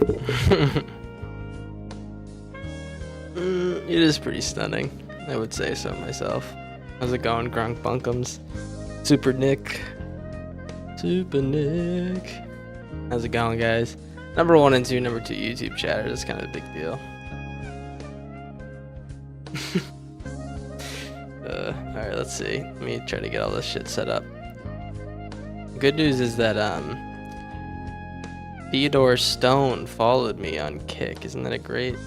It is pretty stunning. I would say so myself. How's it going, Grunk Bunkums? Super Nick. Super Nick. How's it going, guys? Number 1 and 2, number 2 YouTube chatter. That's kind of a big deal. Alright, let's see. Let me try to get all this shit set up. Good news is that Theodore Stone followed me on Kick. Isn't that a great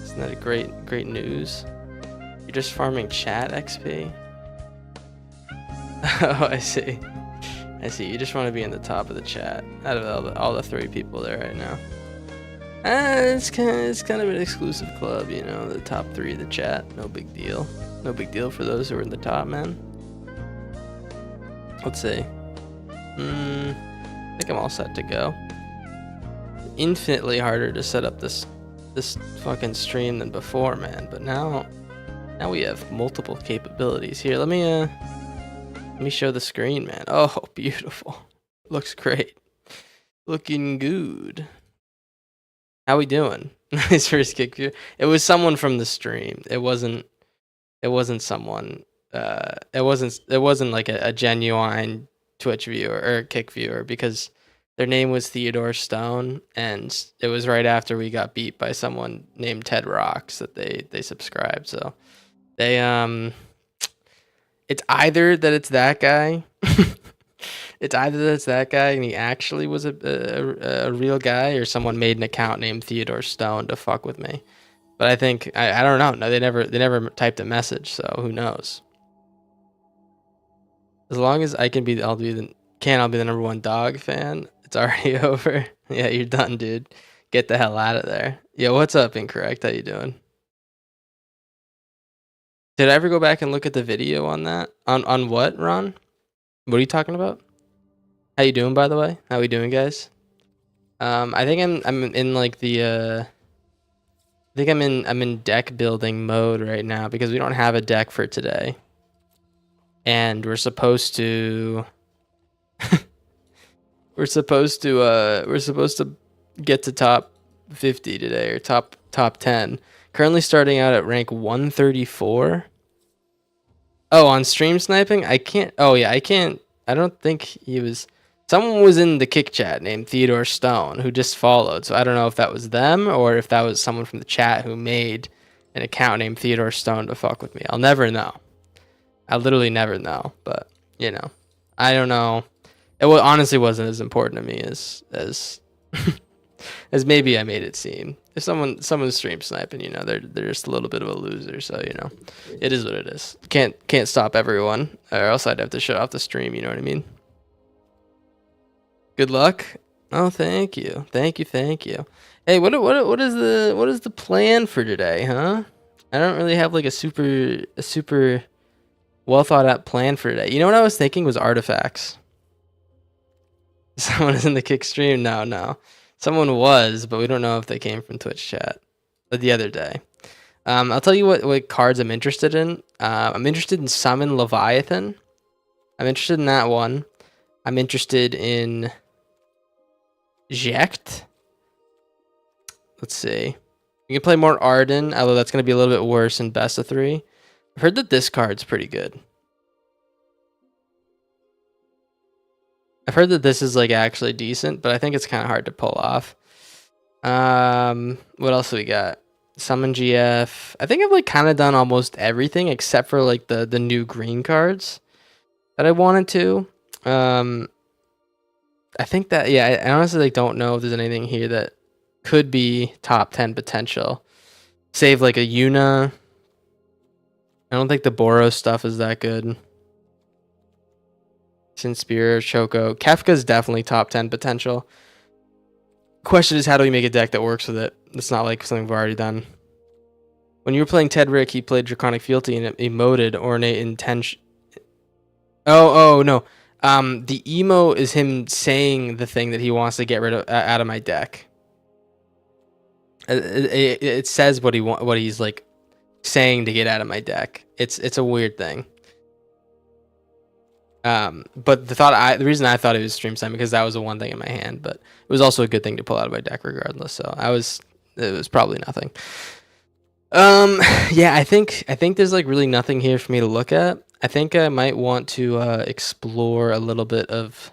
news? You're just farming chat XP? Oh, I see. You just want to be in the top of the chat out of all the 3 people there right now. It's kind of an exclusive club, you know, the top 3 of the chat. No big deal. No big deal for those who are in the top, man. Let's see. I think I'm all set to go. Infinitely harder to set up this fucking stream than before, man. But now we have multiple capabilities. Here, let me show the screen, man. Oh, beautiful. Looks great. Looking good. How we doing? Nice first kick view. It was someone from the stream. It wasn't someone. It wasn't like a genuine Twitch viewer or Kick viewer, because their name was Theodore Stone, and it was right after we got beat by someone named Ted Rocks that they subscribed. So they it's either that it's that guy. It's either that it's that guy and he actually was a real guy, or someone made an account named Theodore Stone to fuck with me. But I think I don't know. No, they never typed a message, so who knows? As long as I can be, I'll be the number 1 dog fan. It's already over. Yeah, you're done, dude. Get the hell out of there. Yo, what's up, Incorrect? How you doing? Did I ever go back and look at the video on that? On what, Ron? What are you talking about? How you doing, by the way? How we doing, guys? I think I'm in like the I think I'm in deck building mode right now, because we don't have a deck for today. And we're supposed to we're supposed to get to top 50 today, or top 10. Currently starting out at rank 134. Oh, on stream sniping? I can't. Oh yeah, I can't. I don't think he was. Someone was in the Kick chat named Theodore Stone who just followed. So I don't know if that was them or if that was someone from the chat who made an account named Theodore Stone to fuck with me. I'll never know. I'll literally never know. But you know, I don't know. It honestly wasn't as important to me as as maybe I made it seem. If someone's stream sniping, you know, they're just a little bit of a loser. So you know, it is what it is. Can't stop everyone, or else I'd have to shut off the stream. You know what I mean? Good luck. Oh, thank you. Hey, what is the plan for today, huh? I don't really have like a super well thought out plan for today. You know what I was thinking was artifacts. Someone is in the Kick stream? No. Someone was, but we don't know if they came from Twitch chat. But the other day. I'll tell you what cards I'm interested in. I'm interested in Summon Leviathan. I'm interested in that one. I'm interested in Jecht. Let's see. You can play more Arden, although that's going to be a little bit worse in best of 3. I've heard that this card's pretty good. I've heard that this is like actually decent, but I think it's kind of hard to pull off. What else do we got? Summon GF. I think I've like kind of done almost everything except for like the new green cards that I wanted to. I think that, yeah, I honestly like don't know if there's anything here that could be top 10 potential. Save like a Yuna. I don't think the Boros stuff is that good. Sinspira, Choco. Kefka's definitely top 10 potential. Question is, how do we make a deck that works with it? It's not like something we've already done. When you were playing Ted Rick, he played Draconic Fealty and emoted Ornate Intention. Oh, no. The emo is him saying the thing that he wants to get rid of out of my deck. It says what he's like saying to get out of my deck. It's a weird thing. But the reason I thought it was stream time because that was the one thing in my hand, but it was also a good thing to pull out of my deck regardless. So it was probably nothing. Yeah, I think there's like really nothing here for me to look at. I think I might want to explore a little bit of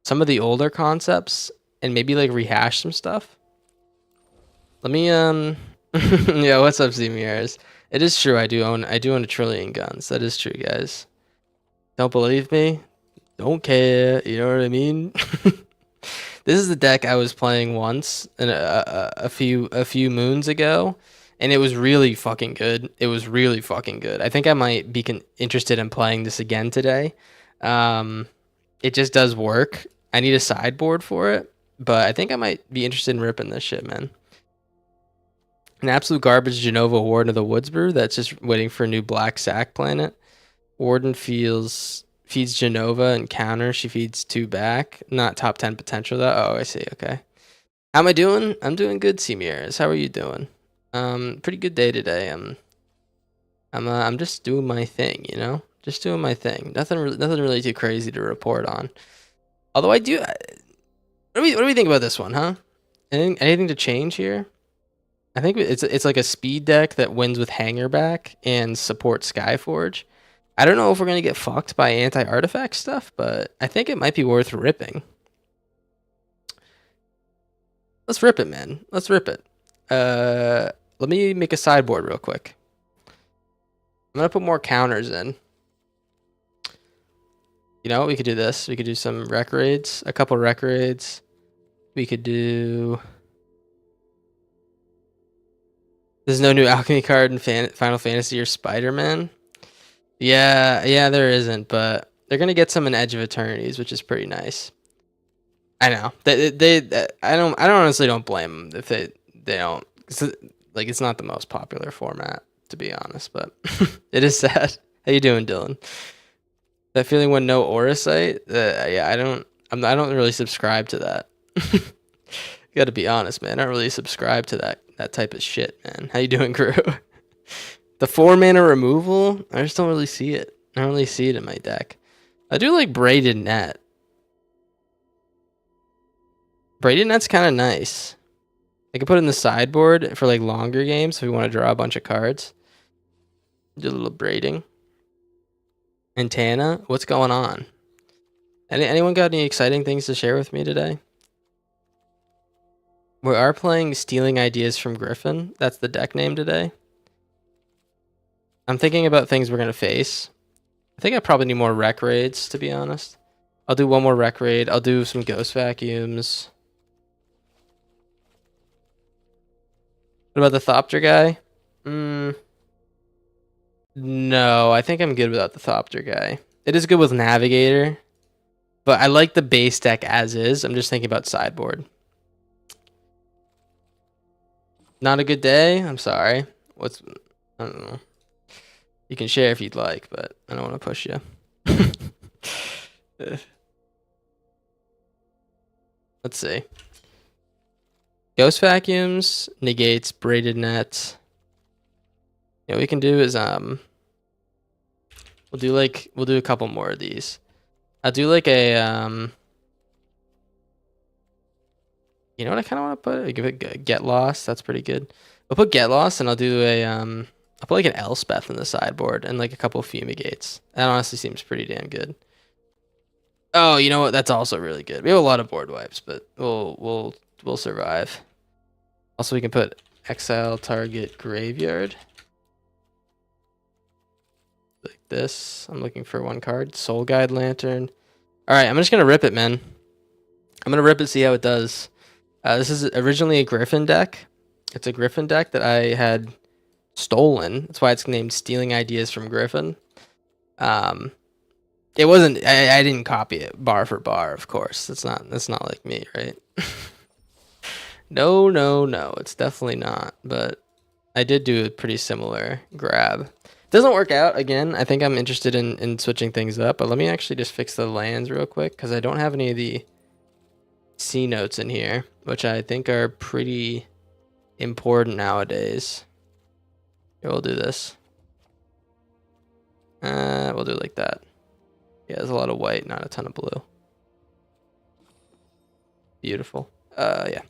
some of the older concepts and maybe like rehash some stuff. Let me yeah, what's up, Zemiers? It is true I do own a trillion guns. That is true, guys. Don't believe me? Don't care, you know what I mean? This is the deck I was playing once in a few moons ago, and it was really fucking good. It was really fucking good. I think I might be interested in playing this again today. It just does work. I need a sideboard for it, but I think I might be interested in ripping this shit, man. An absolute garbage Genova Warden of the Woods brew that's just waiting for a new black sack planet. Warden feeds Genova and counter. She feeds 2 back. Not top 10 potential though. Oh, I see. Okay. How am I doing? I'm doing good, Semiers. How are you doing? Pretty good day today. I'm just doing my thing, you know? Just doing my thing. Nothing really too crazy to report on. Although I do. What do we think about this one, huh? Anything to change here? I think it's like a speed deck that wins with Hanger back and supports Skyforge. I don't know if we're gonna get fucked by anti-artifact stuff, but I think it might be worth ripping. Let's rip it, man. Let's rip it. Let me make a sideboard real quick. I'm gonna put more counters in. You know, we could do this. We could do some rec raids, a couple rec raids. We could do. There's no new alchemy card in Final Fantasy or Spider-Man. Yeah, there isn't, but they're gonna get some in Edge of Eternities, which is pretty nice. I know I honestly don't blame them if they don't. Like it's not the most popular format, to be honest, but it is sad. How you doing, Dylan? That feeling when no aura sight? Yeah, I don't really subscribe to that. Got to be honest, man. I don't really subscribe to that type of shit, man. How you doing, crew? The 4-mana removal, I just don't really see it. I don't really see it in my deck. I do like Braided Net. Braided Net's kind of nice. I could put it in the sideboard for like longer games if we want to draw a bunch of cards. Do a little braiding. And Tana, what's going on? Anyone got any exciting things to share with me today? We are playing Stealing Ideas from Griffin. That's the deck name today. I'm thinking about things we're going to face. I think I probably need more rec raids, to be honest. I'll do one more rec raid. I'll do some ghost vacuums. What about the Thopter guy? No, I think I'm good without the Thopter guy. It is good with Navigator, but I like the base deck as is. I'm just thinking about sideboard. Not a good day? I'm sorry. I don't know. You can share if you'd like, but I don't want to push you. Let's see. Ghost vacuums negates braided net. What we can do is we'll do a couple more of these. I'll do like a you know what I kind of want to put? I'll give it Get Lost. That's pretty good. I'll put Get Lost, and I'll do a I'll put like an Elspeth in the sideboard and like a couple of Fumigates. That honestly seems pretty damn good. Oh, you know what? That's also really good. We have a lot of board wipes, but we'll survive. Also, we can put Exile Target Graveyard. Like this. I'm looking for one card. Soul Guide Lantern. Alright, I'm just gonna rip it, man. I'm gonna rip it, see how it does. This is originally a Griffin deck. It's a Griffin deck that I had stolen. That's why it's named Stealing Ideas from Griffin. It wasn't. I didn't copy it bar for bar, of course. That's not like me, right? No. It's definitely not. But I did do a pretty similar grab. Doesn't work out again. I think I'm interested in switching things up. But let me actually just fix the lands real quick because I don't have any of the C notes in here, which I think are pretty important nowadays. Here, we'll do this. We'll do it like that. Yeah, there's a lot of white, not a ton of blue. Beautiful. Yeah.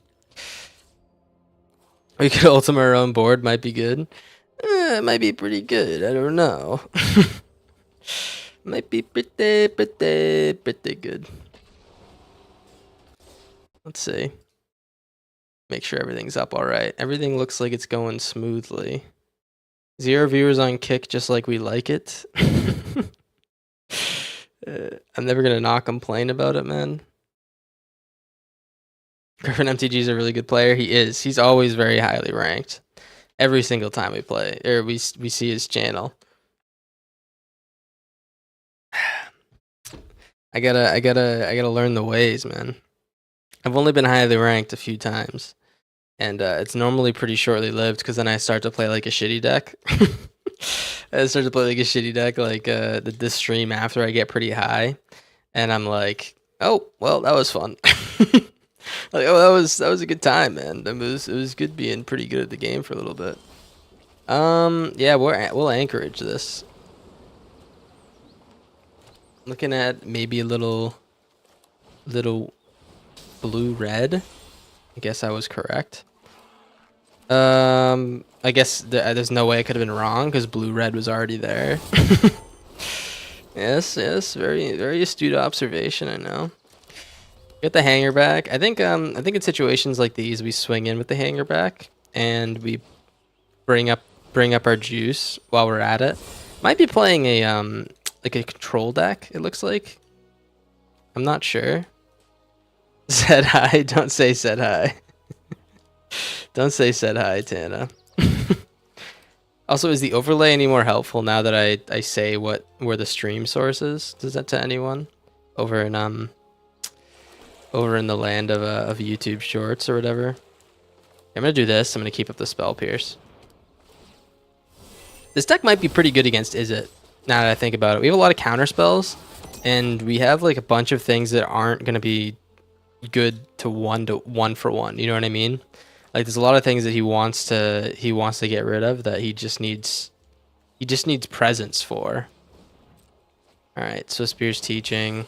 We could ultimate our own board, might be good. It might be pretty good, I don't know. Might be pretty good. Let's see. Make sure everything's up alright. Everything looks like it's going smoothly. 0 viewers on Kick, just like we like it. I'm never gonna not complain about it, man. Griffin MTG is a really good player. He is. He's always very highly ranked. Every single time we play, or we see his channel. I gotta learn the ways, man. I've only been highly ranked a few times, and it's normally pretty shortly lived because then I start to play like a shitty deck. I start to play like a shitty deck, like this stream after I get pretty high, and I'm like, oh well, that was fun. Like, oh, that was a good time, man. It was good being pretty good at the game for a little bit. Yeah, we'll anchorage this. Looking at maybe a little blue-red. I guess I was correct. I guess there's no way I could have been wrong because blue-red was already there. Yes, very astute observation, I know. Get the hanger back. I think in situations like these we swing in with the hanger back and we bring up our juice while we're at it. Might be playing a like a control deck, it looks like. I'm not sure. Said hi, don't say said hi. Don't say said hi, Tana. Also, is the overlay any more helpful now that I say where the stream source is? Does that to anyone? Over in the land of YouTube Shorts or whatever. I'm gonna do this. I'm gonna keep up the Spell Pierce. This deck might be pretty good against Is It? Now that I think about it, we have a lot of counter spells, and we have like a bunch of things that aren't gonna be good to one for one. You know what I mean? Like there's a lot of things that he wants to get rid of that he just needs presence for. All right, so Spear's Teaching.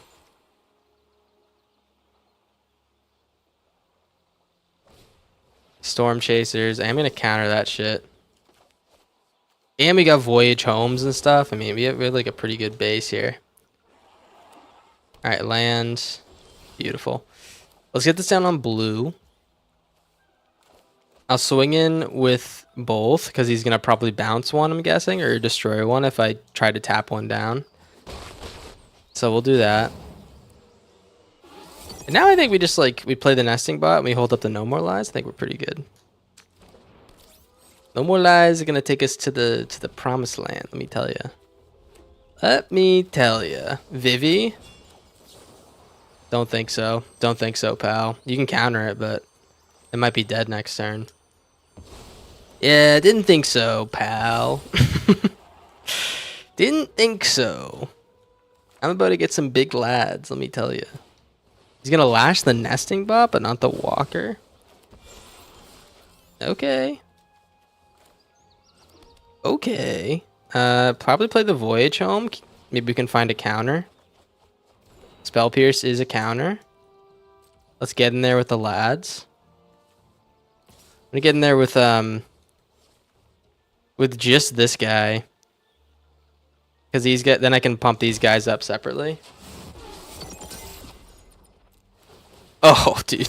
Storm Chasers. I'm gonna counter that shit. And we got Voyage Homes and stuff. I mean, we have like a pretty good base here. All right, land. Beautiful. Let's get this down on blue. I'll swing in with both because he's gonna probably bounce one, I'm guessing, or destroy one if I try to tap one down. So we'll do that. And now I think we just we play the nesting bot and we hold up the No More Lies. I think we're pretty good. No More Lies are gonna take us to the promised land. Let me tell you. Let me tell you, Vivi. Don't think so. Don't think so, pal. You can counter it, but it might be dead next turn. Yeah, didn't think so, pal. Didn't think so. I'm about to get some big lads, let me tell you. He's gonna lash the nesting bot, but not the walker. Okay. Okay. Probably play the Voyage Home. Maybe we can find a counter. Spell Pierce is a counter. Let's get in there with the lads. I'm gonna get in there with just this guy. Because then I can pump these guys up separately. Oh, dude.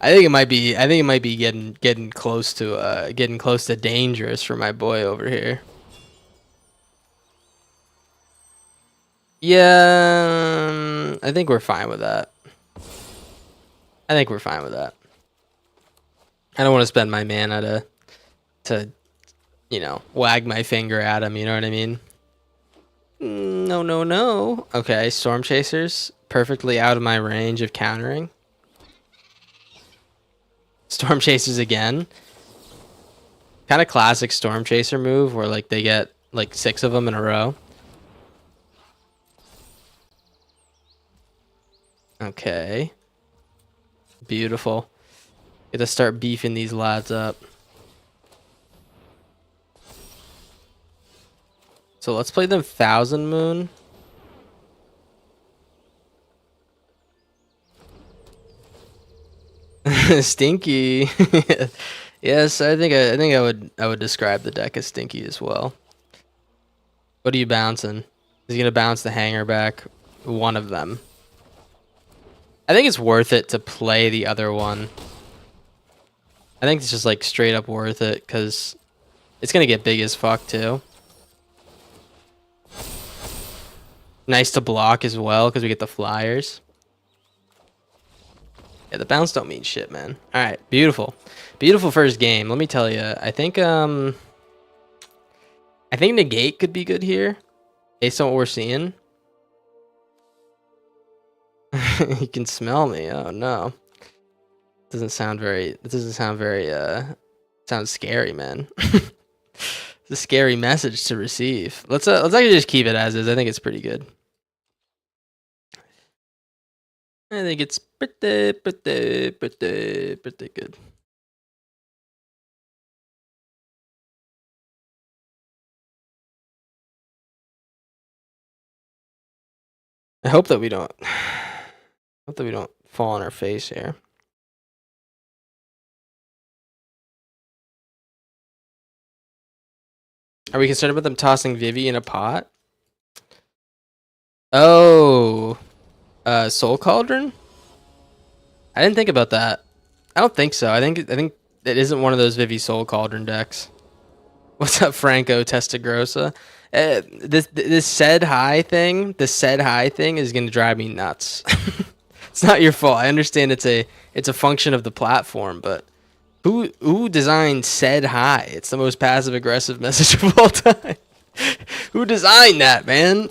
I think it might be getting close to dangerous for my boy over here. Yeah, I think we're fine with that. I think we're fine with that. I don't want to spend my mana to you know, wag my finger at him, you know what I mean? No, no, no. Okay, Storm Chasers. Perfectly out of my range of countering. Storm Chasers again. Kind of classic Storm Chaser move where like they get like 6 of them in a row. Okay. Beautiful. Get to start beefing these lads up. So let's play them Thousand Moon. Stinky. Yes, I would describe the deck as stinky as well. What are you bouncing? Is he gonna bounce the hanger back? One of them. I think it's worth it to play the other one. I think it's just like straight up worth it because it's gonna get big as fuck too. Nice to block as well because we get the flyers. Yeah, the bounce don't mean shit, man. All right, beautiful, beautiful first game. Let me tell you, I think negate could be good here, based on what we're seeing. You can smell me. Oh no, doesn't sound very. It doesn't sound very. Sounds scary, man. It's a scary message to receive. Let's actually just keep it as is. I think it's pretty good. I think it's pretty good. I hope that we don't. Hope that we don't fall on our face here. Are we concerned about them tossing Vivi in a pot? Oh, Soul Cauldron. I didn't think about that. I don't think so. I think it isn't one of those Vivi Soul Cauldron decks. What's up, Franco Testagrossa? This said high thing, is gonna drive me nuts. It's not your fault. I understand it's a function of the platform, but who designed said high? It's the most passive aggressive message of all time. Who designed that, man?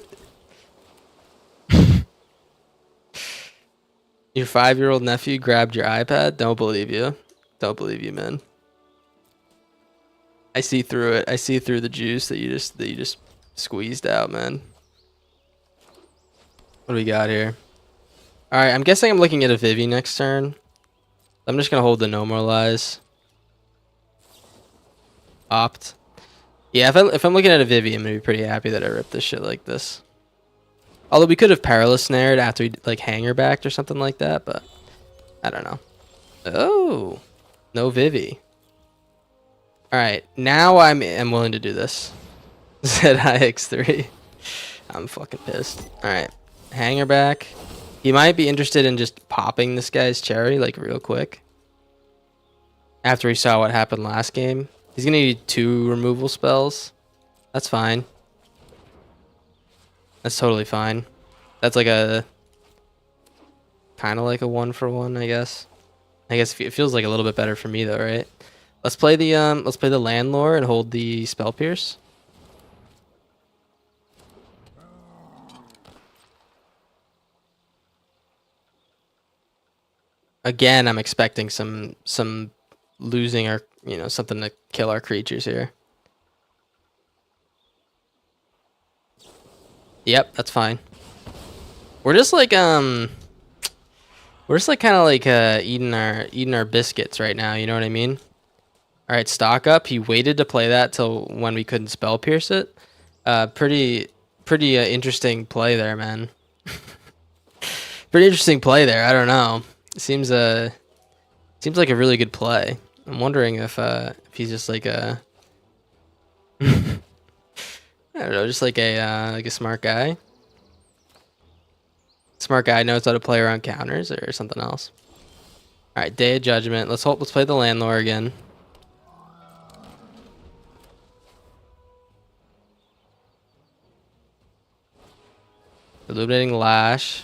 Your 5-year-old nephew grabbed your iPad? Don't believe you. Don't believe you, man. I see through it. I see through the juice that you just squeezed out, man. What do we got here? All right, I'm guessing I'm looking at a Vivi next turn. I'm just gonna hold the normalize. Opt. Yeah, if I'm looking at a Vivi, I'm gonna be pretty happy that I ripped this shit like this. Although we could have perilous snared after we like hanger backed or something like that, but I don't know. Oh, no Vivi. All right, now I'm willing to do this. ZIX3. I'm fucking pissed. All right, hanger back. He might be interested in just popping this guy's cherry like real quick. After he saw what happened last game, he's gonna need 2 removal spells. That's fine. That's totally fine. That's like a kind of like a 1-for-1, I guess. I guess it feels like a little bit better for me though, right? Let's play the landlord and hold the spell pierce. Again, I'm expecting some losing or something to kill our creatures here. Yep, that's fine. We're just like kind of like eating our biscuits right now, you know what I mean? All right, stock up. He waited to play that till when we couldn't spell pierce it. Pretty interesting play there, man. Pretty interesting play there. I don't know. It seems like a really good play. I'm wondering if he's just like a I don't know, just like a smart guy. Smart guy knows how to play around counters or something else. All right, Day of Judgment. Let's play the landlord again. Illuminating Lash.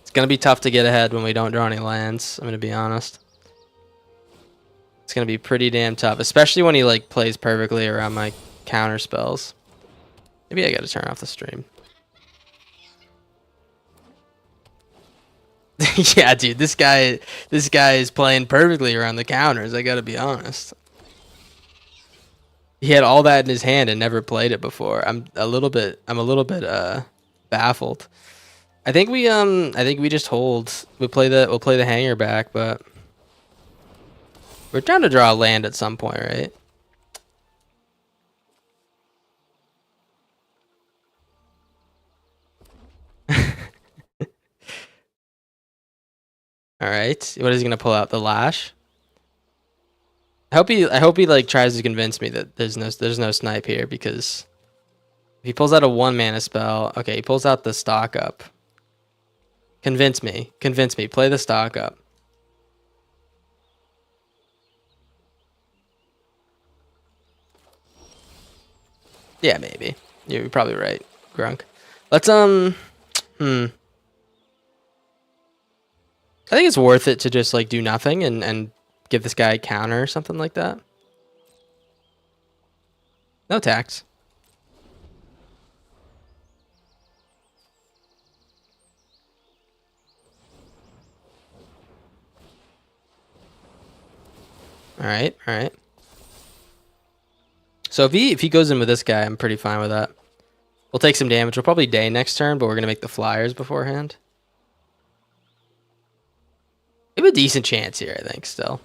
It's gonna be tough to get ahead when we don't draw any lands. I'm gonna be honest. It's gonna be pretty damn tough, especially when he like plays perfectly around my counter spells. Maybe I gotta turn off the stream. Yeah, dude, this guy is playing perfectly around the counters. I gotta be honest. He had all that in his hand and never played it before. I'm a little bit baffled. I think we just hold. We'll play the hanger back, but we're trying to draw a land at some point, right? All right. What is he gonna pull out? The lash? I hope he like tries to convince me that there's no snipe here, because if he pulls out a 1-mana spell, okay, he pulls out the stock up. Convince me. Convince me. Play the stock up. Yeah, maybe. You're probably right, Grunk. Let's I think it's worth it to just like do nothing and give this guy a counter or something like that. No tax. All right, all right. So if he goes in with this guy, I'm pretty fine with that. We'll take some damage. We'll probably day next turn, but we're gonna make the flyers beforehand. We have a decent chance here, I think, still.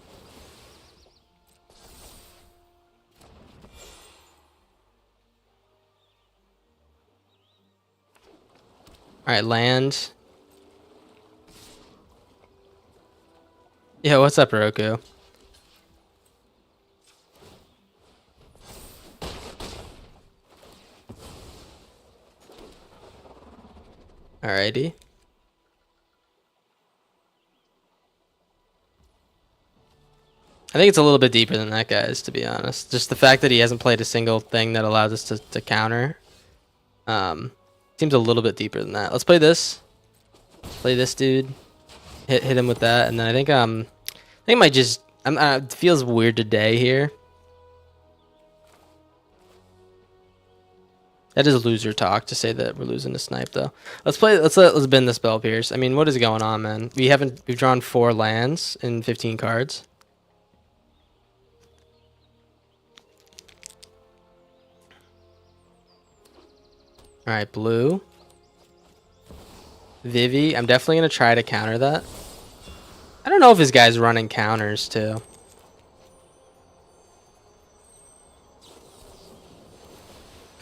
All right, land. Yeah, what's up, Roku? Alrighty. I think it's a little bit deeper than that, guys, to be honest. Just the fact that he hasn't played a single thing that allows us to counter. Seems a little bit deeper than that. Let's play this. Play this dude. Hit him with that, and then I think it might just it feels weird today here. That is loser talk to say that we're losing to snipe though. Let's bend the spell pierce. I mean, what is going on, man? We've drawn 4 lands in 15 cards. All right, blue. Vivi, I'm definitely gonna try to counter that. I don't know if his guy's running counters too.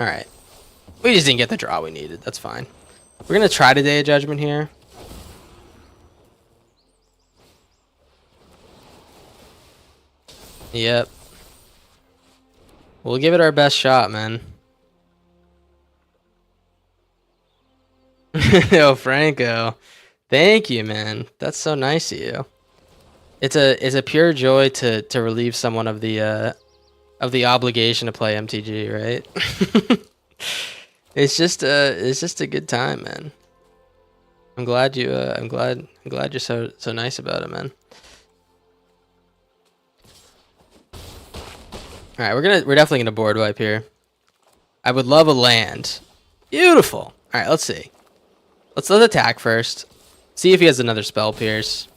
All right. We just didn't get the draw we needed. That's fine. We're going to try to Day of Judgment here. Yep. We'll give it our best shot, man. Yo, Franco. Thank you, man. That's so nice of you. It's a pure joy to relieve someone of the obligation to play MTG, right? It's just a good time, man. I'm glad you're so nice about it, man. All right, we're definitely gonna board wipe here. I would love a land. Beautiful. All right, let's see. Let's attack first. See if he has another spell pierce.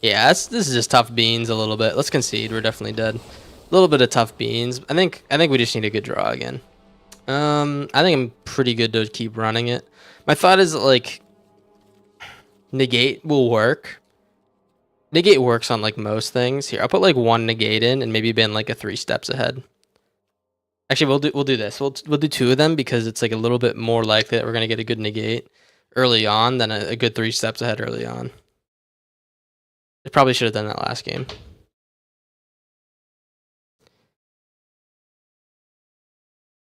Yeah, this is just tough beans a little bit. Let's concede. We're definitely dead. A little bit of tough beans. I think we just need a good draw again. I think I'm pretty good to keep running it. My thought is like negate will work. Negate works on like most things. Here, I'll put like 1 negate in and maybe been like a 3 steps ahead. Actually, we'll do this. We'll do 2 of them because it's like a little bit more likely that we're gonna get a good negate early on than a good 3 steps ahead early on. I probably should have done that last game.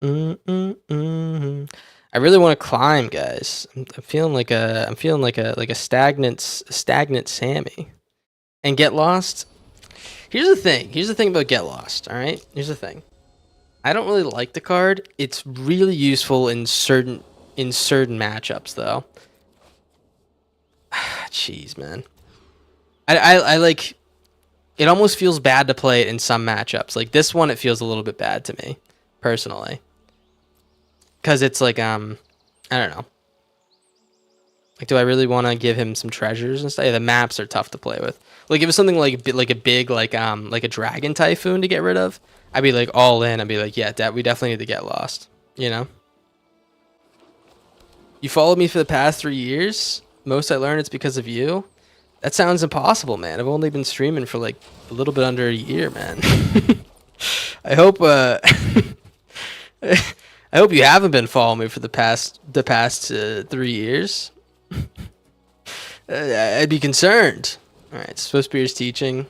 I really want to climb, guys. I'm feeling like a stagnant Sammy. And get lost. Here's the thing about get lost. All right. Here's the thing. I don't really like the card. It's really useful in certain matchups, though. Jeez, man. I like. It almost feels bad to play it in some matchups. Like this one, it feels a little bit bad to me, personally. Because it's like, I don't know. Like, do I really want to give him some treasures and stuff? Yeah, the maps are tough to play with. Like, if it was something like a big, like a Dragon Typhoon to get rid of, I'd be like all in. I'd be like, yeah, we definitely need to get lost. You know? You followed me for the past 3 years? Most I learned it's because of you? That sounds impossible, man. I've only been streaming for like a little bit under a year, man. I hope, I hope you haven't been following me for the past 3 years. I'd be concerned. All right, Swissbeer's teaching.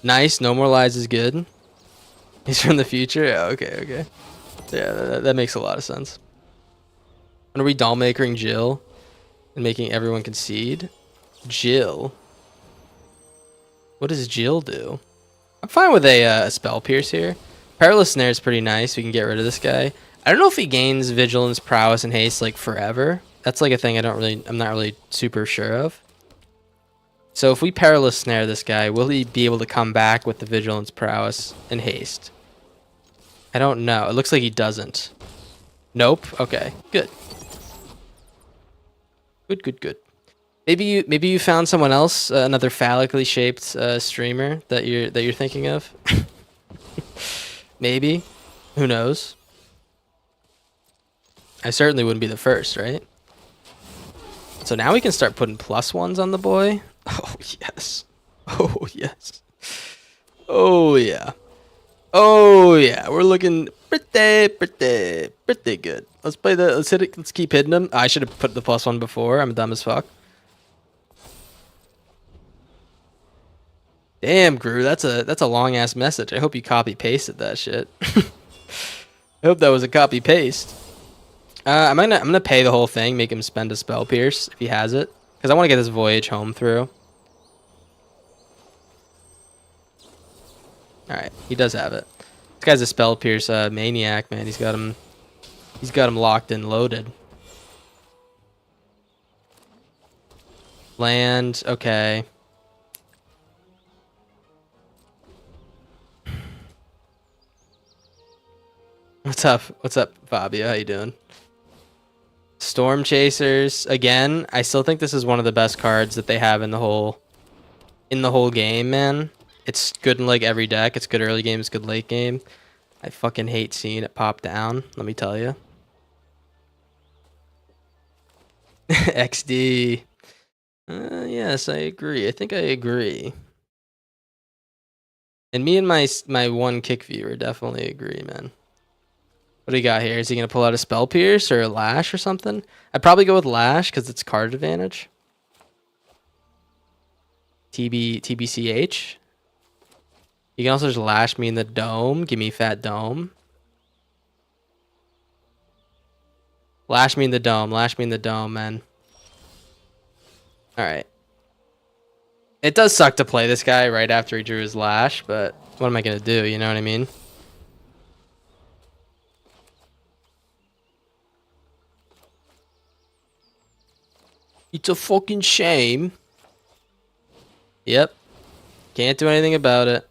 Nice. No more lies is good. He's from the future. Yeah, okay. Yeah, that makes a lot of sense. Are we doll makering Jill and making everyone concede? Jill. What does Jill do? I'm fine with a spell pierce here. Perilous Snare is pretty nice. We can get rid of this guy. I don't know if he gains vigilance, prowess, and haste like forever. That's like a thing I'm not really super sure of. So if we Perilous Snare this guy, will he be able to come back with the vigilance, prowess, and haste? I don't know. It looks like he doesn't. Nope. Okay. Good. Good. Maybe you found someone else, another phallically shaped streamer that you're thinking of. Maybe. Who knows? I certainly wouldn't be the first, right? So now we can start putting +1s on the boy. Oh yes. Oh yes. Oh yeah. Oh yeah. We're looking pretty good. Let's play the. Let's hit it. Let's keep hitting them. I should have put the +1 before. I'm dumb as fuck. Damn, Gru, that's a long ass message. I hope you copy pasted that shit. I hope that was a copy paste. I'm gonna pay the whole thing, make him spend a spell pierce if he has it, because I want to get this voyage home through. All right, he does have it. This guy's a spell pierce maniac, man. He's got him locked and loaded. Land, okay. What's up, Fabio? How you doing? Storm Chasers again. I still think this is one of the best cards that they have in the whole game, man. It's good in like every deck. It's good early game. It's good late game. I fucking hate seeing it pop down. Let me tell you. XD. Yes, I agree. I think I agree. And me and my one kick viewer definitely agree, man. What do you got here? Is he going to pull out a Spell Pierce or a Lash or something? I'd probably go with Lash because it's card advantage. TBCH. You can also just Lash me in the dome. Give me Fat Dome. Lash me in the dome. Lash me in the dome, man. Alright. It does suck to play this guy right after he drew his Lash, but what am I going to do? You know what I mean? It's a fucking shame. Yep. Can't do anything about it.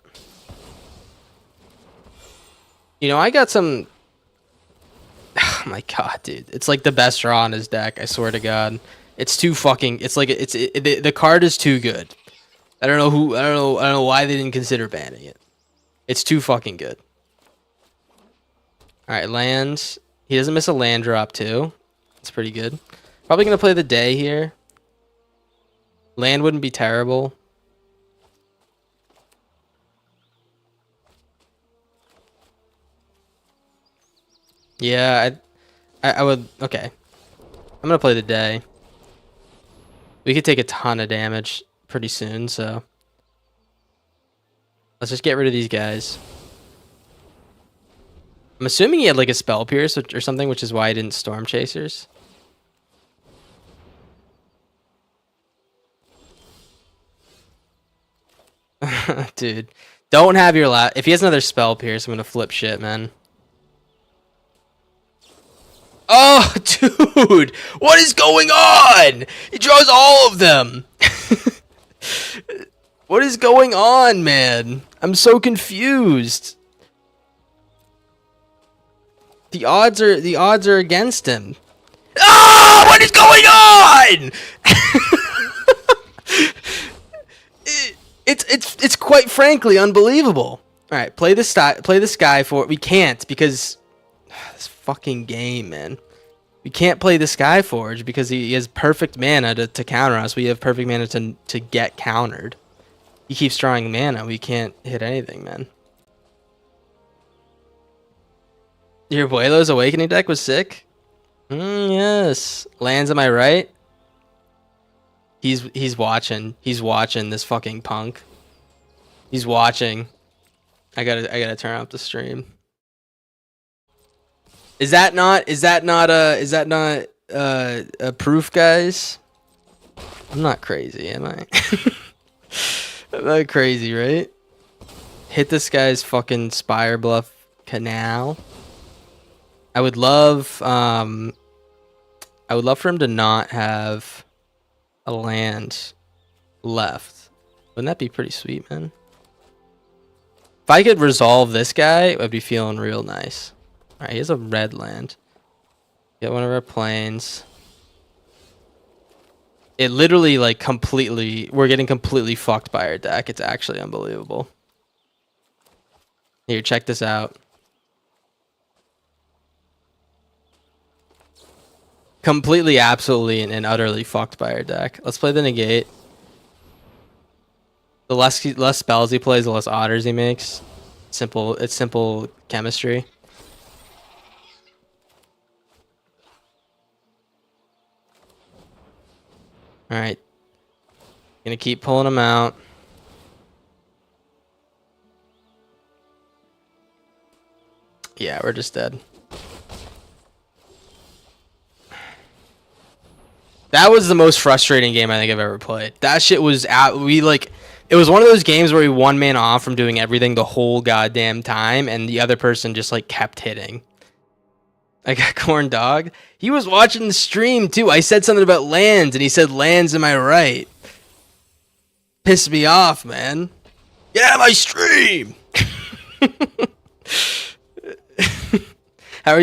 You know, I got some... Oh my god, dude. It's like the best draw on his deck, I swear to god. It's too fucking... It's like... The card is too good. I don't know why they didn't consider banning it. It's too fucking good. Alright, land. He doesn't miss a land drop, too. It's pretty good. Probably going to play the day here. Land wouldn't be terrible. Yeah, I would... Okay. I'm going to play the day. We could take a ton of damage pretty soon, so... Let's just get rid of these guys. I'm assuming he had like a Spell Pierce or something, which is why I didn't Storm Chasers. Dude, don't have your last... If he has another Spell Pierce, I'm going to flip shit, man. Oh, dude! What is going on? He draws all of them! What is going on, man? I'm so confused. The odds are against him. Ah! What is going on? It's quite frankly unbelievable. All right, play this guy for... We can't because this fucking game, man. We can't play this Skyforge because he has perfect mana to counter us. We have perfect mana to get countered. He keeps drawing mana. We can't hit anything, man. Your Abuelo's Awakening deck was sick. Yes. Lands, am I right? He's watching. He's watching this fucking punk. He's watching. I gotta turn off the stream. Is that not a proof, guys? I'm not crazy, am I? I'm not crazy, right? Hit this guy's fucking Spire Bluff Canal. I would love for him to not have a land left. Wouldn't that be pretty sweet, man? If I could resolve this guy, I'd be feeling real nice. Alright, he has a red land. Get one of our planes. It literally, like, completely... We're getting completely fucked by our deck. It's actually unbelievable. Here, check this out. Completely, absolutely, and utterly fucked by our deck. Let's play the negate. The less spells he plays, the less otters he makes. It's simple chemistry. Alright. Gonna keep pulling them out. Yeah, we're just dead. That was the most frustrating game I think I've ever played. That shit was out. It was one of those games where we one man off from doing everything the whole goddamn time, and the other person just like kept hitting. I got corn dog. He was watching the stream too. I said something about lands, and he said, "Lands, am I right?" Pissed me off, man. Get out of my stream. How are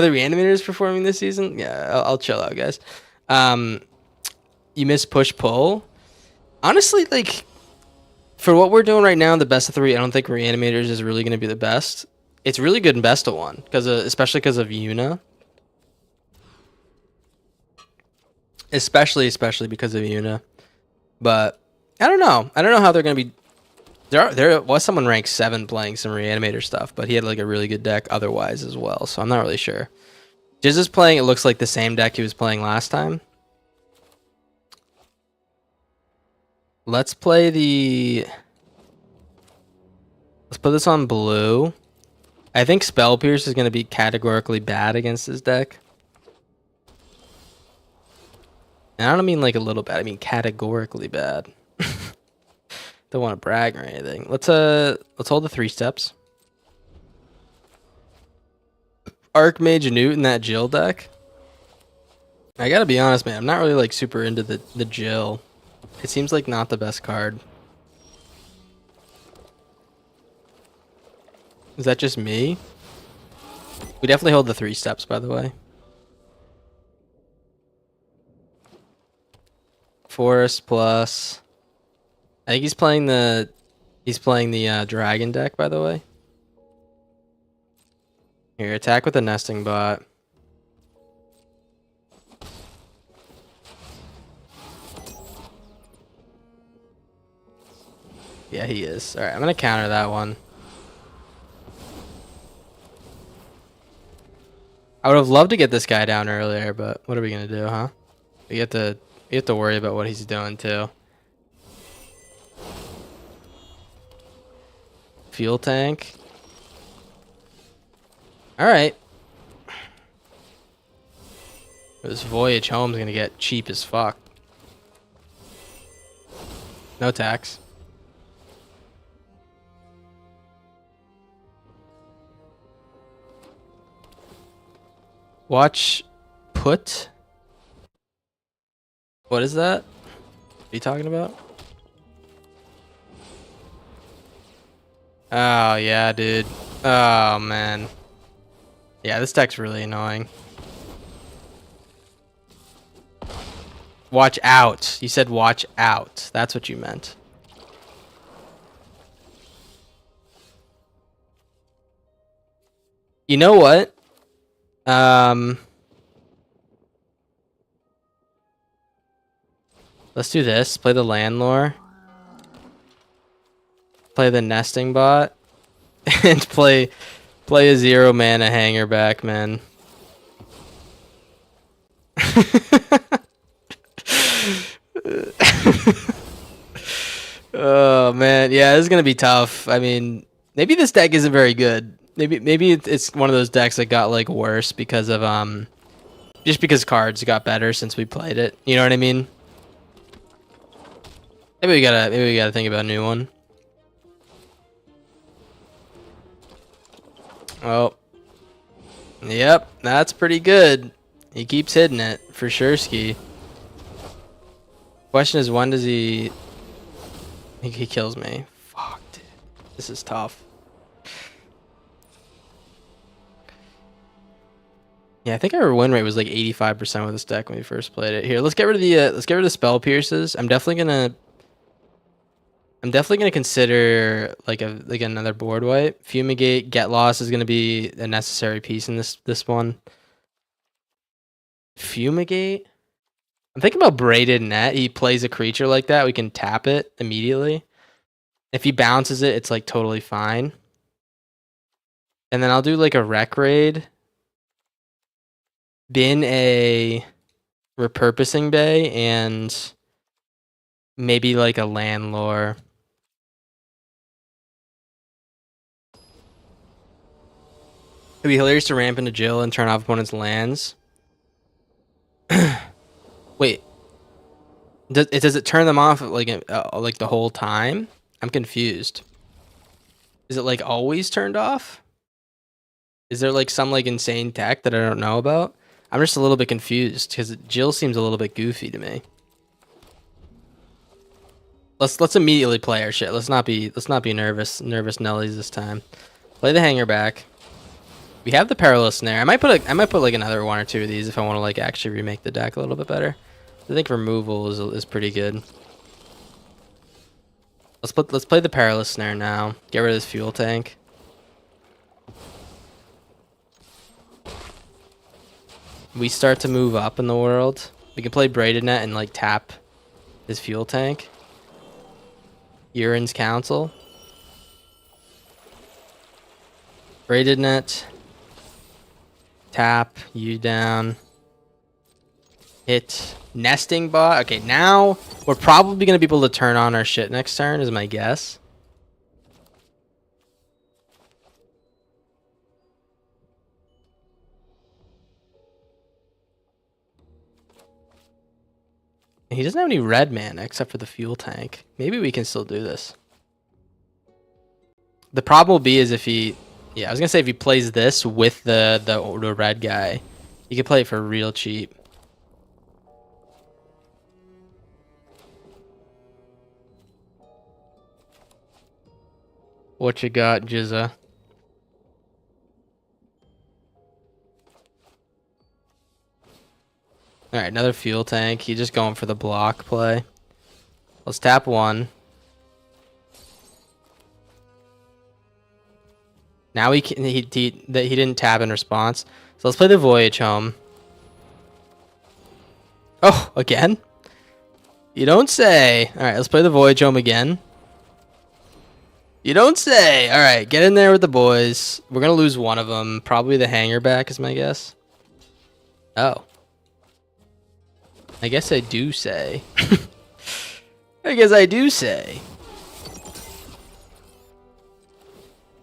the reanimators performing this season? Yeah, I'll chill out, guys. You miss push pull. Honestly, like, for what we're doing right now, the best of 3, I don't think reanimators is really going to be the best. It's really good in best of 1 especially because of Yuna. Especially because of Yuna. But I don't know. I don't know how they're going to be. There was someone ranked 7 playing some reanimator stuff, but he had like a really good deck otherwise as well. So I'm not really sure. Jizz is playing, it looks like the same deck he was playing last time. Let's put this on blue. I think Spell Pierce is going to be categorically bad against this deck. And I don't mean like a little bad, I mean categorically bad. Don't want to brag or anything. Let's hold the 3 steps. Archmage Newt in that Jill deck. I gotta be honest, man. I'm not really like super into the Jill. It seems like not the best card. Is that just me? We definitely hold the 3 steps, by the way. Forest plus. I think he's playing the dragon deck, by the way. Here, attack with a nesting bot. Yeah, he is. Alright, I'm gonna counter that one. I would have loved to get this guy down earlier, but what are we gonna do, huh? We have to worry about what he's doing too. Fuel tank. Alright. This voyage home's gonna get cheap as fuck. No tax. Watch put. What is that? What are you talking about? Oh yeah, dude. Oh man. Yeah, this deck's really annoying. Watch out. You said watch out. That's what you meant. You know what? Let's do this. Play the landlore. Play the nesting bot. And play Play a 0-mana hanger back, man. Oh man, yeah, this is gonna be tough. I mean, maybe this deck isn't very good. Maybe it's one of those decks that got like worse because of just because cards got better since we played it. You know what I mean? Maybe we gotta think about a new one. Oh, yep, that's pretty good. He keeps hitting it for sure, Ski. Question is, when does he? I think he kills me. Fuck, dude. This is tough. Yeah, I think our win rate was like 85% with this deck when we first played it. Here, let's get rid of the spell pierces. I'm definitely gonna consider like another board wipe. Fumigate, get lost is gonna be a necessary piece in this one. Fumigate. I'm thinking about braided net. He plays a creature like that. We can tap it immediately. If he bounces it, it's like totally fine. And then I'll do like a rec raid. Bin a repurposing bay and maybe like a landlore. It'd be hilarious to ramp into Jill and turn off opponent's lands. Wait. Does it turn them off like the whole time? I'm confused. Is it like always turned off? Is there like some like insane tech that I don't know about? I'm just a little bit confused because Jill seems a little bit goofy to me. Let's immediately play our shit. Let's not be nervous Nellies this time. Play the hanger back. We have the Perilous Snare. I might put like another one or two of these if I want to like actually remake the deck a little bit better. I think removal is pretty good. Let's play the Perilous Snare now. Get rid of this fuel tank. We start to move up in the world. We can play Braided Net and like tap his fuel tank. Urine's Council. Braided Net. Tap you down. Hit Nesting Bot. Okay, now we're probably going to be able to turn on our shit next turn is my guess. He doesn't have any red mana except for the fuel tank. Maybe we can still do this. The problem will be is if he... Yeah, I was going to say if he plays this with the red guy, he could play it for real cheap. What you got, Jizza? Alright, another fuel tank. He's just going for the block play. Let's tap one. Now he didn't tap in response. So let's play the Voyage Home. Oh, again? You don't say. Alright, let's play the Voyage Home again. You don't say. Alright, get in there with the boys. We're going to lose one of them. Probably the hanger back is my guess. Oh. I guess I do say. I guess I do say.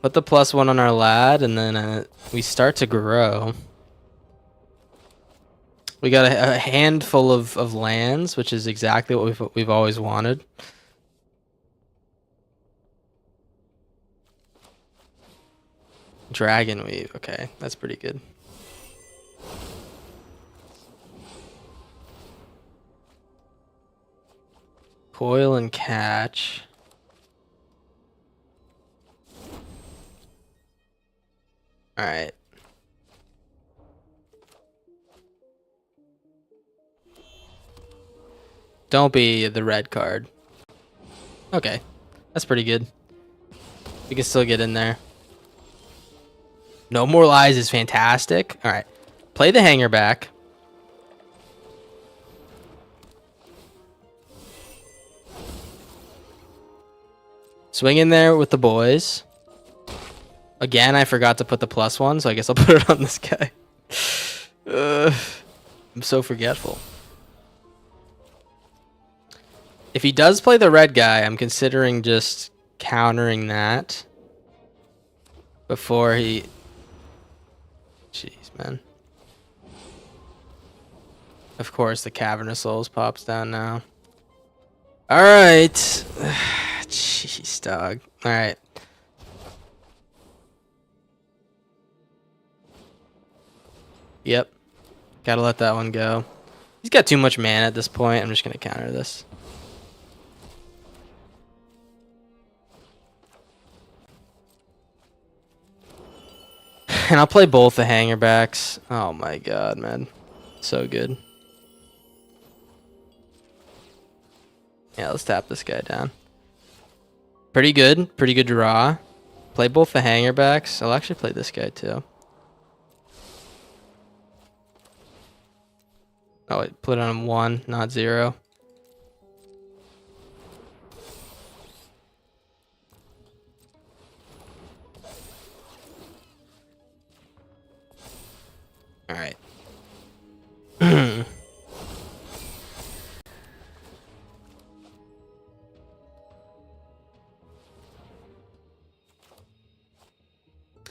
Put the +1 on our lad, and then we start to grow. We got a handful of lands, which is exactly what we've always wanted. Dragon Weave. Okay, that's pretty good. Coil and catch. All right. Don't be the red card. Okay, that's pretty good. We can still get in there. No More Lies is fantastic. All right, play the hanger back. Swing in there with the boys. Again, I forgot to put the +1, so I guess I'll put it on this guy. I'm so forgetful. If he does play the red guy, I'm considering just countering that before he... Jeez, man. Of course, the Cavern of Souls pops down now. Alright. Jeez, dog. Alright. Yep. Gotta let that one go. He's got too much mana at this point. I'm just gonna counter this. And I'll play both the hangerbacks. Oh my god, man. So good. Yeah, let's tap this guy down. Pretty good. Pretty good draw. Play both the hangerbacks. I'll actually play this guy too. Oh, wait. Put it on 1, not 0. Alright.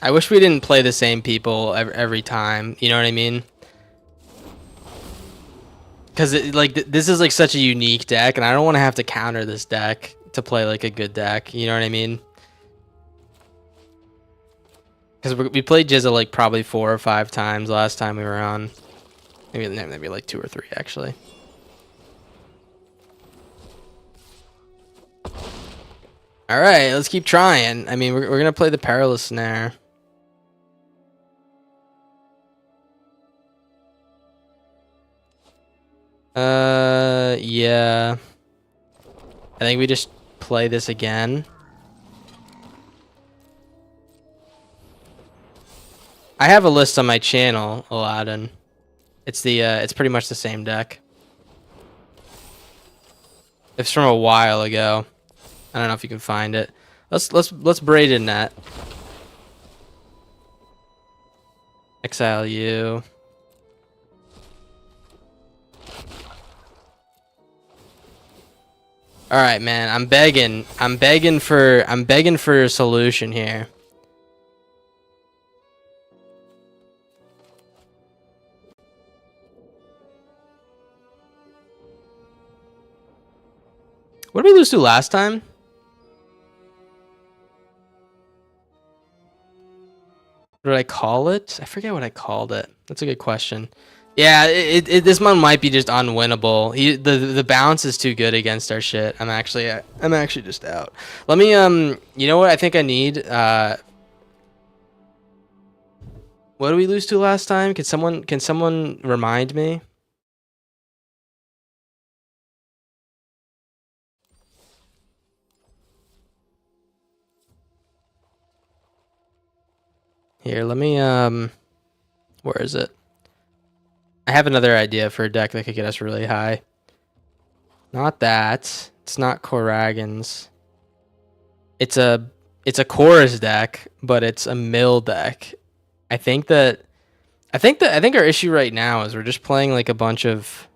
I wish we didn't play the same people every time. You know what I mean? Because this is like such a unique deck, and I don't want to have to counter this deck to play like a good deck. You know what I mean? Because we played Jizza like probably 4 or 5 times last time we were on. Maybe like 2 or 3 actually. All right, let's keep trying. I mean, we're gonna play the Perilous Snare. Yeah. I think we just play this again. I have a list on my channel, Aladdin. It's pretty much the same deck. It's from a while ago. I don't know if you can find it. Let's braid in that. Exile you. All right, man. I'm begging for a solution here. What did we lose to last time? What did I call it? I forget what I called it. That's a good question. Yeah, this one might be just unwinnable. The bounce is too good against our shit. I'm actually just out. Let me you know what I think I need? What did we lose to last time? Can someone remind me? Here, let me where is it? I have another idea for a deck that could get us really high. Not that. It's not Korrigan's. It's a chorus deck, but it's a mill deck. I think our issue right now is we're just playing like a bunch of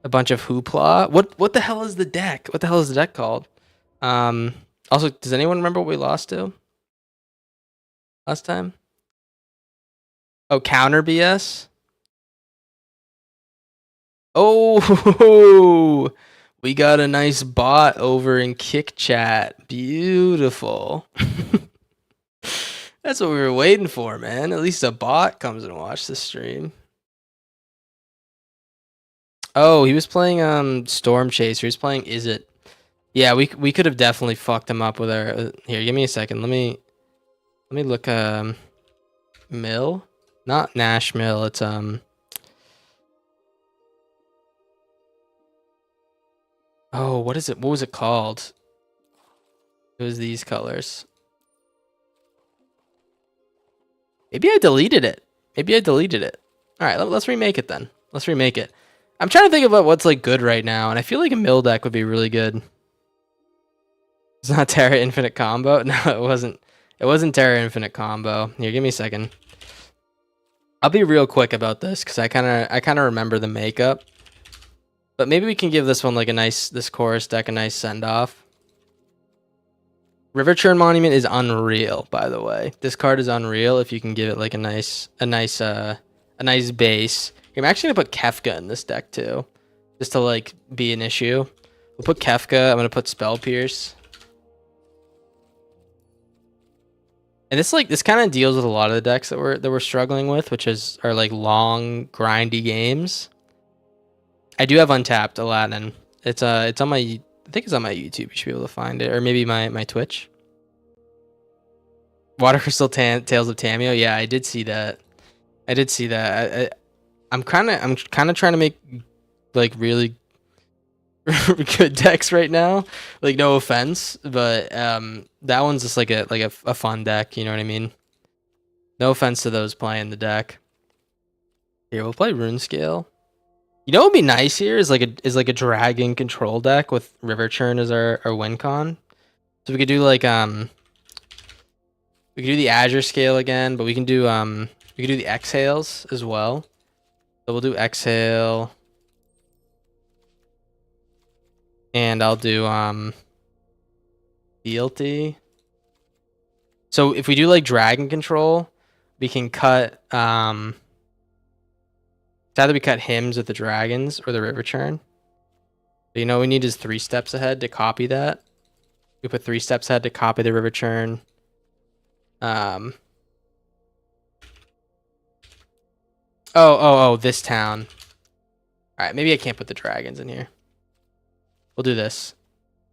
hoopla. What the hell is the deck? What the hell is the deck called? Also, does anyone remember what we lost to last time? Oh, counter BS. Oh, we got a nice bot over in Kick Chat. Beautiful. That's what we were waiting for, man. At least a bot comes and watches the stream. Oh, he was playing Storm Chaser. He was playing Is It? Yeah, we could have definitely fucked him up with our. Here, give me a second. Let me look. Mill, not Nash Mill. It's Oh, what is it? What was it called? It was these colors. Maybe I deleted it. All right, let's remake it then. Let's remake it. I'm trying to think about what's like good right now, and I feel like a mill deck would be really good. It's not Terra Infinite Combo. No, it wasn't. It wasn't Terra Infinite combo. Here, give me a second. I'll be real quick about this because I kind of remember the makeup. But maybe we can give this one like a nice, this chorus deck a nice send off. River Churn Monument is unreal, by the way. This card is unreal if you can give it like a nice base. I'm actually gonna put Kefka in this deck too, just to like be an issue. We'll put Kefka. I'm gonna put Spell Pierce. And this kind of deals with a lot of the decks that we're struggling with, which are like long, grindy games. I do have Untapped Aladdin. It's on my, I think it's on my YouTube. You should be able to find it, or maybe my Twitch. Water Crystal Tales of Tamio. Yeah, I did see that. I'm kind of trying to make like really good decks right now. Like, no offense, but that one's just like a fun deck. You know what I mean? No offense to those playing the deck. Here, we'll play Runescale. You know what would be nice here is like a dragon control deck with River Churn as our win con. So we could do like we could do the Azure Scale again, but we can do the Exhales as well. So we'll do Exhale. And I'll do Fealty. So if we do like Dragon Control, we can cut it's either we cut Hymns with the Dragons or the River Churn. But you know what we need is 3 steps ahead to copy that. We put 3 steps ahead to copy the River Churn. This town. Alright, maybe I can't put the dragons in here. We'll do this.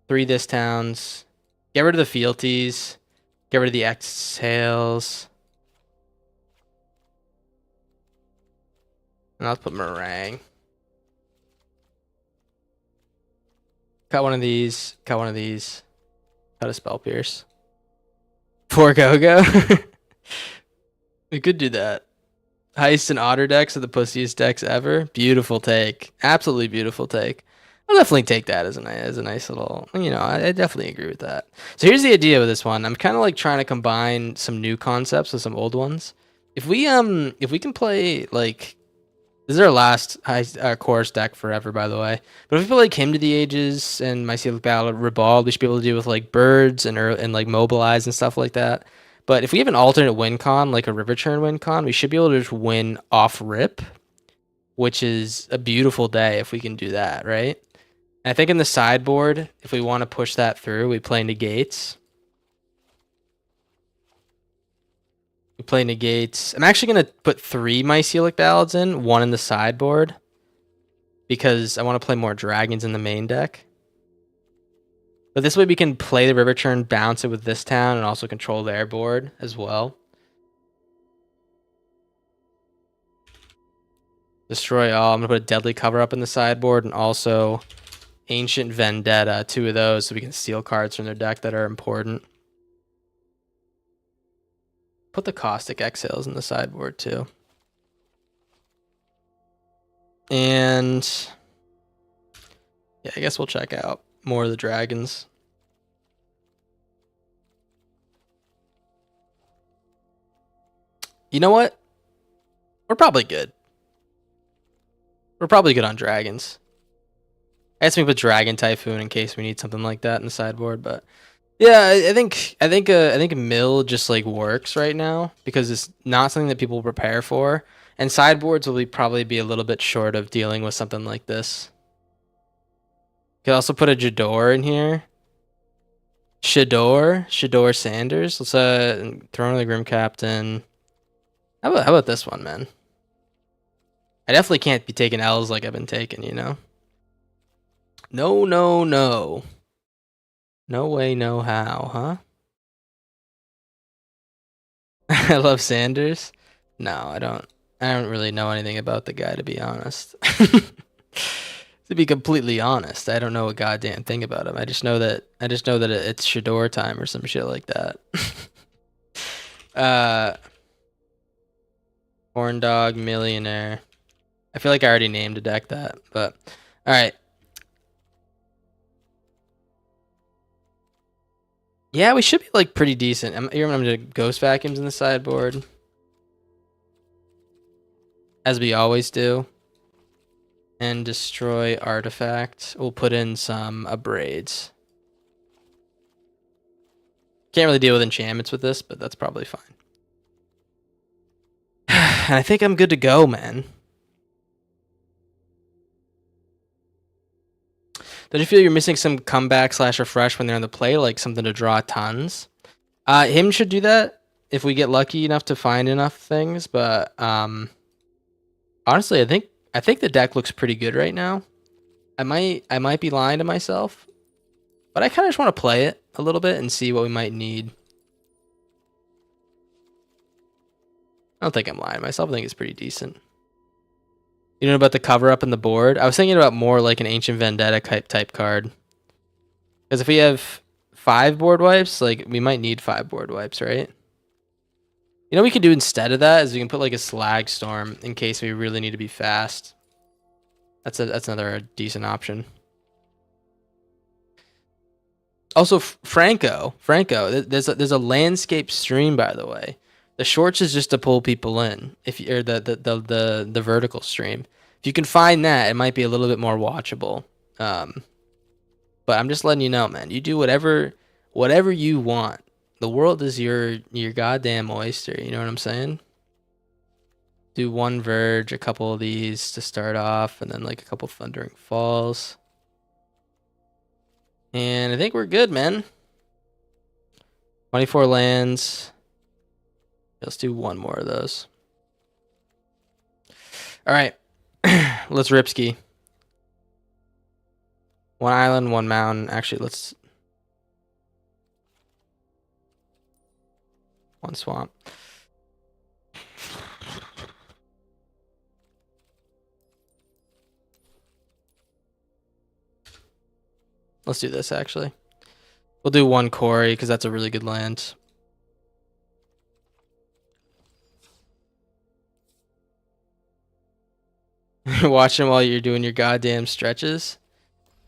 3 this towns. Get rid of the fealties. Get rid of the exhales. And I'll put meringue. Cut one of these. Cut one of these. Cut a Spell Pierce. 4 go-go. We could do that. Heist and Otter decks are the pussiest decks ever. Beautiful take. Absolutely beautiful take. I'll definitely take that as a nice little, you know, I definitely agree with that. So here's the idea with this one. I'm kind of like trying to combine some new concepts with some old ones. If we can play like, this is our last chorus deck forever, by the way. But if we play like Hymn to the Ages and Mycelic Battle Ribald, we should be able to do with like birds and like mobilize and stuff like that. But if we have an alternate win con, like a River Churn win con, we should be able to just win off rip, which is a beautiful day if we can do that, right? And I think in the sideboard, if we want to push that through, we play Negates. We play Negates. I'm actually going to put 3 Mycelic Ballads in, 1 in the sideboard, because I want to play more dragons in the main deck. But this way we can play the River Churn, bounce it with this town, and also control their board as well. Destroy all. I'm going to put a Deadly Cover up in the sideboard, and also Ancient Vendetta, 2 of those, so we can steal cards from their deck that are important. Put the Caustic Exhales in the sideboard too. And yeah, I guess we'll check out more of the dragons. You know what? We're probably good. We're probably good on dragons. I guess we put Dragon Typhoon in case we need something like that in the sideboard, but yeah, I think mill just like works right now because it's not something that people prepare for, and sideboards will probably be a little bit short of dealing with something like this. Could also put a Jador in here. Shador Sanders. Let's Throne of the Grim Captain. How about this one, man? I definitely can't be taking L's like I've been taking, you know. No. No way, no how, huh? I love Sanders. No, I don't really know anything about the guy, to be honest. To be completely honest, I don't know a goddamn thing about him. I just know that it's Shador time or some shit like that. Horn Dog Millionaire. I feel like I already named a deck that, but all right. Yeah, we should be like pretty decent. I'm gonna ghost vacuums in the sideboard, as we always do, and destroy artifact. We'll put in some abrades. Can't really deal with enchantments with this, but that's probably fine. And I think I'm good to go, man. Don't you feel you're missing some comeback / refresh when they're on the play, like something to draw tons? Him should do that if we get lucky enough to find enough things, but honestly, I think the deck looks pretty good right now. I might be lying to myself, but I kind of just want to play it a little bit and see what we might need. I don't think I'm lying to myself. I think it's pretty decent. You know about the cover up in the board? I was thinking about more like an Ancient Vendetta type card. Because if we have 5 board wipes, like we might need 5 board wipes, right? You know what we could do instead of that is we can put like a Slag Storm in case we really need to be fast. That's another decent option. Also, Franco, there's a landscape stream, by the way. The shorts is just to pull people in, or the vertical stream. If you can find that, it might be a little bit more watchable. But I'm just letting you know, man. You do whatever you want. The world is your goddamn oyster. You know what I'm saying? Do 1 Verge, a couple of these to start off, and then like a couple Thundering Falls. And I think we're good, man. 24 lands. Let's do 1 more of those. All right. Let's ripski. 1 island, 1 mountain. Actually, let's... 1 swamp. Let's do this, actually. We'll do 1 quarry, because that's a really good land. Watching while you're doing your goddamn stretches.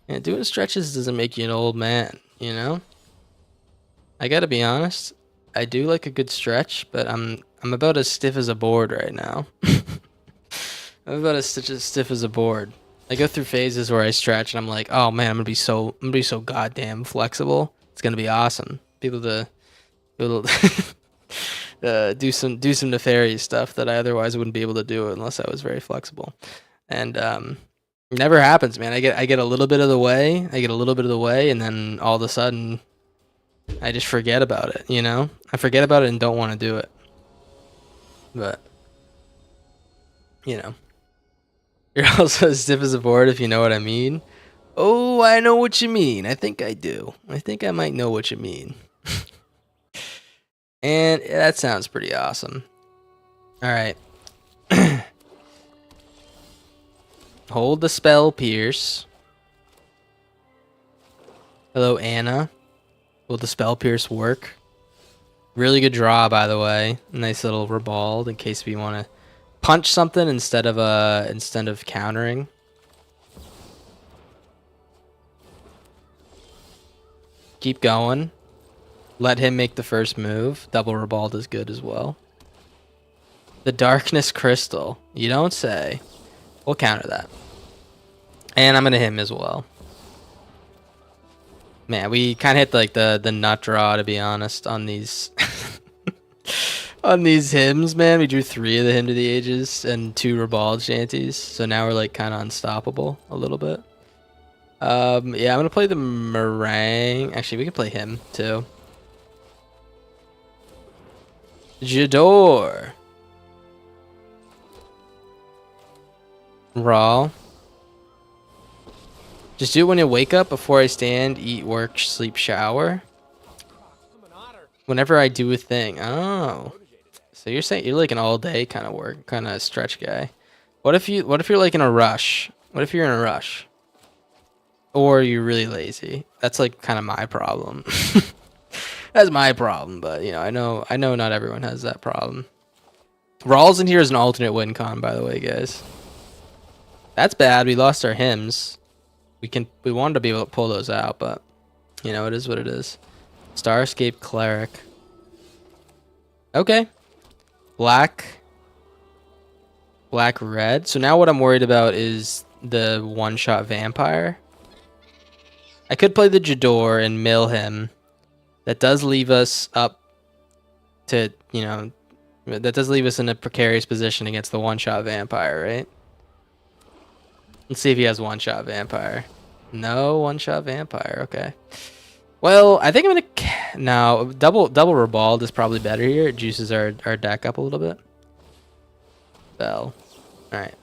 And doing stretches doesn't make you an old man, you know? I gotta be honest. I do like a good stretch, but I'm about as stiff as a board right now. I'm about as stiff as a board. I go through phases where I stretch and I'm like, oh man, I'm gonna be so goddamn flexible. It's gonna be awesome. People do some nefarious stuff that I otherwise wouldn't be able to do unless I was very flexible. And it never happens, man. I get a little bit of the way. And then all of a sudden I just forget about it, you know? I forget about it and don't want to do it. But you know. You're also as stiff as a board, if you know what I mean. Oh, I know what you mean. I think I do. I think I might know what you mean. And that sounds pretty awesome. All right. Hold the spell, Pierce. Hello, Anna. Will the spell Pierce work? Really good draw, by the way. Nice little Ribald in case we want to punch something instead of countering. Keep going. Let him make the first move. Double Ribald is good as well. The Darkness Crystal. You don't say. We'll counter that. And I'm gonna hit him as well. Man, we kind of hit like the nut draw, to be honest, on these on these hymns, man. We drew 3 of the Hymn to the Ages and 2 Ribald shanties, so now we're like kind of unstoppable a little bit. Yeah, I'm gonna play the Meringue. Actually, we can play him too. Jador. Raw. Just do it when you wake up, before I stand, eat, work, sleep, shower. Whenever I do a thing. Oh. So you're saying you're like an all day kind of work, kind of stretch guy. What if you're like in a rush? What if you're in a rush? Or you're really lazy? That's like kind of my problem. That's my problem, but you know, I know not everyone has that problem. Rawls in here is an alternate win con, by the way, guys. That's bad. We lost our hymns. We wanted to be able to pull those out, but you know, it is what it is. Starscape Cleric. Okay. Black, red. So now what I'm worried about is the one-shot vampire. I could play the Jador and mill him. That does leave us up to, you know, that does leave us in a precarious position against the one-shot vampire, right? Let's see if he has one-shot vampire. No one-shot vampire. Okay. Well, I think I'm gonna no double Ribald is probably better here. It juices our deck up a little bit. Bell. All right,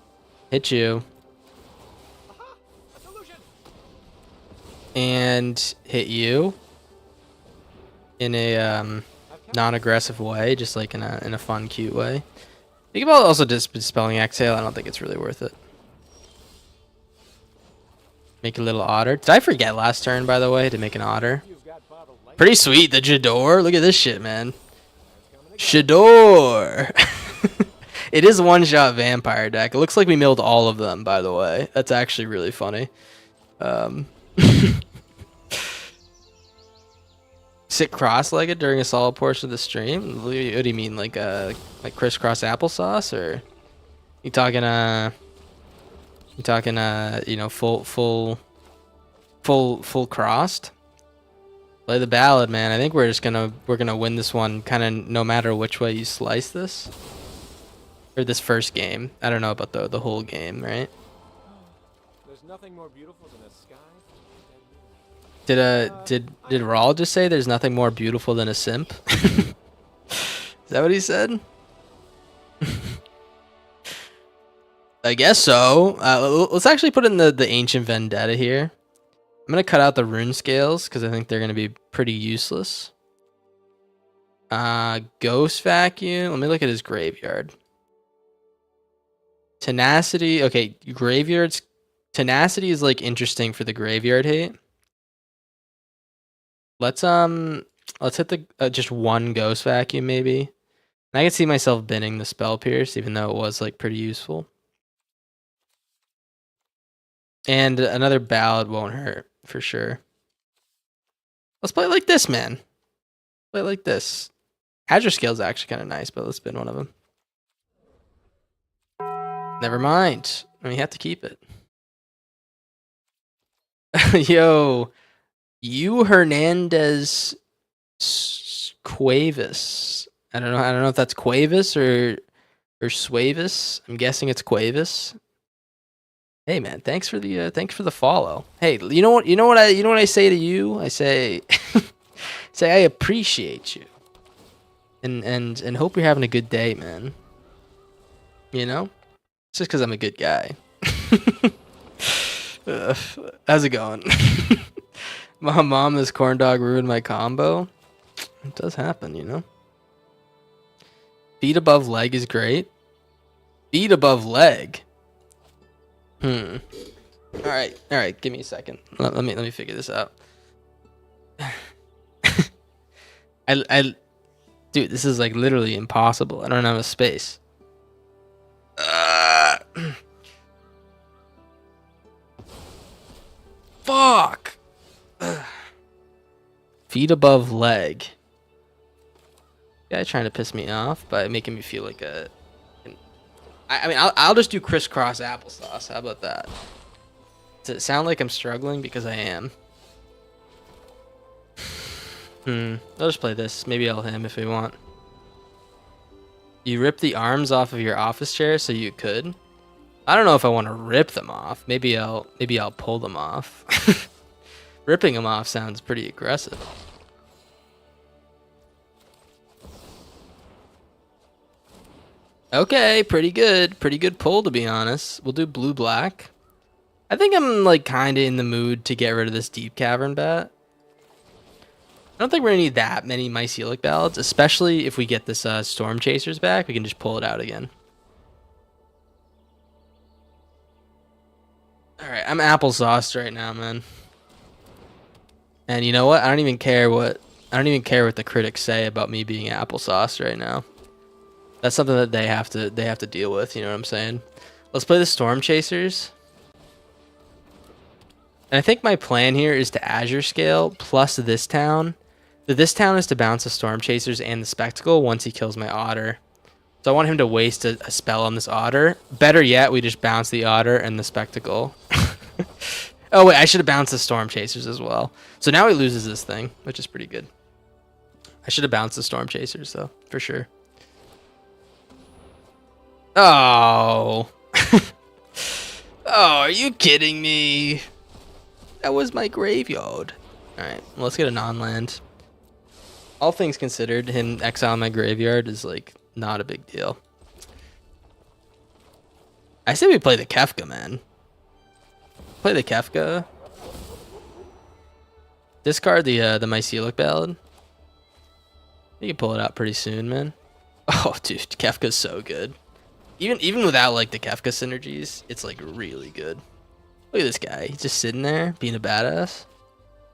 hit you. And hit you in a non-aggressive way, just like in a fun, cute way. Think about also just dispelling exhale. I don't think it's really worth it. Make a little otter. Did I forget last turn, by the way, to make an otter? Pretty sweet, the Jador. Look at this shit, man. Jador. It is one-shot vampire deck. It looks like we milled all of them, by the way. That's actually really funny. Sit cross-legged during a solid portion of the stream? What do you mean, like crisscross applesauce, or you talking you know, full crossed? Play the ballad, man. I think we're gonna win this one, kind of no matter which way you slice this, or this first game. I don't know about the whole game, right? There's nothing more beautiful than a sky. Did Raul just say there's nothing more beautiful than a simp? Is that what he said? I guess so. Let's actually put in the Ancient Vendetta here. I'm gonna cut out the rune scales because I think they're gonna be pretty useless. Ghost Vacuum. Let me look at his graveyard. Tenacity. Okay, graveyards. Tenacity is like interesting for the graveyard hate. Let's hit the just one Ghost Vacuum maybe. And I can see myself binning the Spell Pierce, even though it was like pretty useful. And another ballad won't hurt for sure. Let's play it like this, man. Play it like this. Azure Scale's actually kind of nice, but let's spin one of them. Never mind. We have to keep it. Yo, you Hernandez Cuevas. I don't know if that's Cuevas or Suavis. I'm guessing it's Cuevas. Hey man, thanks for the follow. Hey, you know what I say to you? I say say I appreciate you. And hope you're having a good day, man. You know? It's just cuz I'm a good guy. How's it going? My mom, this corn dog ruined my combo. It does happen, you know? Feet above leg is great. Feet above leg. All right. Give me a second. Let me figure this out. Dude, this is like literally impossible. I don't have a space. Fuck. Feet above leg. Guy trying to piss me off by making me feel like a. I mean, I'll just do crisscross applesauce. How about that? Does it sound like I'm struggling? Because I am. I'll just play this. Maybe I'll him if we want. You rip the arms off of your office chair so you could. I don't know if I want to rip them off. Maybe I'll pull them off. Ripping them off sounds pretty aggressive. Okay, pretty good pull, to be honest. We'll do blue-black. I think I'm like kind of in the mood to get rid of this Deep Cavern bat. I don't think we're gonna need that many Mycelic ballads, especially if we get this Storm Chasers back. We can just pull it out again. All right, I'm applesauced right now, man. And you know what? I don't even care what the critics say about me being applesauce right now. That's something that they have to deal with, you know what I'm saying? Let's play the Storm Chasers. And I think my plan here is to Azure Scale plus this town This town is to bounce the Storm Chasers and the Spectacle once he kills my Otter. So I want him to waste a spell on this Otter. Better yet, we just bounce the Otter and the Spectacle. Oh, wait, I should have bounced the Storm Chasers as well. So now he loses this thing, which is pretty good. I should have bounced the Storm Chasers, though, for sure. Oh. Oh, are you kidding me? That was my graveyard. Alright, well, let's get a non-land. All things considered, him exiling my graveyard is, like, not a big deal. I say we play the Kefka, man. Play the Kefka. Discard the Mycelic Ballad. You can pull it out pretty soon, man. Oh, dude, Kefka's so good. Even without, like, the Kefka synergies, it's, like, really good. Look at this guy. He's just sitting there, being a badass.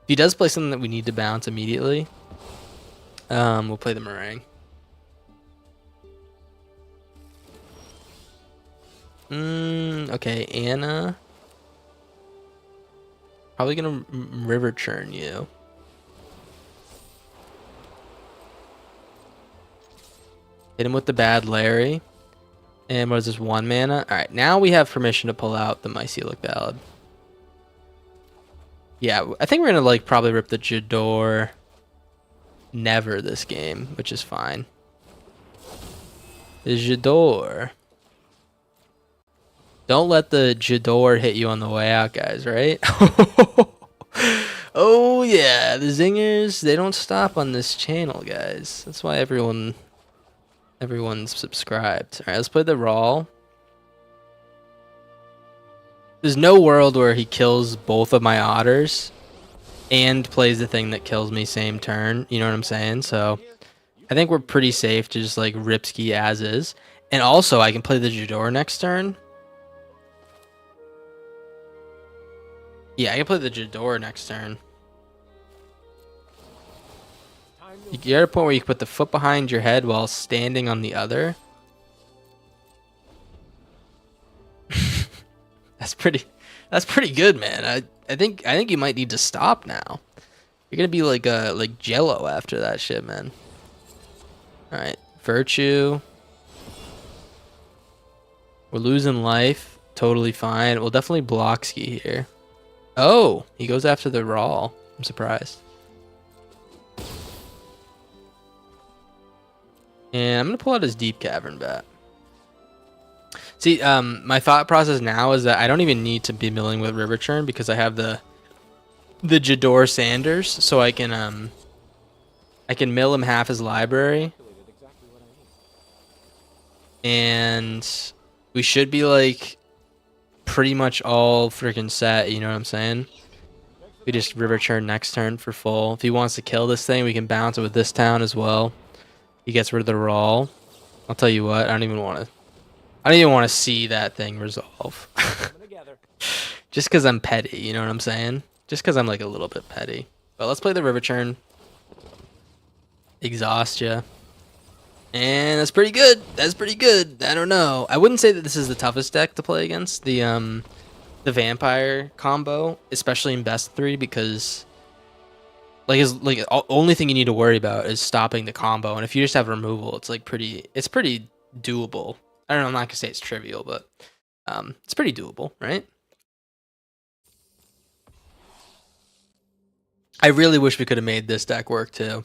If he does play something that we need to bounce immediately, we'll play the Meringue. Okay, Anna. Probably gonna River Churn you. Hit him with the bad Larry. And what is this, 1 mana? Alright, now we have permission to pull out the Mycelic Ballad. Yeah, I think we're gonna, like, probably rip the Jador Never this game, which is fine. The Jador. Don't let the Jador hit you on the way out, guys, right? Oh, yeah, the zingers, they don't stop on this channel, guys. That's why everyone's subscribed. All right, let's play the Raw. There's no world where he kills both of my Otters and plays the thing that kills me same turn. You know what I'm saying? So I think we're pretty safe to just, like, Ripski as is. And also, I can play the Jador next turn. Yeah, I can play the Jador next turn. You're at a point where you can put the foot behind your head while standing on the other. That's pretty good, man. I think you might need to stop now. You're gonna be like Jello after that shit, man. All right, Virtue. We're losing life. Totally fine. We'll definitely block ski here. Oh, he goes after the Raw. I'm surprised. And I'm going to pull out his Deep Cavern Bat. See, my thought process now is that I don't even need to be milling with River Churn because I have the Jador Sanders, so I can mill him half his library. And we should be, like, pretty much all freaking set, you know what I'm saying? We just River Churn next turn for full. If he wants to kill this thing, we can bounce it with this town as well. He gets rid of the Raw. I'll tell you what, I don't even want to see that thing resolve. Just because I'm petty, you know what I'm saying? Just because I'm, like, a little bit petty. But let's play the River Churn. Exhaust ya. And that's pretty good. That's pretty good. I don't know. I wouldn't say that this is the toughest deck to play against. The Vampire combo, especially in best 3, because only thing you need to worry about is stopping the combo. And if you just have removal, it's pretty doable. I don't know, I'm not gonna say it's trivial, but it's pretty doable, right? I really wish we could have made this deck work too.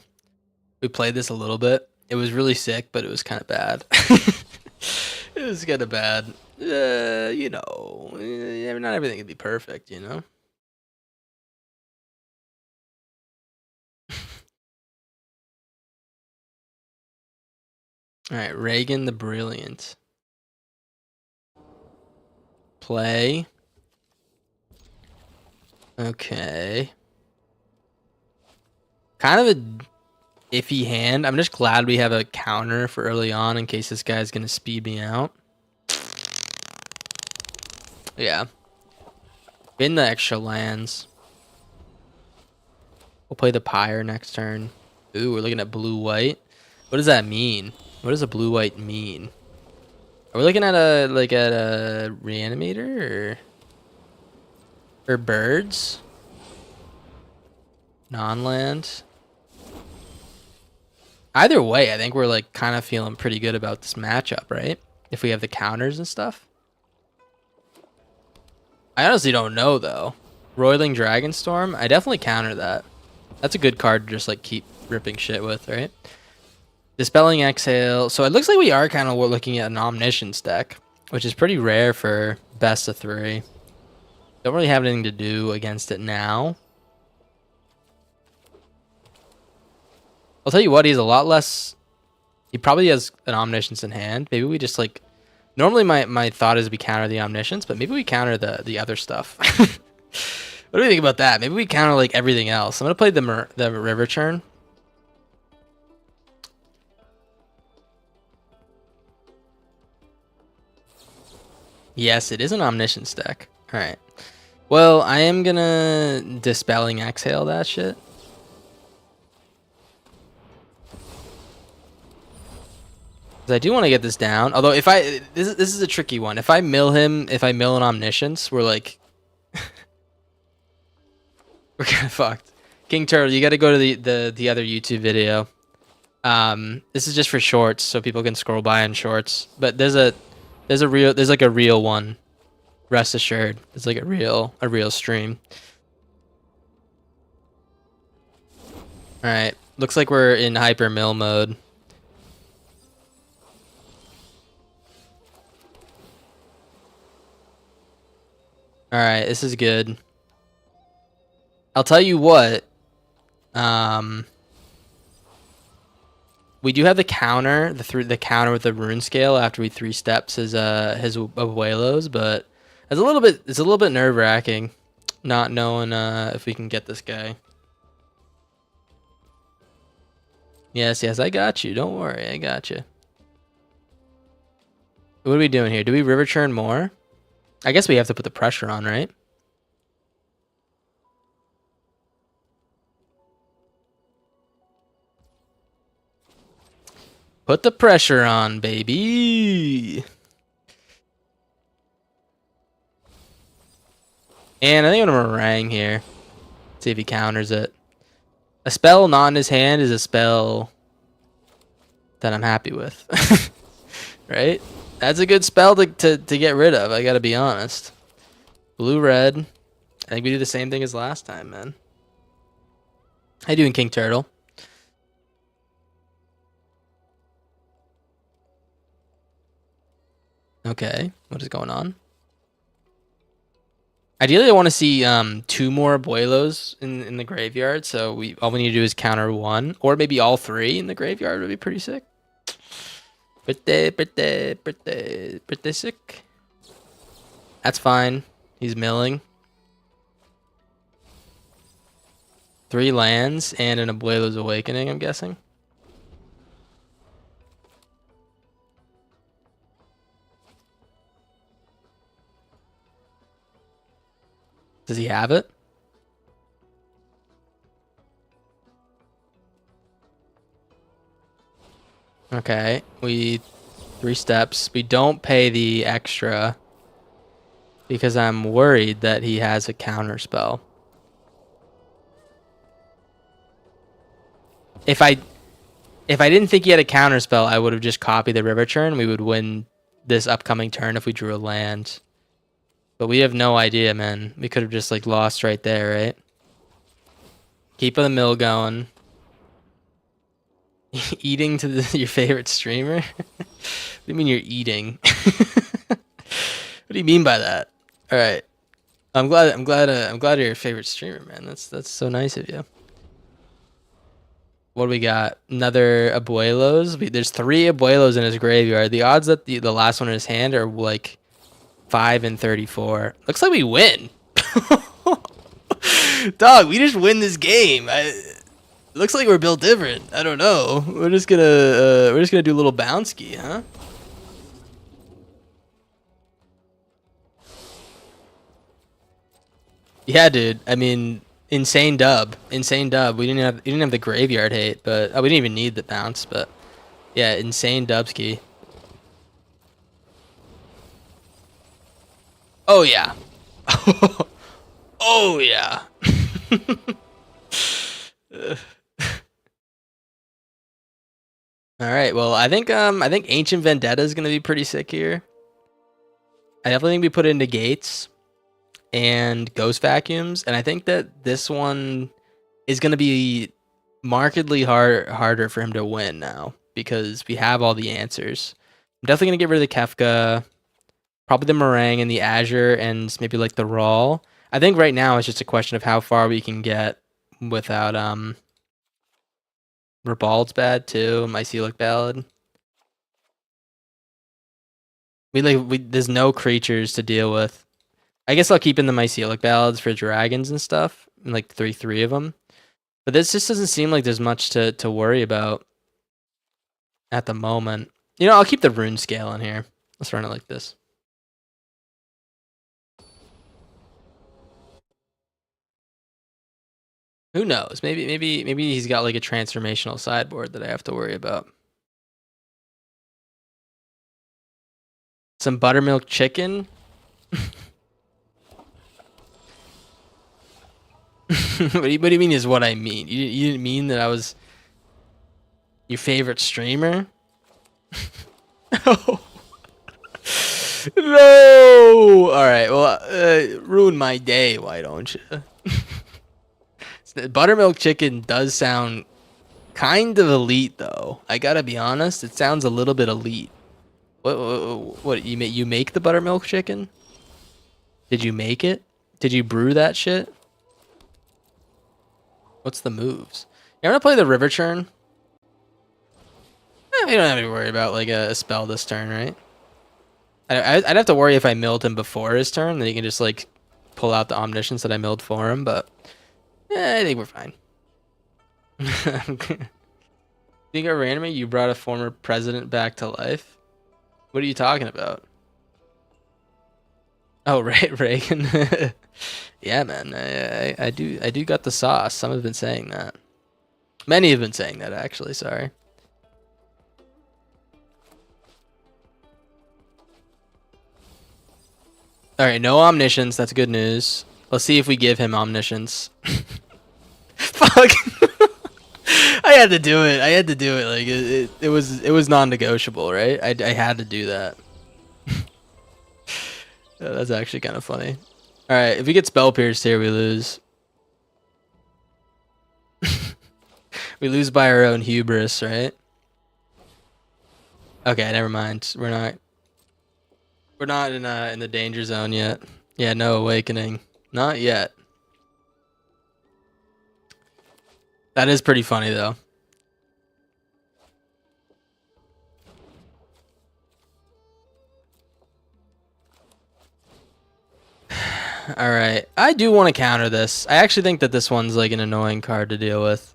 We played this a little bit. It was really sick, but it was kind of bad. It was kind of bad. You know, not everything can be perfect, you know? All right, Reagan the Brilliant. Play. Okay. Kind of a iffy hand. I'm just glad we have a counter for early on in case this guy's going to speed me out. Yeah. Bin the extra lands. We'll play the Pyre next turn. Ooh, we're looking at blue-white. What does that mean? What does a blue-white mean? Are we looking at a reanimator or birds? Non-land. Either way, I think we're like kind of feeling pretty good about this matchup, right? If we have the counters and stuff. I honestly don't know though. Roiling Dragonstorm, I definitely counter that. That's a good card to just like keep ripping shit with, right? Dispelling Exhale. So it looks like we are kind of looking at an Omniscience deck, which is pretty rare for best of 3. Don't really have anything to do against it now. I'll tell you what, he's a lot less... He probably has an Omniscience in hand. Maybe we just like... Normally my thought is we counter the Omniscience, but maybe we counter the other stuff. What do you think about that? Maybe we counter like everything else. I'm going to play the River Churn. Yes, it is an Omniscience deck. Alright. Well, I am going to Dispelling Exhale that shit. I do want to get this down. Although if I this is a tricky one. If I mill him, if I mill an Omniscience, we're like we're kind of fucked. King Turtle, you got to go to the other YouTube video. This is just for shorts, so people can scroll by on shorts. But there's like a real one. Rest assured, it's like a real stream. All right, looks like we're in hyper mill mode. All right, this is good. I'll tell you what. We do have the counter, the counter with the rune scale after we 3 steps his abuelos, but it's a little bit nerve wracking, not knowing if we can get this guy. Yes, I got you. Don't worry, I got you. What are we doing here? Do we River Churn more? I guess we have to put the pressure on, right? Put the pressure on, baby. And I think I'm gonna meringue here. See if he counters it. A spell not in his hand is a spell that I'm happy with. Right? That's a good spell to get rid of, I gotta be honest. Blue-red. I think we do the same thing as last time, man. How you doing, King Turtle? Okay, what is going on? Ideally, I want to see 2 more abuelos in the graveyard, so all we need to do is counter 1, or maybe all 3 in the graveyard would be pretty sick. Pretty sick. That's fine. He's milling. 3 lands and an Abuelo's Awakening, I'm guessing. Does he have it? Okay, we 3 steps. We don't pay the extra because I'm worried that he has a counter spell. If I didn't think he had a counter spell, I would have just copied the River Churn. We would win this upcoming turn if we drew a land. But we have no idea, man. We could have just like lost right there, right? Keep the mill going. Eating to your favorite streamer? What do you mean you're eating? What do you mean by that? All right. I'm glad you're your favorite streamer, man. That's so nice of you. What do we got? Another Abuelos. There's 3 Abuelos in his graveyard. The odds that the last one in his hand are like 5 and 34. Looks like we win. Dog, we just win this game. Looks like we're built different. I don't know. We're just gonna do a little bounce ski, huh? Yeah, dude. I mean, insane dub. Insane dub. We didn't have the graveyard hate, but we didn't even need the bounce, but yeah, insane dub ski. Oh yeah. Oh yeah. All right. Well, I think Ancient Vendetta is gonna be pretty sick here. I definitely think we put in negates and ghost vacuums, and I think that this one is gonna be markedly harder for him to win now because we have all the answers. I'm definitely gonna get rid of the Kefka, probably the Meringue and the Azure, and maybe like the Raw. I think right now it's just a question of how far we can get without Ribald's bad too. Mycelic Ballad. There's no creatures to deal with. I guess I'll keep in the Mycelic Ballads for dragons and stuff, and like three of them. But this just doesn't seem like there's much to worry about at the moment. You know, I'll keep the rune scale in here. Let's run it like this. Who knows? Maybe he's got like a transformational sideboard that I have to worry about. Some buttermilk chicken. What do you mean is what I mean? You didn't mean that I was your favorite streamer? No. No. All right. Well, ruin my day. Why don't you? Buttermilk chicken does sound kind of elite, though. I gotta be honest. It sounds a little bit elite. What you make the buttermilk chicken? Did you make it? Did you brew that shit? What's the moves? Yeah, I'm gonna play the River Churn. We don't have to worry about like a spell this turn, right? I'd have to worry if I milled him before his turn, then he can just like pull out the omniscience that I milled for him, but I think we're fine. Think of randomly you brought a former president back to life? What are you talking about? Oh, right, Reagan. Yeah, man. I do got the sauce. Some have been saying that. Many have been saying that, actually. Sorry. All right, no omniscience. That's good news. Let's see if we give him omniscience. Fuck. I had to do it. I had to do it. Like it was non-negotiable, right? I had to do that. Yeah, that's actually kind of funny. All right, if we get spell pierced here, we lose. We lose by our own hubris, right? Okay, never mind. We're not in the danger zone yet. Yeah, no awakening. Not yet. That is pretty funny though. All right, I do want to counter this. I actually think that this one's like an annoying card to deal with.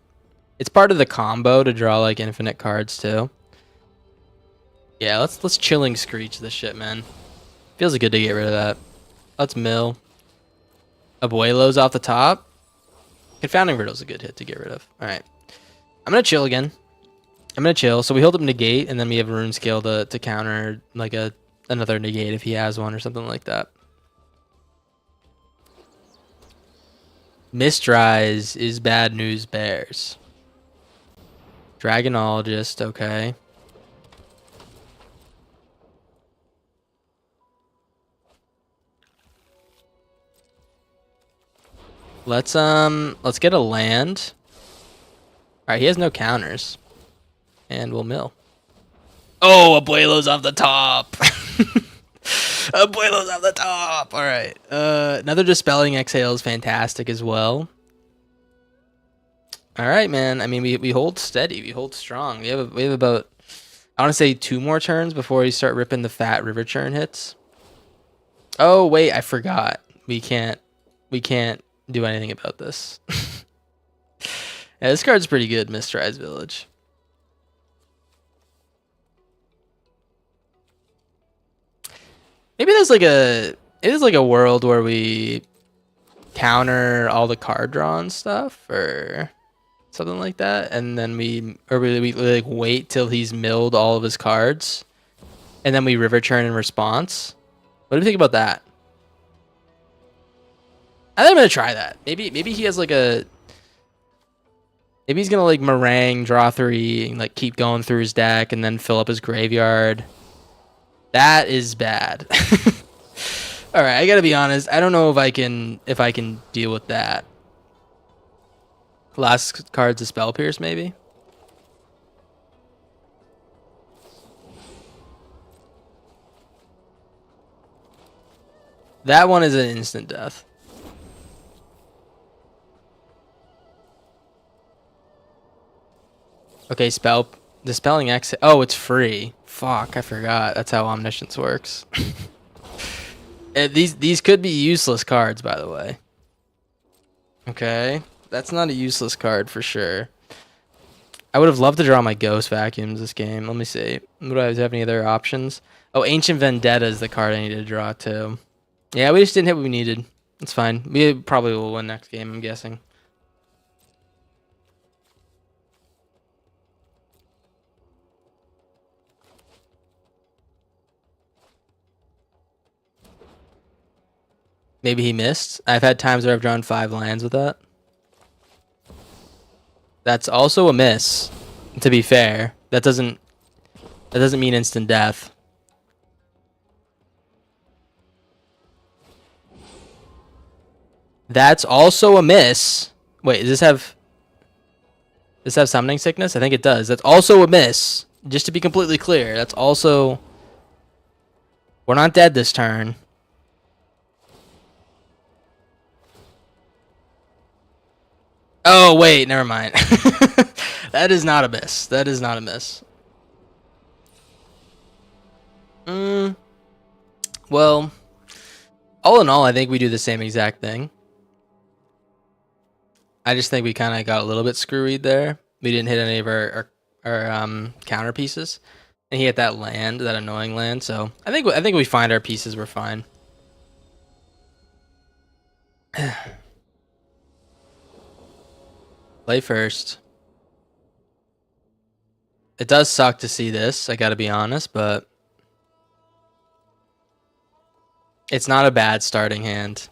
It's part of the combo to draw like infinite cards too. Yeah, let's chilling screech this shit, man. Feels good to get rid of that. Let's mill. Abuelo's off the top. Confounding Riddle's a good hit to get rid of. All right, I'm gonna chill again. I'm gonna chill. So we hold up negate, and then we have a rune scale to counter like another negate if he has one or something like that. Mistrise is bad news bears. Dragonologist, okay. Let's get a land. Alright, he has no counters. And we'll mill. Oh, Abuelo's off the top. Abuelo's off the top. All right. Another Dispelling Exhale is fantastic as well. All right, man. I mean, we hold steady. We hold strong. We have about, I want to say 2 more turns before we start ripping the fat River Churn hits. Oh wait, I forgot. We can't do anything about this. Yeah, this card's pretty good, Mistrise Village. Maybe there's like a world where we counter all the card draw and stuff or something like that, and then we like wait till he's milled all of his cards, and then we River Churn in response. What do you think about that? I think I'm gonna try that. Maybe he has like a Maybe he's gonna like meringue, draw 3, and like keep going through his deck, and then fill up his graveyard. That is bad. All right, I gotta be honest. I don't know if I can deal with that. Last card's a Spell Pierce, maybe. That one is an instant death. Okay, Dispelling X. Oh, it's free. Fuck, I forgot. That's how Omniscience works. These could be useless cards, by the way. Okay, that's not a useless card for sure. I would have loved to draw my Ghost Vacuums this game. Let me see. Would I have any other options? Oh, Ancient Vendetta is the card I needed to draw too. Yeah, we just didn't hit what we needed. It's fine. We probably will win next game, I'm guessing. Maybe he missed. I've had times where I've drawn 5 lands with that. That's also a miss, to be fair. That doesn't mean instant death. That's also a miss. Wait, does this have Summoning Sickness? I think it does. That's also a miss. Just to be completely clear, that's also... We're not dead this turn. Oh, wait, never mind. That is not a miss. That is not a miss. Well, all in all, I think we do the same exact thing. I just think we kind of got a little bit screwy there. We didn't hit any of our counter pieces, and he hit that land, that annoying land. So I think we find our pieces. We're fine. Play first. It does suck to see this, I gotta be honest, but it's not a bad starting hand.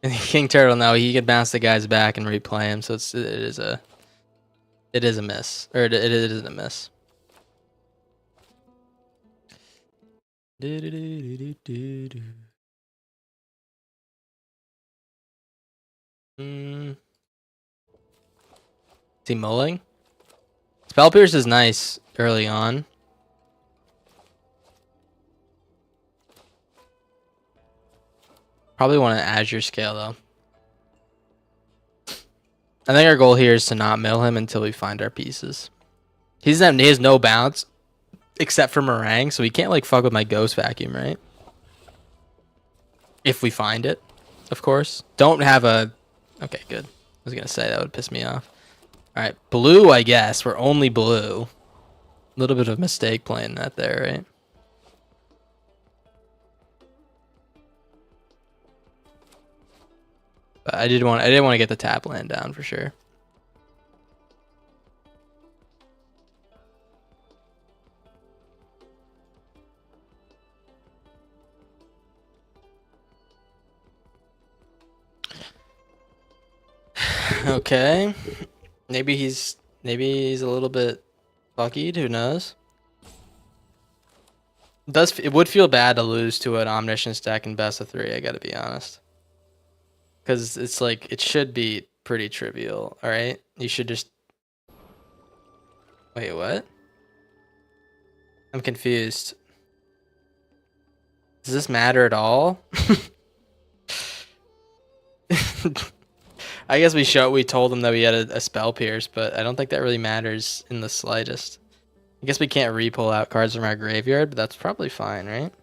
And King Turtle, now he can bounce the guys back and replay him, so it is a miss, or it isn't a miss. Is he mulling? Spell Pierce is nice early on. Probably want to Azure Scale though. I think our goal here is to not mill him until we find our pieces. He has no bounce except for Meringue, so he can't like fuck with my Ghost Vacuum, right? If we find it, of course. Don't have a... Okay, good. I was gonna say that would piss me off. Alright, blue, I guess. We're only blue. A little bit of a mistake playing that there, right? But I didn't want to get the tap land down for sure. Okay. Maybe he's a little bit buckied, who knows? It would feel bad to lose to an Omniscience deck in best of 3, I gotta be honest. Because it's like, it should be pretty trivial, alright? You should just... Wait, what? I'm confused. Does this matter at all? I guess we told him that we had a Spell Pierce, but I don't think that really matters in the slightest. I guess we can't re-pull out cards from our graveyard, but that's probably fine, right?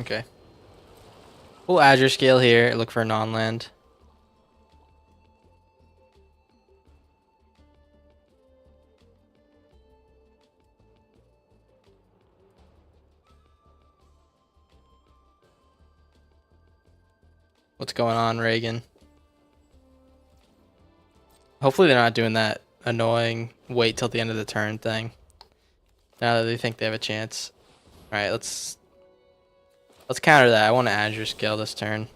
Okay. We'll Azure Scale here, look for a non-land. What's going on, Reagan? Hopefully they're not doing that annoying wait till the end of the turn thing. Now that they think they have a chance. Alright, let's counter that. I want to Azure scale this turn.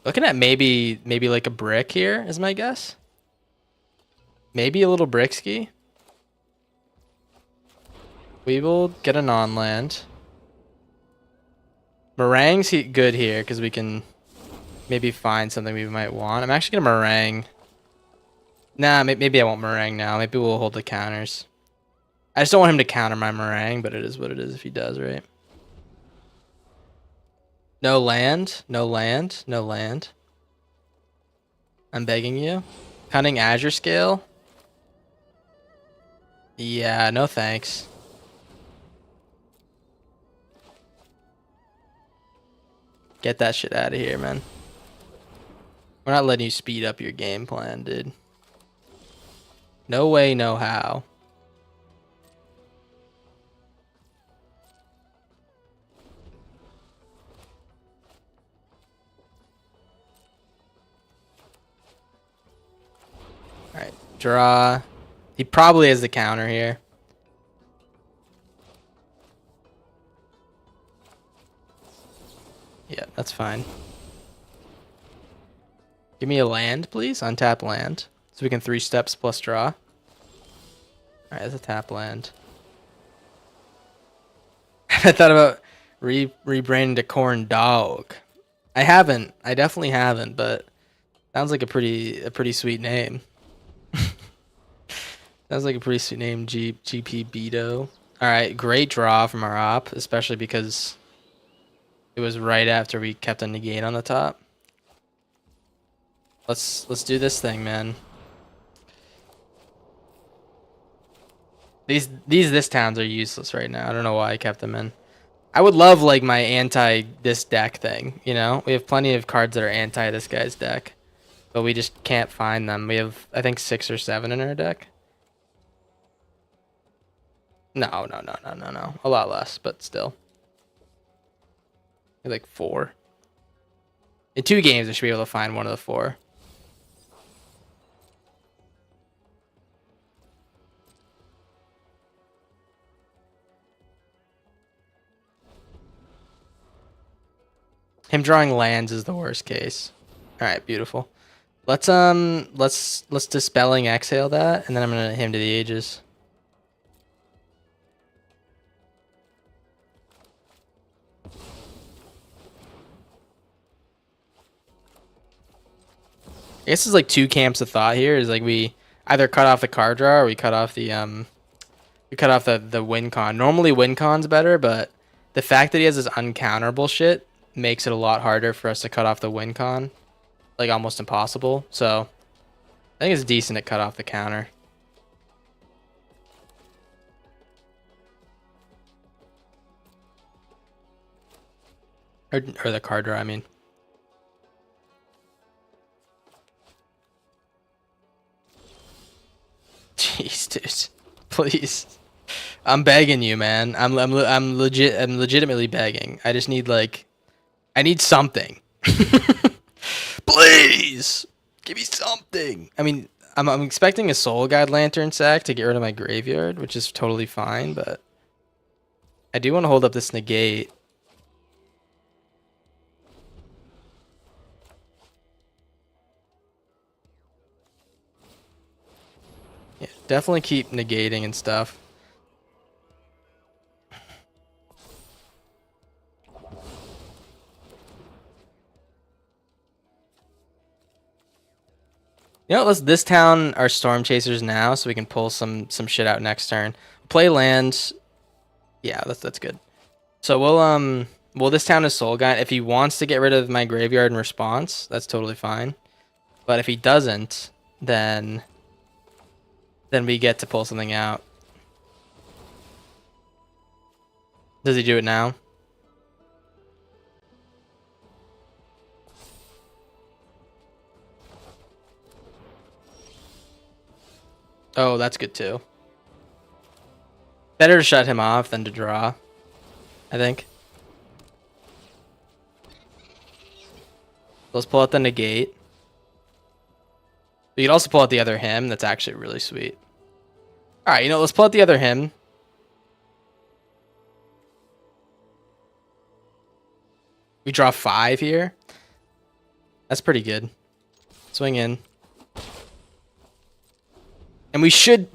Looking at maybe like a brick here is my guess. Maybe a little brick ski. We will get a non-land. Meringue's good here because we can maybe find something we might want. I'm actually gonna meringue. Nah, maybe I won't meringue now. Maybe we'll hold the counters. I just don't want him to counter my meringue, but it is what it is if he does, right? No land, no land, no land. I'm begging you. Cunning Azure scale. Yeah, no thanks. Get that shit out of here, man. We're not letting you speed up your game plan, dude. No way, no how. Alright, draw. He probably has the counter here. Yeah, that's fine. Give me a land, please. Untap land. So we can 3 steps plus draw. Alright, that's a tap land. I thought about rebranding to corn dog. I haven't. I definitely haven't, but sounds like a pretty sweet name. Sounds like a pretty sweet name, GP Beto. Alright, great draw from our op, especially because it was right after we kept a negate on the top. Let's do this thing, man. This towns are useless right now. I don't know why I kept them in. I would love like my anti this deck thing, you know? We have plenty of cards that are anti this guy's deck, but we just can't find them. We have I think 6 or 7 in our deck. No. A lot less, but still. Like 4. In 2 games I should be able to find one of the 4. Him drawing lands is the worst case. Alright, beautiful. Let's dispelling exhale that, and then I'm gonna him to the ages. I guess there's like 2 camps of thought here. Is like we either cut off the card draw or we cut off the win con. Normally win con's better, but the fact that he has this uncounterable shit makes it a lot harder for us to cut off the win con. Like almost impossible. So I think it's decent to cut off the counter. Or the card draw, I mean. Jeez, dude. Please. I'm begging you, man. I'm legitimately begging. I just need like I need something. Please. Give me something. I mean, I'm expecting a Soul Guide Lantern sack to get rid of my graveyard, which is totally fine, but I do want to hold up this negate. Yeah, definitely keep negating and stuff. You know, let's this town our Storm Chasers now, so we can pull some shit out next turn. Play lands. Yeah, that's good. So well this town is Soul Guide. If he wants to get rid of my graveyard in response, that's totally fine. But if he doesn't, then we get to pull something out. Does he do it now? Oh, that's good too. Better to shut him off than to draw, I think. Let's pull out the negate. You can also pull out the other hymn. That's actually really sweet. All right, you know, let's pull out the other hymn. We draw 5 here. That's pretty good. Swing in. And we should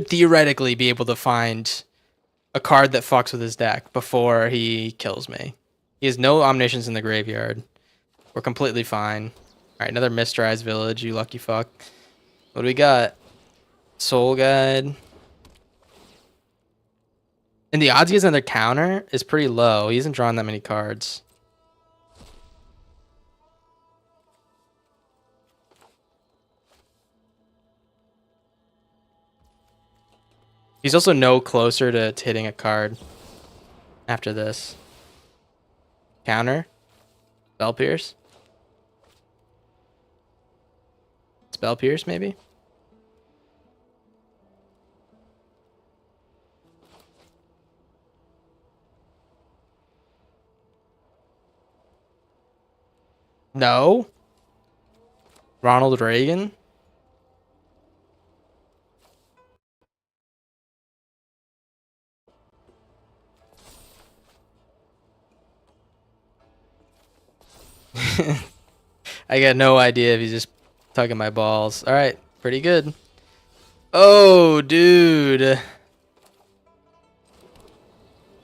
theoretically be able to find a card that fucks with his deck before he kills me. He has no Omniscience in the graveyard. We're completely fine. All right, another Mysterized Village, you lucky fuck. What do we got? Soul Guide. And the odds he has another counter is pretty low. He hasn't drawn that many cards. He's also no closer to hitting a card after this. Counter. Spell Pierce. Spell Pierce, maybe? No. Ronald Reagan. I got no idea if he's just tugging my balls. All right, pretty good. Oh, dude.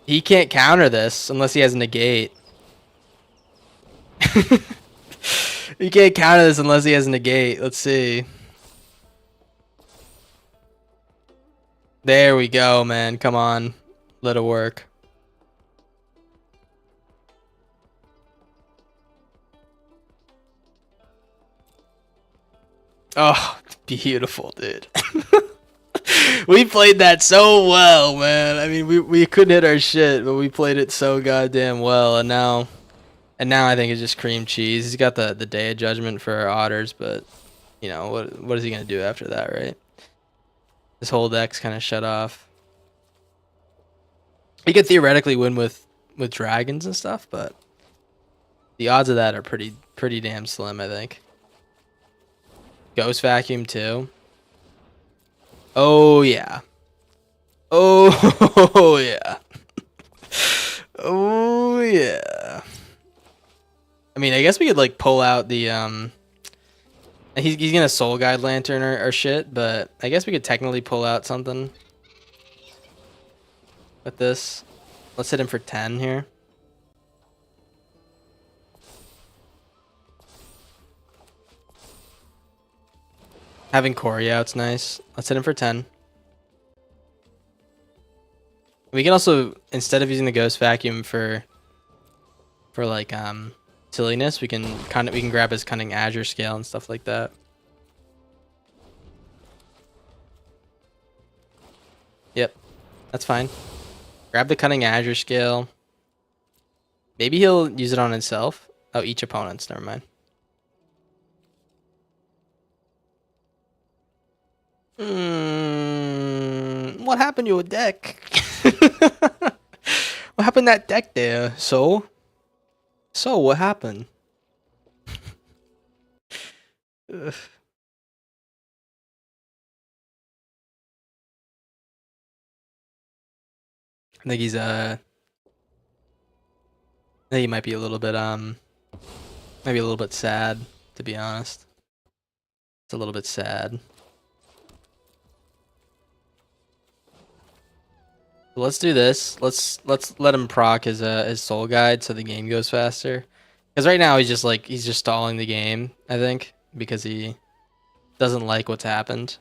He can't counter this unless he has a negate. He can't counter this unless he has a negate. Let's see. There we go, man. Come on. Let it work. Oh, beautiful, dude. We played that so well, man. I mean, we couldn't hit our shit, but we played it so goddamn well, and now I think it's just cream cheese. He's got the Day of Judgment for our otters, but you know what is he gonna do after that, right? His whole deck's kind of shut off. He could theoretically win with dragons and stuff, but the odds of that are pretty damn slim, I think. Ghost Vacuum too. Oh yeah. Oh yeah. Oh yeah. I mean, I guess we could like pull out the he's gonna Soul Guide Lantern or shit, but I guess we could technically pull out something with this. Let's hit him for 10 here. Having Corey out's nice. Let's hit him for 10. We can also, instead of using the Ghost Vacuum for like silliness, we can grab his Cunning Azure Scale and stuff like that. Yep, that's fine. Grab the Cunning Azure Scale. Maybe he'll use it on himself. Oh, each opponent's. Never mind. What happened to your deck? What happened to that deck there? So what happened? Ugh. I think he's I think he might be a little bit maybe a little bit sad, to be honest. It's a little bit sad. Let's do this. Let's let him proc his Soul Guide so the game goes faster. Because right now he's just stalling the game, I think, because he doesn't like what's happened.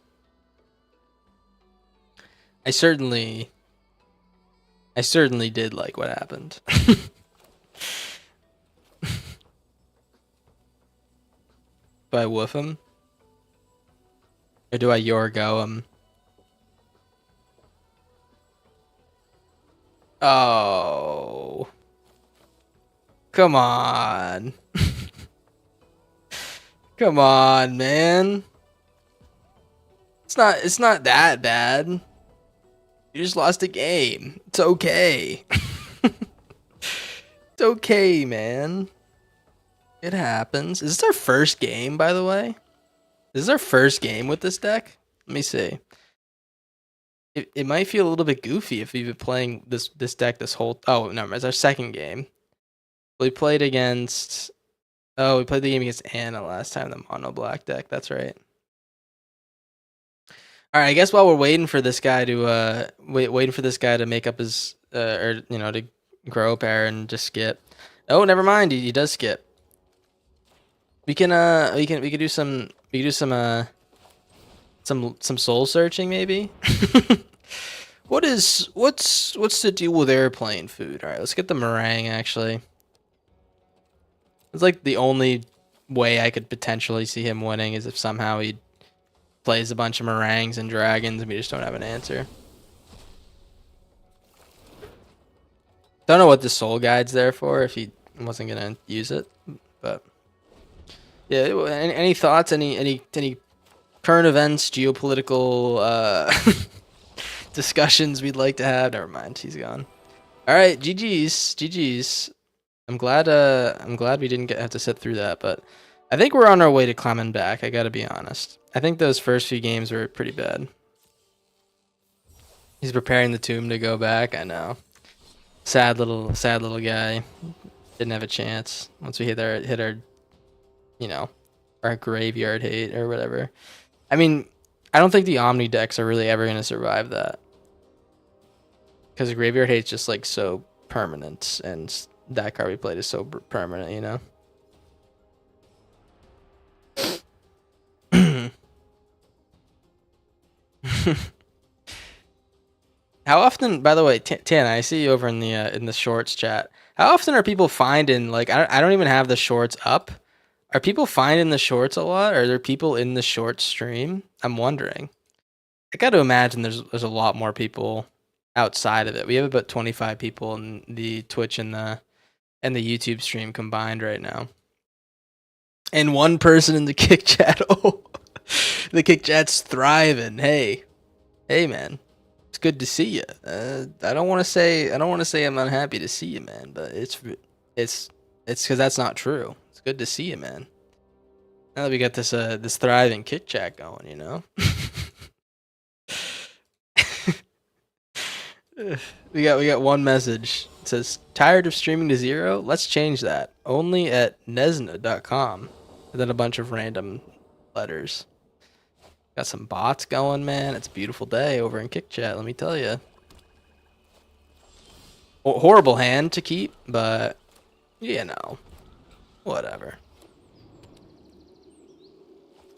I certainly did like what happened. Do I woof him? Or do I Yorgo him? Oh. Come on. Come on, man. It's not that bad. You just lost a game. It's okay. It's okay, man. It happens. Is this our first game, by the way? This is our first game with this deck. Let me see. It might feel a little bit goofy if we've been playing this deck this whole. Oh no, it's our second game. We played against. Oh, we played the game against Anna last time. The mono black deck. That's right. All right. I guess while we're waiting for this guy to waiting for this guy to make up his or to grow a pair and just skip. Oh, never mind. He does skip. We can do some some soul searching maybe. What's the deal with airplane food? All right, let's get the meringue actually. It's like the only way I could potentially see him winning is if somehow he plays a bunch of meringues and dragons and we just don't have an answer. Don't know what the soul guide's there for if he wasn't gonna use it, but yeah. Any thoughts? Any current events, geopolitical discussions we'd like to have? Never mind, he's gone. All right, GG's. I'm glad we didn't have to sit through that, but I think we're on our way to climbing back. I gotta be honest. I think those first few games were pretty bad. He's preparing the tomb to go back. I know. Sad little guy. Didn't have a chance once we hit our our graveyard hate or whatever. I mean, I don't think the Omni decks are really ever gonna survive that. Because graveyard hate's just like so permanent, and that card we played is so permanent, you know. How often, by the way, Tana, I see you over in the shorts chat. How often are people finding, like, I don't even have the shorts up. Are people finding the shorts a lot? Are there people in the short stream? I'm wondering. I got to imagine there's a lot more people outside of it. We have about 25 people in the Twitch and the YouTube stream combined right now. And one person in the kick chat. Oh, the kick chat's thriving. Hey, man. It's good to see you. I don't want to say I'm unhappy to see you, man, but it's because that's not true. It's good to see you, man. Now that we got this thriving kick chat going, you know. we got one message. It says, tired of streaming to zero? Let's change that. Only at nesna.com. And then a bunch of random letters. Got some bots going, man. It's a beautiful day over in Kick Chat, let me tell you. Horrible hand to keep, but, you know, whatever.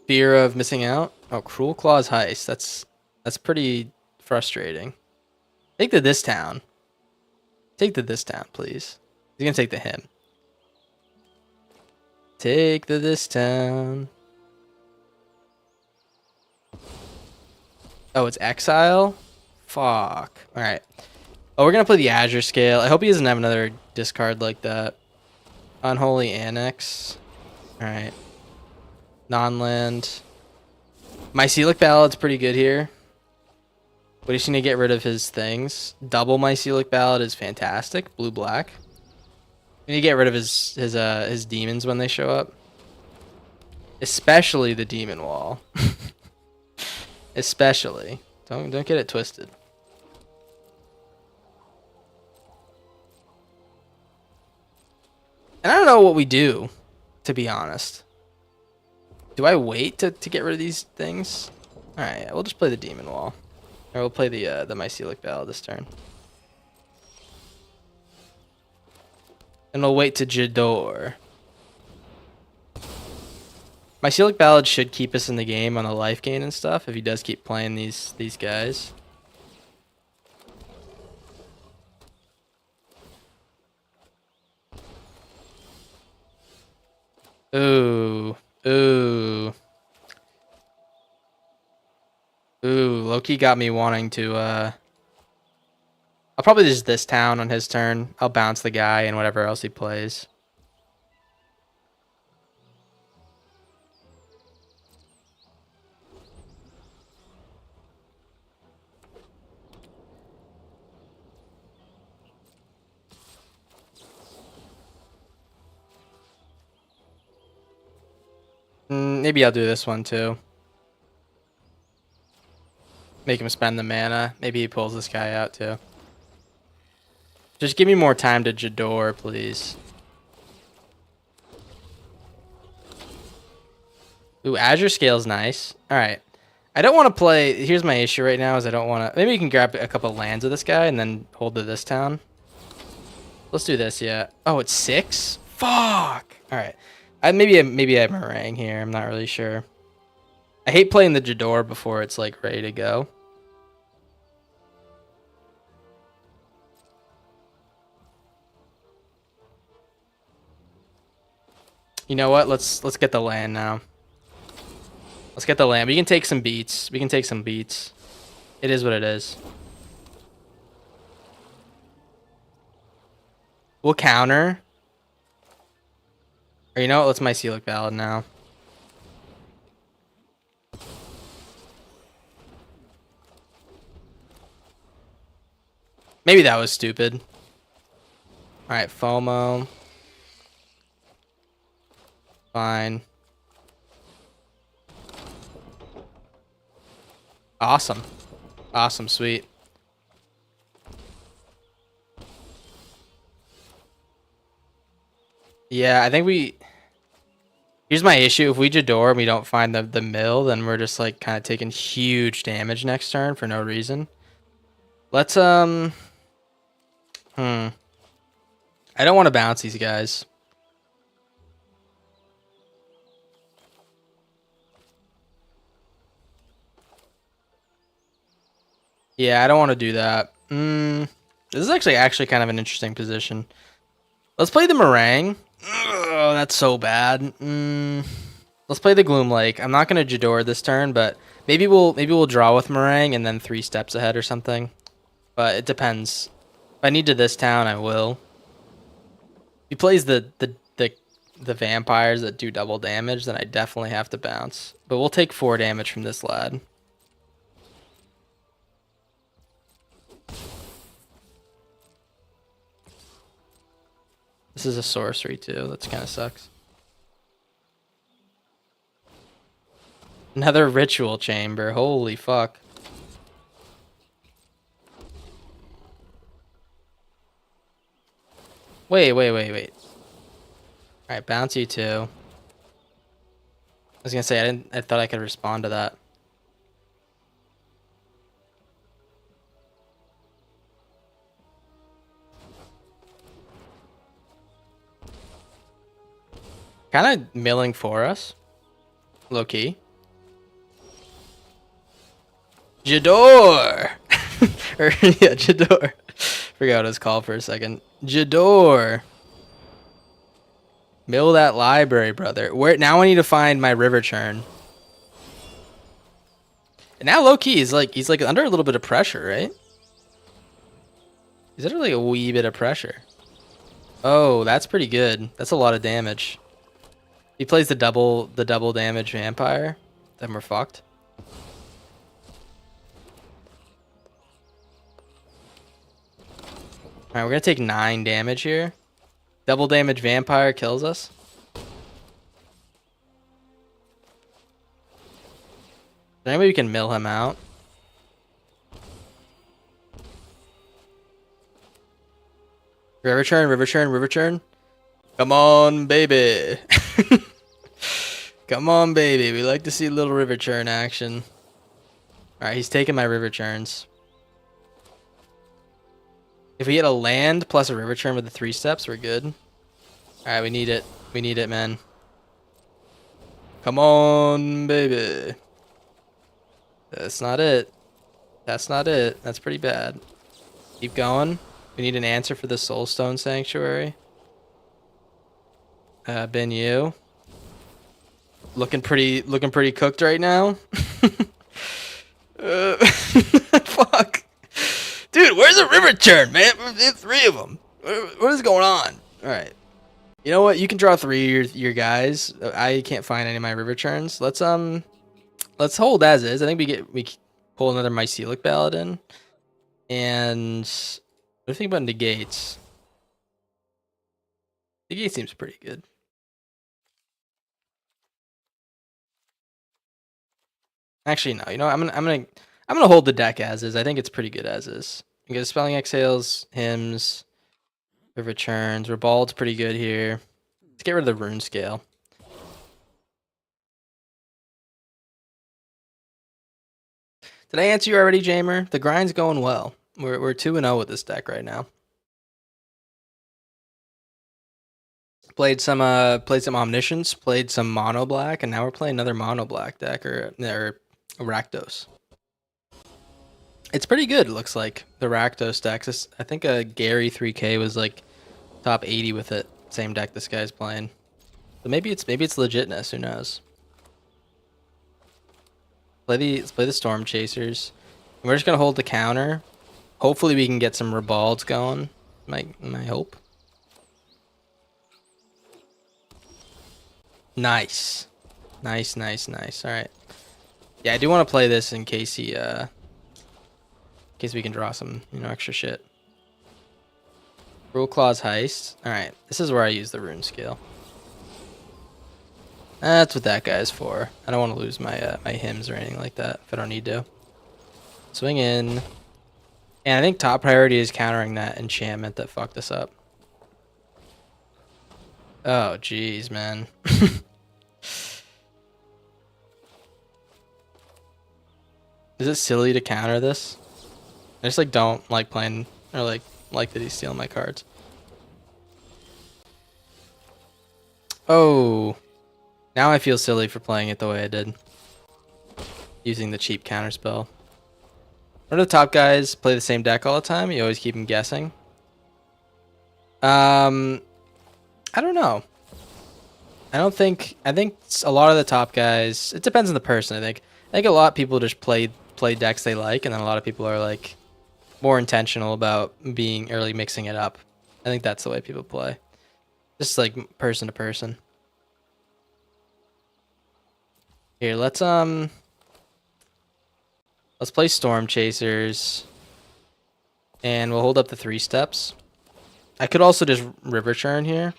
Fear of missing out? Oh, Cruel Claw's Heist. That's pretty frustrating. Take to this town. Take to this town, please. He's gonna take to him. Take to this town. Oh, it's Exile? Fuck. Alright. Oh, we're gonna play the Azure Scale. I hope he doesn't have another discard like that. Unholy Annex. Alright. Non-land. Mycelic Ballad's pretty good here. But he's gonna get rid of his things. Double Mycelic Ballad is fantastic. Blue-black. And you get rid of his demons when they show up. Especially the Demon Wall. Especially. Don't get it twisted. And I don't know what we do, to be honest. Do I wait to get rid of these things? Alright, we'll just play the Demon Wall. Or we'll play the Mycelic Ballad this turn. And we'll wait to Jador. Mycelic Ballad should keep us in the game on the life gain and stuff if he does keep playing these guys. Ooh. Loki got me wanting to I'll probably just this town on his turn. I'll bounce the guy and whatever else he plays. Maybe I'll do this one too. Make him spend the mana. Maybe he pulls this guy out too. Just give me more time to Jador, please. Ooh, Azure Scale's nice. Alright. I don't want to play... Here's my issue right now is I don't want to... Maybe we can grab a couple lands of this guy and then hold to this town. Let's do this, yeah. Oh, it's 6? Fuck! Alright. Maybe I have Meringue here. I'm not really sure. I hate playing the Jador before it's like ready to go. You know what? Let's get the land now. Let's get the land. We can take some beats. We can take some beats. It is what it is. We'll counter. Or you know what? Let's Mycelic Ballad now. Maybe that was stupid. Alright, FOMO. Fine. Awesome. Awesome, sweet. Yeah, I think we... Here's my issue. If we Jador and we don't find the mill, then we're just like kind of taking huge damage next turn for no reason. Let's, I don't want to bounce these guys. Yeah, I don't want to do that. This is actually kind of an interesting position. Let's play the Meringue. Oh, that's so bad. Let's play the Gloom Lake. I'm not gonna Jador this turn, but maybe we'll draw with Meringue and then 3 steps ahead or something. But it depends. If I need to this town, I will. He plays the vampires that do double damage, then I definitely have to bounce. But we'll take 4 damage from this lad. This is a sorcery too. That kind of sucks. Another ritual chamber. Holy fuck. Wait. Alright, bounce you too. I was gonna say I thought I could respond to that. Kind of milling for us. Low key. Jador! Or, yeah, Jador. Forgot what it was called for a second. Jador. Mill that library, brother. Where now I need to find my river churn. And now low key he's like under a little bit of pressure, right? He's under like a wee bit of pressure. Oh, that's pretty good. That's a lot of damage. He plays the double damage vampire. Then we're fucked. Alright, we're gonna take 9 damage here. Double damage vampire kills us. Maybe we can mill him out. River churn. Come on, baby. Come on, baby. We like to see a little river churn action. Alright, he's taking my river churns. If we get a land plus a river churn with the 3 steps, we're good. Alright, we need it. We need it, man. Come on, baby. That's not it. That's not it. That's pretty bad. Keep going. We need an answer for the Soulstone Sanctuary. Ben Yu. Looking pretty cooked right now. Fuck. Dude, where's the river churn, man? There's 3 of them. What is going on? Alright. You know what? You can draw 3 of your guys. I can't find any of my river churns. Let's hold as is. I think we pull another Mycelic Ballad in. And what do you think about negates? Negate seems pretty good. Actually, no. You know, I'm I'm gonna hold the deck as is. I think it's pretty good as is. You get Spelling Exhales, Hymns, River Churns. Ribald's pretty good here. Let's get rid of the Rune Scale. Did I answer you already, Jamer? The grind's going well. We're 2-0 with this deck right now. Played some Omniscience, played some Mono Black, and now we're playing another Mono Black deck or Rakdos. It's pretty good. It looks like the Rakdos decks. I think a Gary 3K was like top 80 with it. Same deck this guy's playing. So maybe it's legitness. Who knows? Let's play the Storm Chasers. And we're just gonna hold the counter. Hopefully we can get some Ribalds going. My hope. Nice. Nice. All right. Yeah, I do want to play this in case we can draw some, extra shit. Rule Claws Heist. All right, this is where I use the Rune Scale. That's what that guy's for. I don't want to lose my my hymns or anything like that if I don't need to. Swing in. And I think top priority is countering that enchantment that fucked us up. Oh, jeez, man. Is it silly to counter this? I just don't like playing or like that he's stealing my cards. Oh, now I feel silly for playing it the way I did. Using the cheap counter spell. One of the top guys play the same deck all the time. You always keep him guessing. I don't know. I think a lot of the top guys. It depends on the person. I think a lot of people just play decks they like, and then a lot of people are like more intentional about being early mixing it up. I think that's the way people play. Just like person to person. Here, let's play Storm Chasers. And we'll hold up the 3 steps. I could also just River Churn here.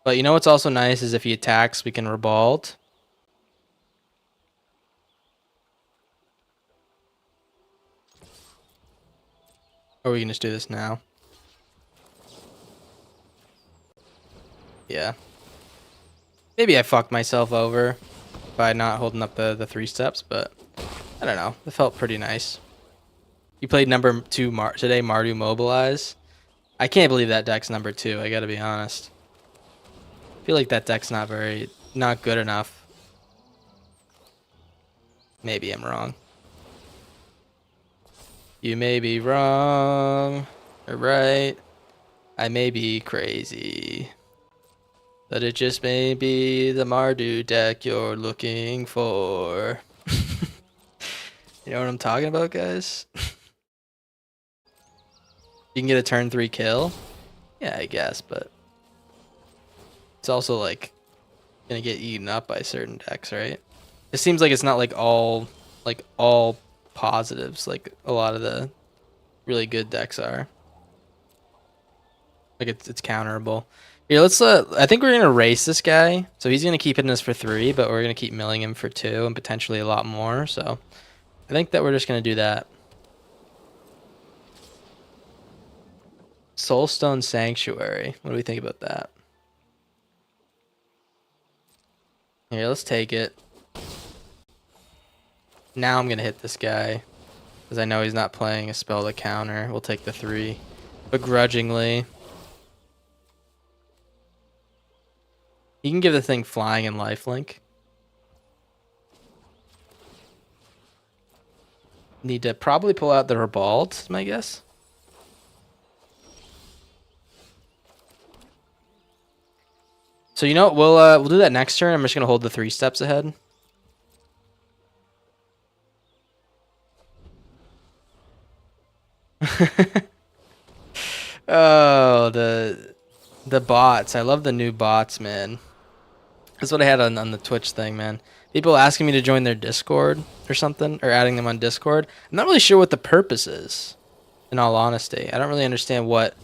But you know what's also nice is if he attacks, we can Ribald. Or we can just do this now. Yeah. Maybe I fucked myself over by not holding up the 3 steps, but I don't know. It felt pretty nice. You played number 2 today, Mardu Mobilize. I can't believe that deck's number 2, I gotta be honest. I feel like that deck's not good enough. Maybe I'm wrong. You may be wrong, or right. I may be crazy. But it just may be the Mardu deck you're looking for. You know what I'm talking about, guys? You can get a turn 3 kill? Yeah, I guess, but it's also like gonna get eaten up by certain decks, right? It seems like it's not like all positives like a lot of the really good decks are. Like it's counterable. Here, let's I think we're gonna race this guy. So he's gonna keep hitting us for 3, but we're gonna keep milling him for 2 and potentially a lot more. So I think that we're just gonna do that. Soulstone Sanctuary. What do we think about that? Here, let's take it. Now I'm gonna hit this guy because I know he's not playing a spell to counter. We'll take the 3 begrudgingly. You can give the thing flying and lifelink. Need to probably pull out the Ribald, is my guess. So you know what? We'll do that next turn. I'm just gonna hold the 3 steps ahead. Oh, the bots. I love the new bots, man. That's what I had on the Twitch thing, man. People asking me to join their Discord or something, or adding them on Discord. I'm not really sure what the purpose is, in all honesty. I don't really understand what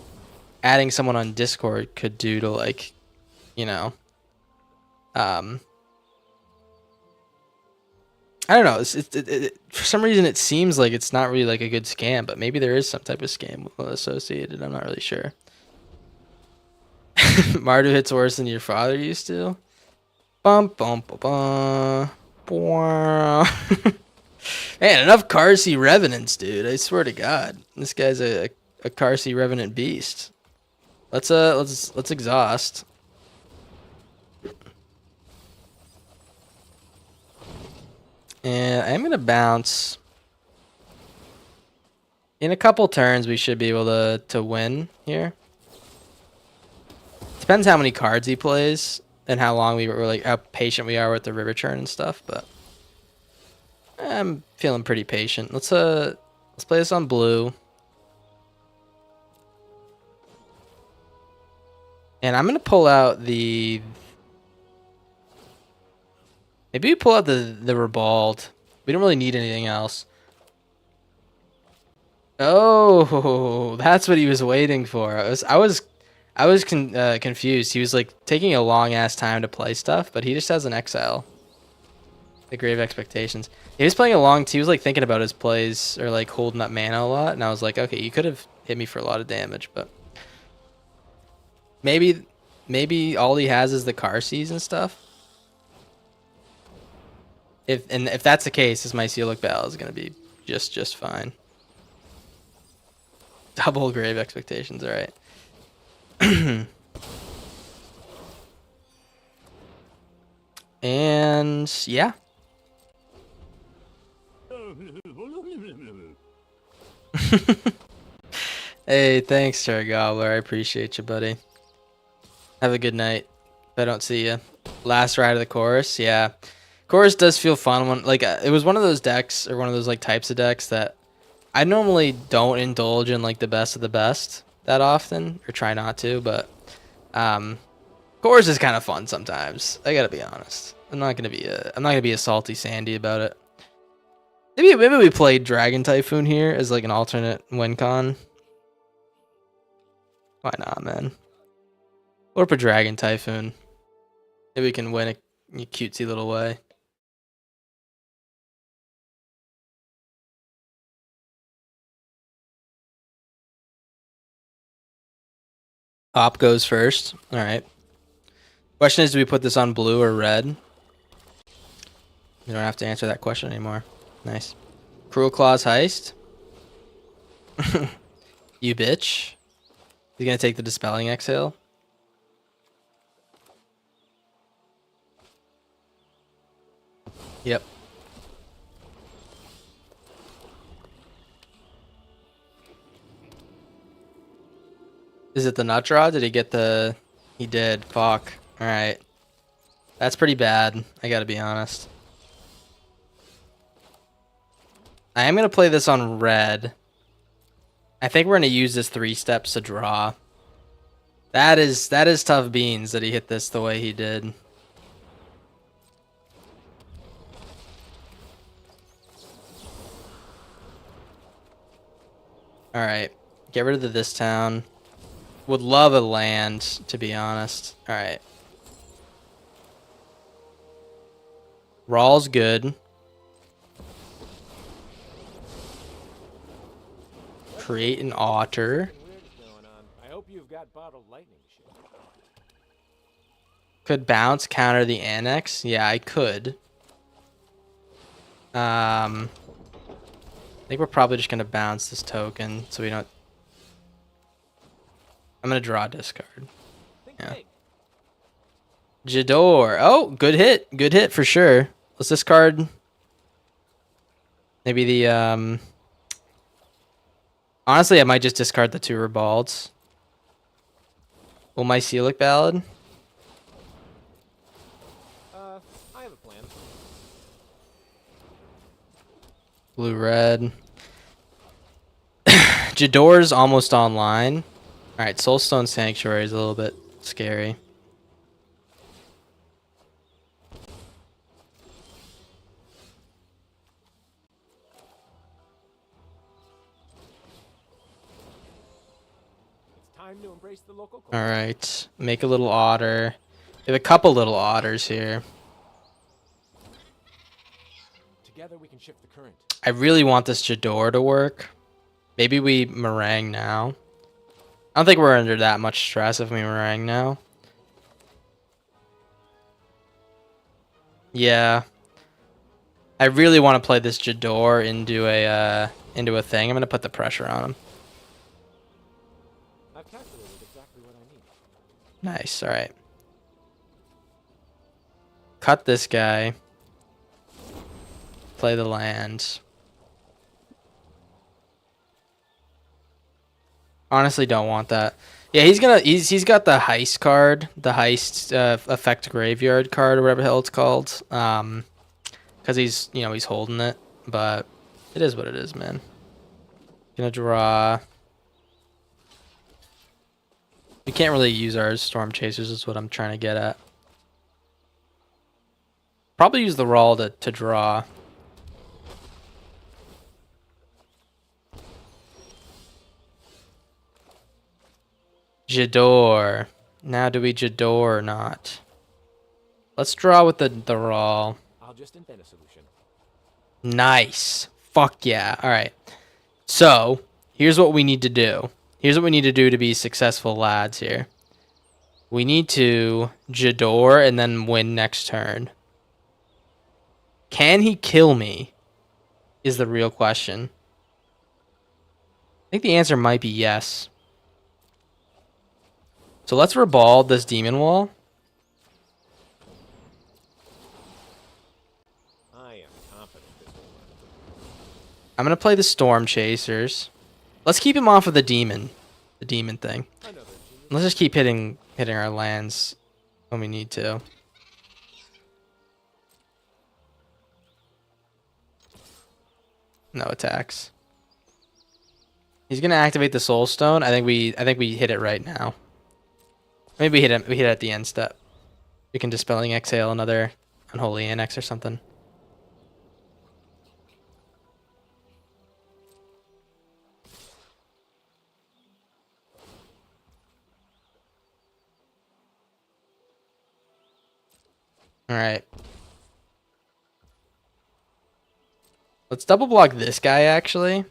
adding someone on Discord could do to, like, you know, I don't know. For some reason, it seems like it's not really like a good scam, but maybe there is some type of scam associated. I'm not really sure. Mardu hits worse than your father used to. Bum bum bum bum. Man, enough Carsey Revenants, dude. I swear to God, this guy's a Carsey Revenant beast. Let's exhaust. And I'm gonna bounce. In a couple turns, we should be able to win here. Depends how many cards he plays and how long we were like how patient we are with the river churn and stuff, but I'm feeling pretty patient. Let's play this on blue. And I'm gonna pull out the maybe we pull out the Ribald. We don't really need anything else. Oh, that's what he was waiting for. I was confused. He was like taking a long ass time to play stuff, but he just has an exile. The Grave Expectations. He was playing he was like thinking about his plays or like holding up mana a lot, and I was like, okay, you could have hit me for a lot of damage, but maybe all he has is the Carseas and stuff. If that's the case, his Mycelic Battle is gonna be just fine. Double Grave Expectations, all right. And yeah. Hey, thanks, Terra Gobbler. I appreciate you, buddy. Have a good night. If I don't see you. Last ride of the chorus, yeah. Chorus does feel fun when like it was one of those decks or one of those like types of decks that I normally don't indulge in like the best of the best that often or try not to, but chorus is kind of fun sometimes. I gotta be honest. I'm not gonna be a salty Sandy about it. Maybe we played Dragon Typhoon here as like an alternate win con. Why not, man? Or up a Dragon Typhoon. Maybe we can win a cutesy little way. Op goes first. All right. Question is, do we put this on blue or red? You don't have to answer that question anymore. Nice. Cruel Claws Heist. You bitch. He's gonna take the Dispelling Exhale. Yep. Is it the nut draw? Did he get the... He did. Fuck. Alright. That's pretty bad. I gotta be honest. I am gonna play this on red. I think we're gonna use this 3 steps to draw. That is tough beans that he hit this the way he did. Alright. Get rid of this town. Would love a land, to be honest. Alright. Raw's good. Create an otter. I hope you've got bottled lightning shit. Could bounce, counter the annex. Yeah, I could. I think we're probably just gonna bounce this token so we don't. I'm gonna draw a discard. Yeah. Jador. Oh, good hit. Good hit for sure. Let's discard. Maybe the honestly, I might just discard the 2 Ribalds. Will my Mycelic Ballad? I have a plan. Blue red. Jador's almost online. Alright, Soulstone Sanctuary is a little bit scary. It's time to embrace the local culture. Alright, make a little otter. We have a couple little otters here. Together we can shift the current. I really want this Jador to work. Maybe we meringue now. I don't think we're under that much stress if we meringue now. Yeah. I really want to play this Jador into a thing. I'm gonna put the pressure on him. I've calculated exactly what I need. Nice, alright. Cut this guy. Play the land. Honestly don't want that. Yeah, he's got the heist card, the heist effect graveyard card or whatever the hell it's called. Cause he's holding it, but it is what it is, man. Gonna draw. We can't really use our storm chasers is what I'm trying to get at. Probably use the roll to draw. Jador. Now do we Jador or not? Let's draw with the roll. I'll just invent a solution. Nice. Fuck yeah. Alright. So, here's what we need to do. Here's what we need to do to be successful lads here. We need to Jador and then win next turn. Can he kill me? Is the real question. I think the answer might be yes. So let's reball this demon wall. I am confident this will work. I'm gonna play the storm chasers. Let's keep him off of the demon thing. Another genius. Let's just keep hitting our lands when we need to. No attacks. He's gonna activate the soul stone. I think we hit it right now. Maybe we hit it at the end step. We can dispelling exhale another unholy annex or something. All right. Let's double block this guy actually.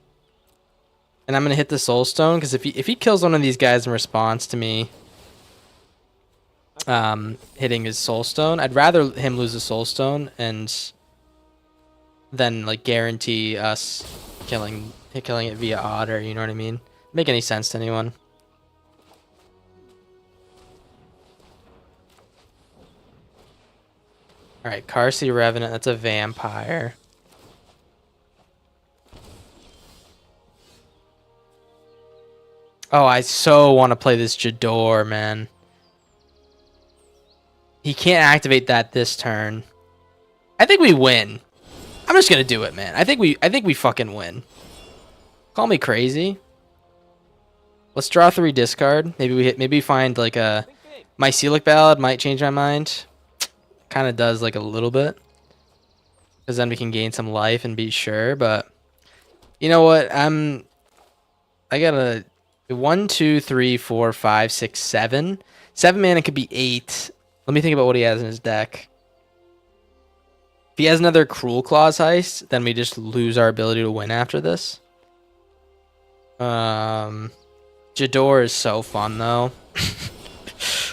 And I'm gonna hit the soul stone because if he kills one of these guys in response to me hitting his soul stone, I'd rather him lose a soul stone and then like guarantee us killing it via otter, you know what I mean? Make any sense to anyone? Alright, Carsey Revenant, that's a vampire. Oh, I so want to play this Jador, man. He can't activate that this turn. I think we win. I'm just gonna do it, man. I think we fucking win. Call me crazy. Let's draw 3 discard. Maybe we find like a Mycelic Ballad might change my mind. Kind of does like a little bit. Because then we can gain some life and be sure, but you know what? I got a 1, 2, 3, 4, 5, 6, 7. 7 mana could be 8. Let me think about what he has in his deck. If he has another Cruel Claws heist, then we just lose our ability to win after this. Jador is so fun though.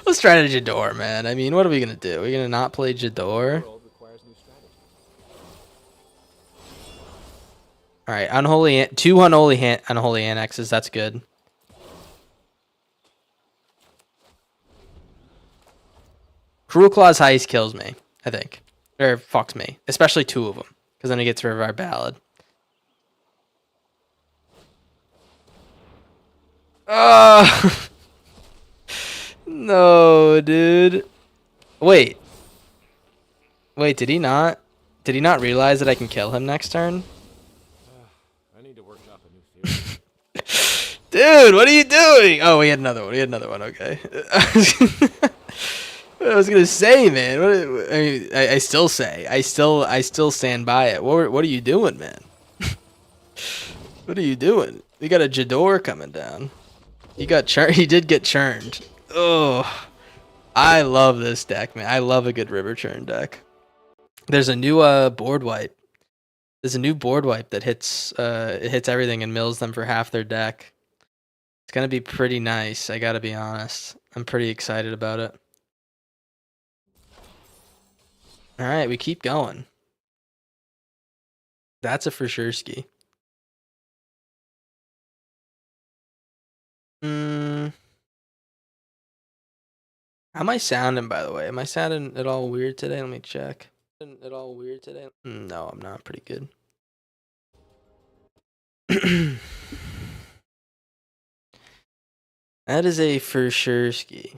Let's try to Jador, man. I mean, what are we gonna do? We're gonna not play Jador. All right, two unholy annexes. That's good. Cruel Claws heist kills me, I think, or fucks me, especially 2 of them, because then he gets rid of our ballad. No, dude. Wait, did he not realize that I can kill him next turn? I need to work up a new theory. Dude, what are you doing? Oh, we had another one. Okay. I was gonna say, man. I still say. I still stand by it. What are you doing, man? What are you doing? We got a Jador coming down. He did get churned. Oh, I love this deck, man. I love a good river churn deck. There's a new board wipe. There's a new board wipe that hits it hits everything and mills them for half their deck. It's gonna be pretty nice, I gotta be honest. I'm pretty excited about it. Alright, we keep going. That's a for sure ski. How am I sounding, by the way? Am I sounding at all weird today? Let me check. At all weird today? No, I'm not. Pretty good. That is a for sure ski.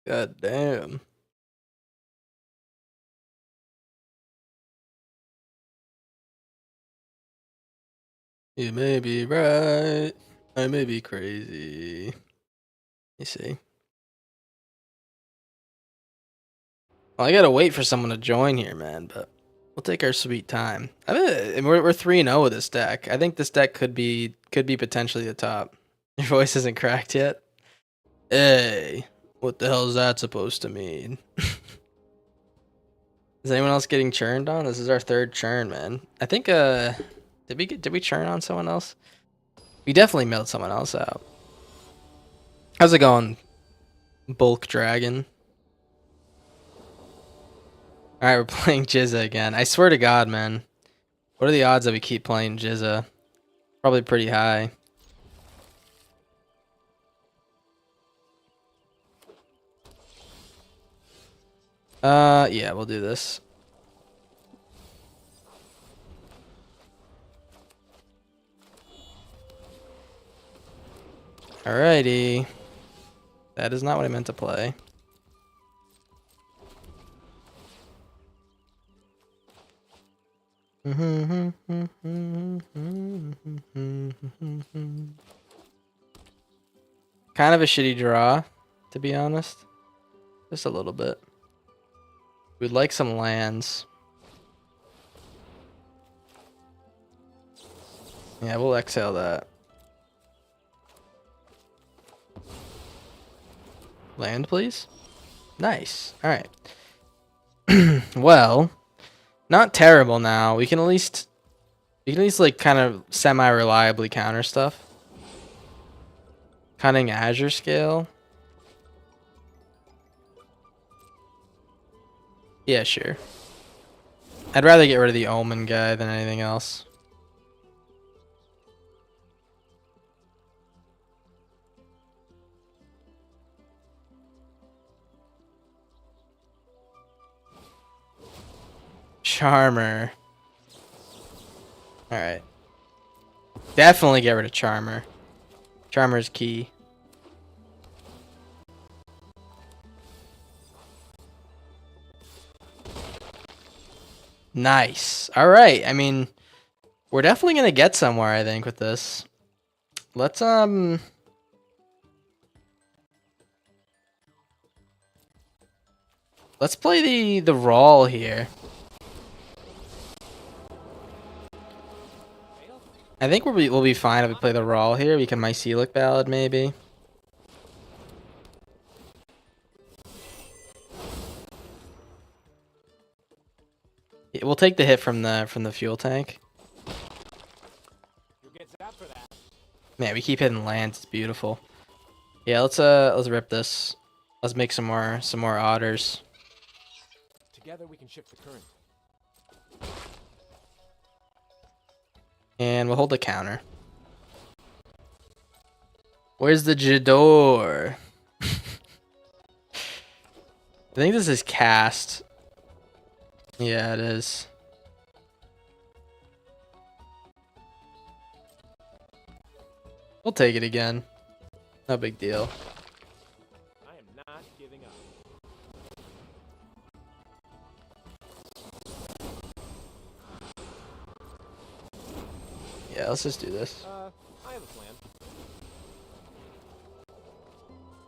God damn. You may be right. I may be crazy. You see. Well, I gotta wait for someone to join here, man, but we'll take our sweet time. I mean, we're 3-0 with this deck. I think this deck could be potentially the top. Your voice isn't cracked yet? Hey, what the hell is that supposed to mean? Is anyone else getting churned on? This is our third churn, man. I think did we churn on someone else? We definitely milled someone else out. How's it going, Bulk Dragon? Alright, we're playing Jizza again. I swear to God, man. What are the odds that we keep playing Jizza? Probably pretty high. Yeah, we'll do this. Alrighty. That is not what I meant to play. Kind of a shitty draw, to be honest. Just a little bit. We'd like some lands. Yeah, we'll exhale that. Land, please. Nice. All right. Well, not terrible now. We can at least like kind of semi-reliably counter stuff. Cunning Azure Scale. Yeah, sure. I'd rather get rid of the Omen guy than anything else. Charmer. Alright. Definitely get rid of Charmer. Charmer's key. Nice. Alright, I mean, we're definitely gonna get somewhere, I think, with this. Let's play the Rawl here. I think we'll be fine if we play the Rawl here. We can Mycelic Ballad maybe. Yeah, we'll take the hit from the fuel tank. Man, we keep hitting lands. It's beautiful. Yeah, let's rip this. Let's make some more otters. Together we can shift the current. And we'll hold the counter. Where's the Jador? I think this is cast. Yeah, it is. We'll take it again. No big deal. I am not giving up. Yeah, let's just do this. I have a plan.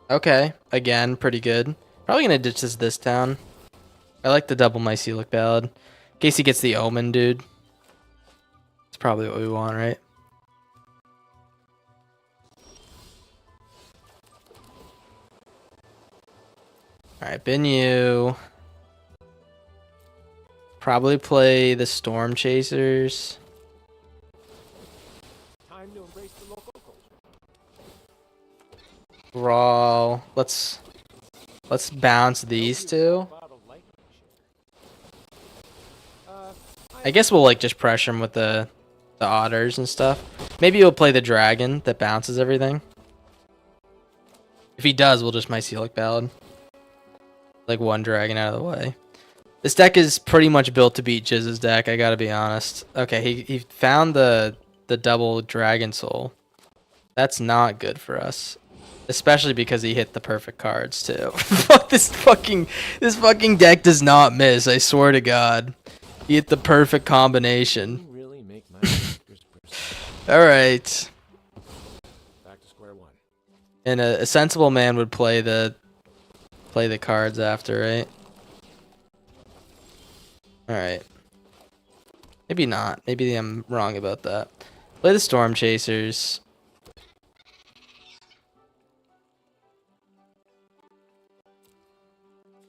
Okay, again, pretty good. Probably gonna ditch this town. I like the double Mycelic Ballad. In case he gets the omen, dude. That's probably what we want, right? Alright, Binyu. Probably play the Storm Chasers. Time to embrace the local culture. Brawl. Let's bounce these two. I guess we'll like just pressure him with the otters and stuff. Maybe he'll play the dragon that bounces everything. If he does, we'll just Mycelic Ballad. Like one dragon out of the way. This deck is pretty much built to beat Jizz's deck, I gotta be honest. Okay, he found the double dragon soul. That's not good for us. Especially because he hit the perfect cards too. Fuck this fucking deck does not miss, I swear to God. He hit the perfect combination. You really make my characters personal. Alright. Back to square one. And a sensible man would play the cards after, right? Alright. Maybe not. Maybe I'm wrong about that. Play the Storm Chasers.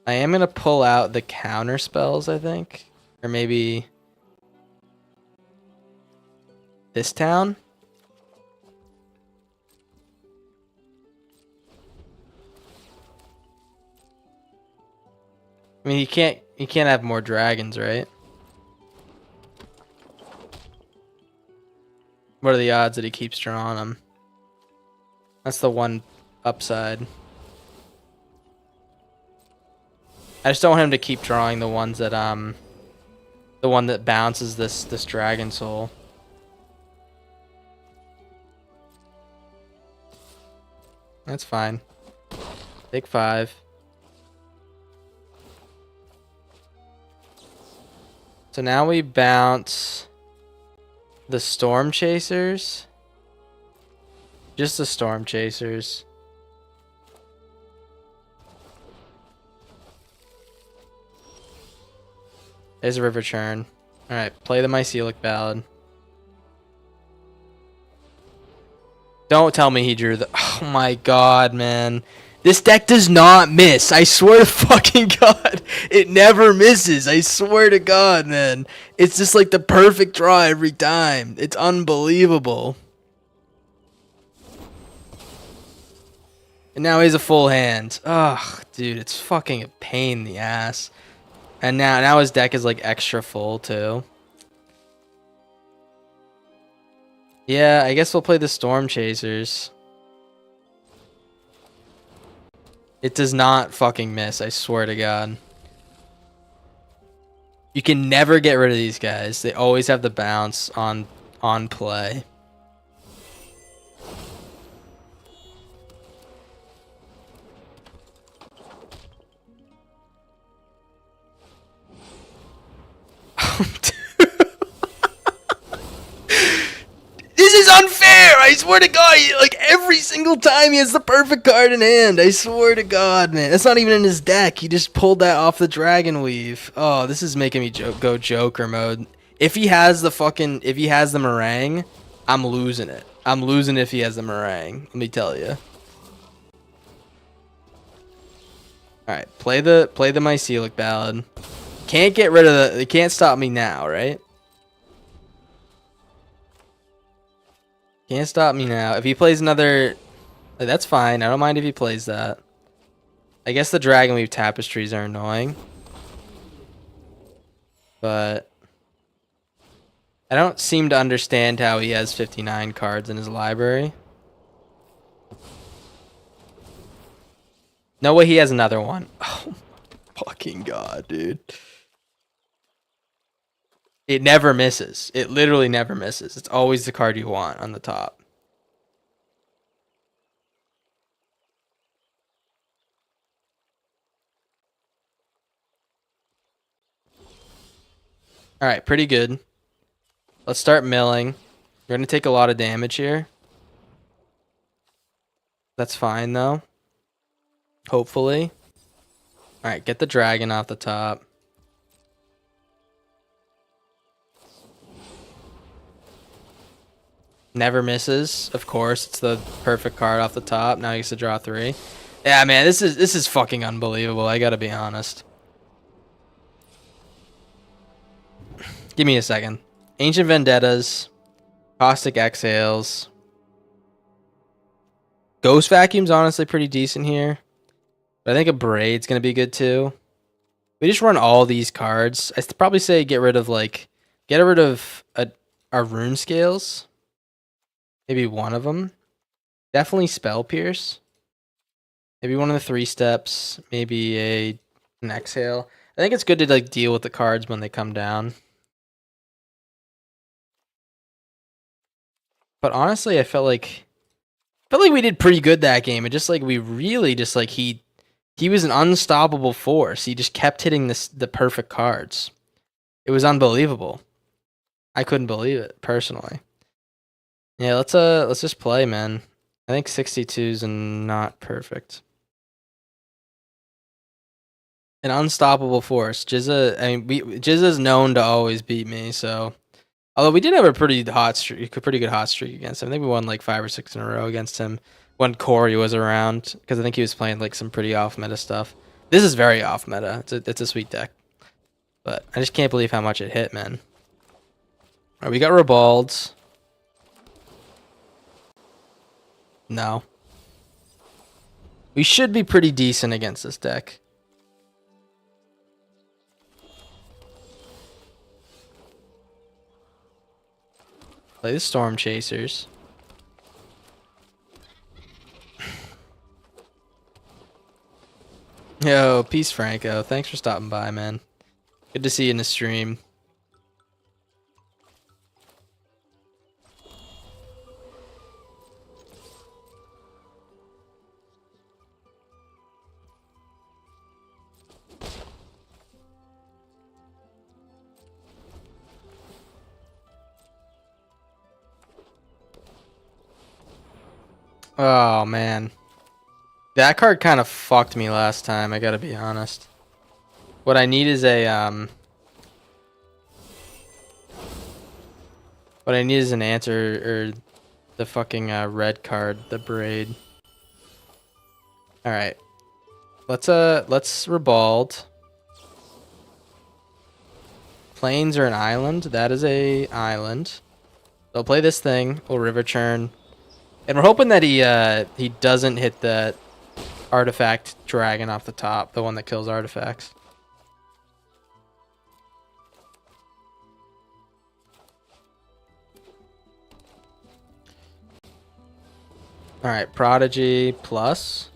I am going to pull out the counter spells, I think. Or maybe this town. I mean, he can't have more dragons, right? What are the odds that he keeps drawing them? That's the one upside. I just don't want him to keep drawing the ones that the one that bounces this dragon soul. That's fine. Take 5. So now we bounce the Storm Chasers. Just the Storm Chasers. There's a River Churn. Alright, play the Mycelic Ballad. Don't tell me he drew the... Oh my god, man. This deck does not miss. I swear to fucking God. It never misses. I swear to God, man. It's just like the perfect draw every time. It's unbelievable. And now he has a full hand. Ugh, dude, it's fucking a pain in the ass. And now his deck is like extra full too. Yeah, I guess we'll play the Storm Chasers. It does not fucking miss, I swear to God. You can never get rid of these guys. They always have the bounce on play. This is unfair! I swear to God, like every single time he has the perfect card in hand. I swear to God, man. That's not even in his deck. He just pulled that off the Dragon Weave. Oh, this is making me go Joker mode. If he has the meringue, I'm losing it. I'm losing if he has the meringue. Let me tell you. All right, play the Mycelic Ballad. Can't get rid of the. They can't stop me now, right? Can't stop me now. If he plays another... That's fine. I don't mind if he plays that. I guess the Dragon Weave Tapestries are annoying. But... I don't seem to understand how he has 59 cards in his library. No way he has another one. Oh my fucking God, dude. It never misses. It literally never misses. It's always the card you want on the top. Alright, pretty good. Let's start milling. We're going to take a lot of damage here. That's fine, though. Hopefully. Alright, get the dragon off the top. never misses. Of course, it's the perfect card off the top. Now he gets to draw 3. Yeah, man, this is fucking unbelievable. I gotta be honest. Give me a second. Ancient Vendettas, Caustic Exhales. Ghost Vacuum's honestly pretty decent here. But I think a Braid's going to be good too. We just run all these cards. I'd probably say get rid of our Rune Scales. Maybe one of them. Definitely Spell Pierce. Maybe one of the 3 steps. Maybe an Exhale. I think it's good to like deal with the cards when they come down. But honestly, I felt like we did pretty good that game. And just like we really just like he was an unstoppable force. He just kept hitting the perfect cards. It was unbelievable. I couldn't believe it personally. Yeah, let's just play, man. I think 62's not perfect. An unstoppable force. Jizza, I mean, Jizza's known to always beat me, so. Although we did have a pretty good hot streak against him. I think we won like 5 or 6 in a row against him when Corey was around, because I think he was playing like some pretty off meta stuff. This is very off meta. It's a sweet deck, but I just can't believe how much it hit, man. All right, we got Rebalds. No. We should be pretty decent against this deck. Play the Storm Chasers. Yo, peace, Franco. Thanks for stopping by, man. Good to see you in the stream. Oh, man. That card kind of fucked me last time, I gotta be honest. What I need is a, what I need is an answer, or the fucking, red card, the Braid. Alright. Let's Rebald. Plains are an island. That is a island. So I'll play this thing. We'll River Churn. And we're hoping that he doesn't hit that artifact dragon off the top, the one that kills artifacts. Alright, Prodigy plus.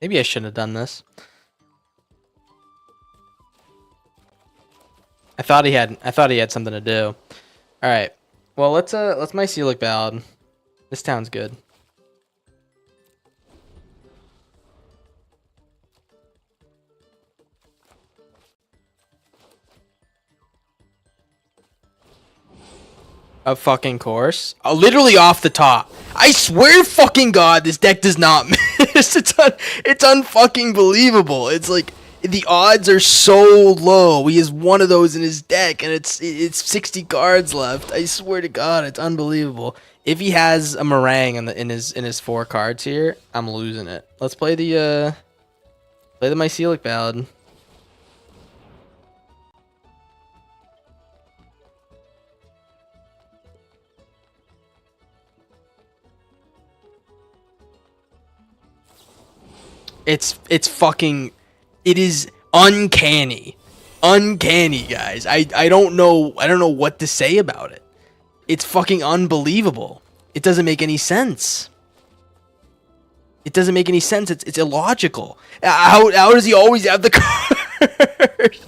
Maybe I shouldn't have done this. I thought he had something to do. All right. Well, let's Mycelic Ballad. This town's good. Of fucking course. Literally off the top. I swear to fucking God, this deck does not miss. It's unfucking believable. It's like the odds are so low. He has one of those in his deck, and it's 60 cards left. I swear to God, it's unbelievable. If he has a meringue in his 4 cards here, I'm losing it. Let's play the Mycelic Ballad. It's fucking, it is uncanny. Uncanny, guys. I don't know what to say about it. It's fucking unbelievable. It doesn't make any sense. It doesn't make any sense. It's illogical. How does he always have the card?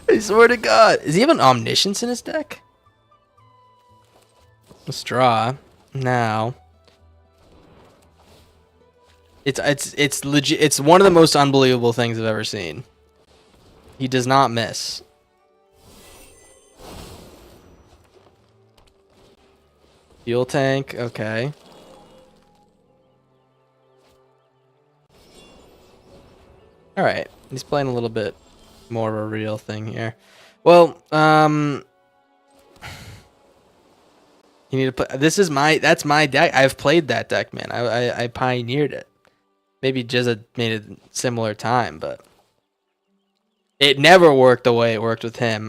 I swear to God. Does he have an Omniscience in his deck? Let's draw. Now. It's legit. It's one of the most unbelievable things I've ever seen. He does not miss. Fuel tank, okay. Alright, he's playing a little bit more of a real thing here. Well, you need to play. That's my deck. I've played that deck, man. I pioneered it. Maybe Jizza made it similar time, but it never worked the way it worked with him.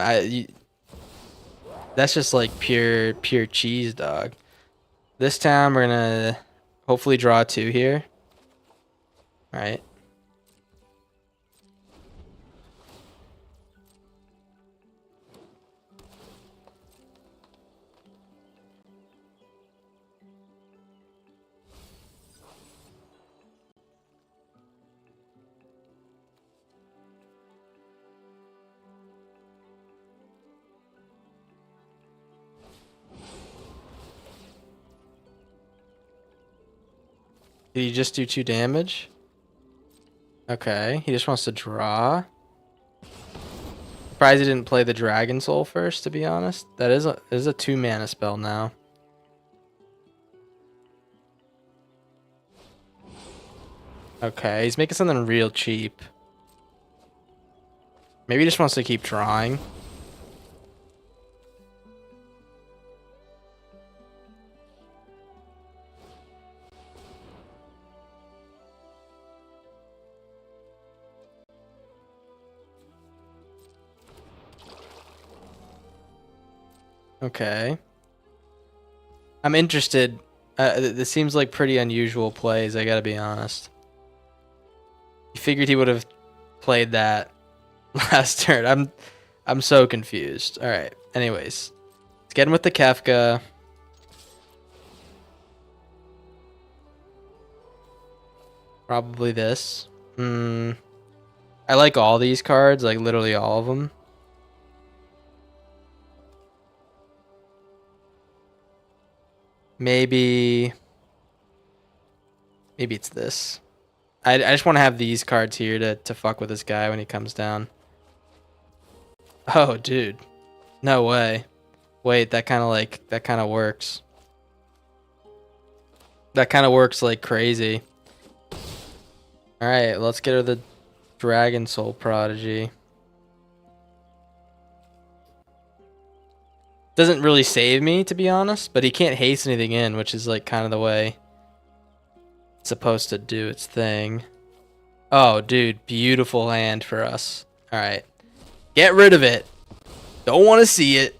That's just like pure cheese, dog. This time we're gonna hopefully draw 2 here. All right. Did he just do 2 damage? Okay, he just wants to draw. Surprised he didn't play the Dragon Soul first, to be honest. That is a 2 mana spell now. Okay, he's making something real cheap. Maybe he just wants to keep drawing. Okay. I'm interested. This seems like pretty unusual plays, I gotta be honest. You figured he would have played that last turn. I'm so confused. Alright, anyways. Let's get him with the Kefka. Probably this. I like all these cards, like literally all of them. Maybe it's this. I just want to have these cards here to fuck with this guy when he comes down. Oh, dude. No way. Wait, that kind of works. That kind of works like crazy. All right, let's get her the Dragon Soul Prodigy. Doesn't really save me, to be honest, but he can't haste anything in, which is like kind of the way it's supposed to do its thing. Oh, dude, beautiful hand for us. All right, get rid of it. Don't want to see it.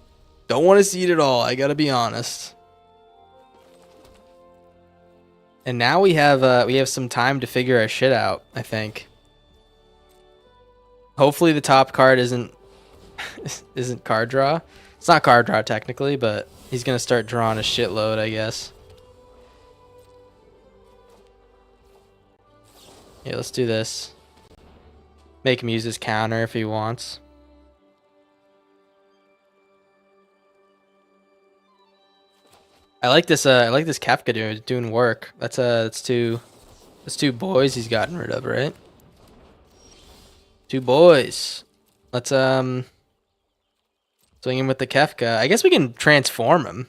Don't want to see it at all. I gotta be honest. And now we have some time to figure our shit out, I think. Hopefully the top card isn't card draw. It's not card draw technically, but he's gonna start drawing a shitload, I guess. Yeah, let's do this. Make him use his counter if he wants. I like this Kefka doing work. That's two boys he's gotten rid of, right? 2 boys. Let's swing him with the Kefka. I guess we can transform him.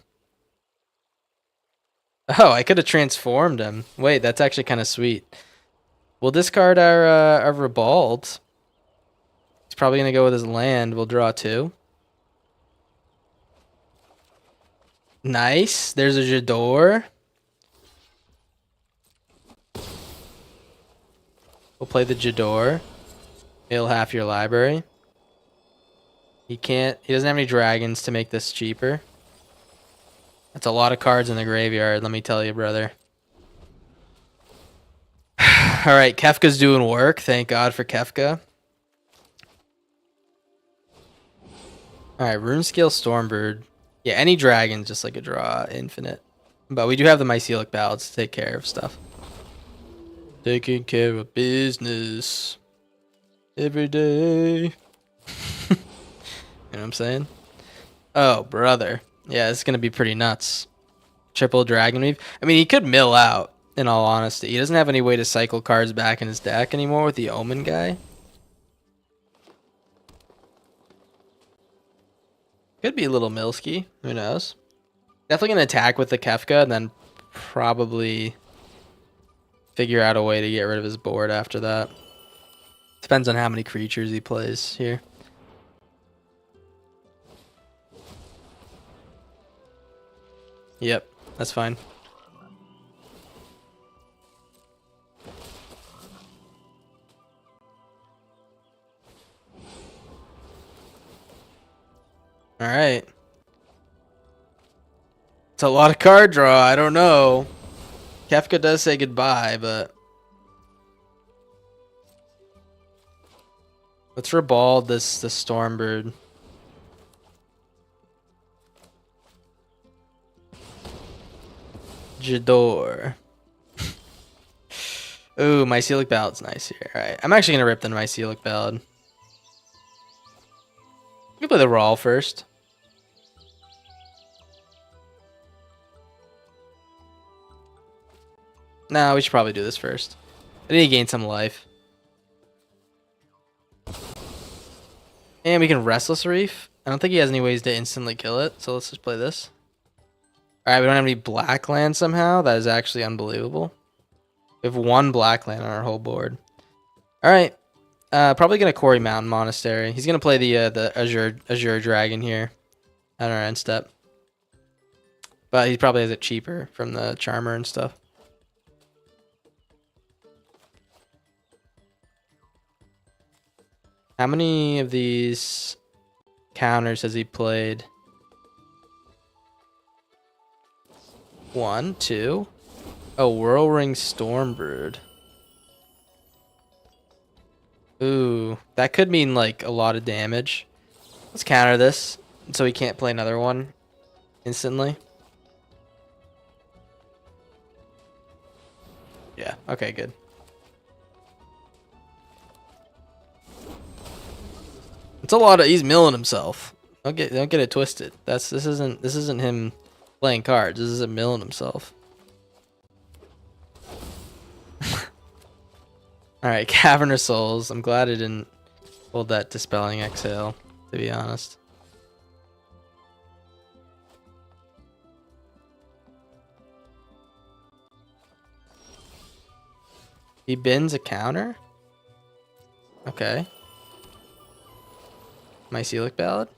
Oh, I could have transformed him. Wait, that's actually kind of sweet. We'll discard our Ribald. He's probably gonna go with his land. We'll draw 2. Nice. There's a Jador. We'll play the Jador. He'll half your library. He doesn't have any dragons to make this cheaper. That's a lot of cards in the graveyard, let me tell you, brother. Alright, Kefka's doing work. Thank God for Kefka. Alright, Runescale Stormbird. Yeah, any dragon's just like a draw, infinite. But we do have the Mycelic Ballads to take care of stuff. Taking care of business every day. You know what I'm saying? Oh, brother. Yeah, it's going to be pretty nuts. Triple Dragon Weave. I mean, he could mill out, in all honesty. He doesn't have any way to cycle cards back in his deck anymore with the Omen guy. Could be a little Milski. Who knows? Definitely going to attack with the Kefka and then probably figure out a way to get rid of his board after that. Depends on how many creatures he plays here. Yep, that's fine. All right. It's a lot of card draw. I don't know. Kefka does say goodbye, but let's rebald the Stormbird. Jador. Ooh, Mycelic Ballad's nice here. Alright, I'm actually gonna rip the Mycelic Ballad. We can play the Rawl first. No, we should probably do this first. I need to gain some life. And we can Restless Reef. I don't think he has any ways to instantly kill it, so let's just play this. Alright, we don't have any black land somehow. That is actually unbelievable. We have one black land on our whole board. Alright. Probably gonna Quarry Mountain Monastery. He's gonna play the Azure Dragon here on our end step. But he probably has it cheaper from the Charmer and stuff. How many of these counters has he played? 1, 2. Oh, Whirlring Stormbird. Ooh, that could mean like a lot of damage. Let's counter this so he can't play another one instantly. Yeah, okay, good. It's a lot of, he's milling himself. Don't get it twisted. This isn't him playing cards. This is him milling himself. Alright, Cavernous Souls. I'm glad I didn't hold that Dispelling Exhale, to be honest. He bins a counter? Okay. Mycelic Ballad?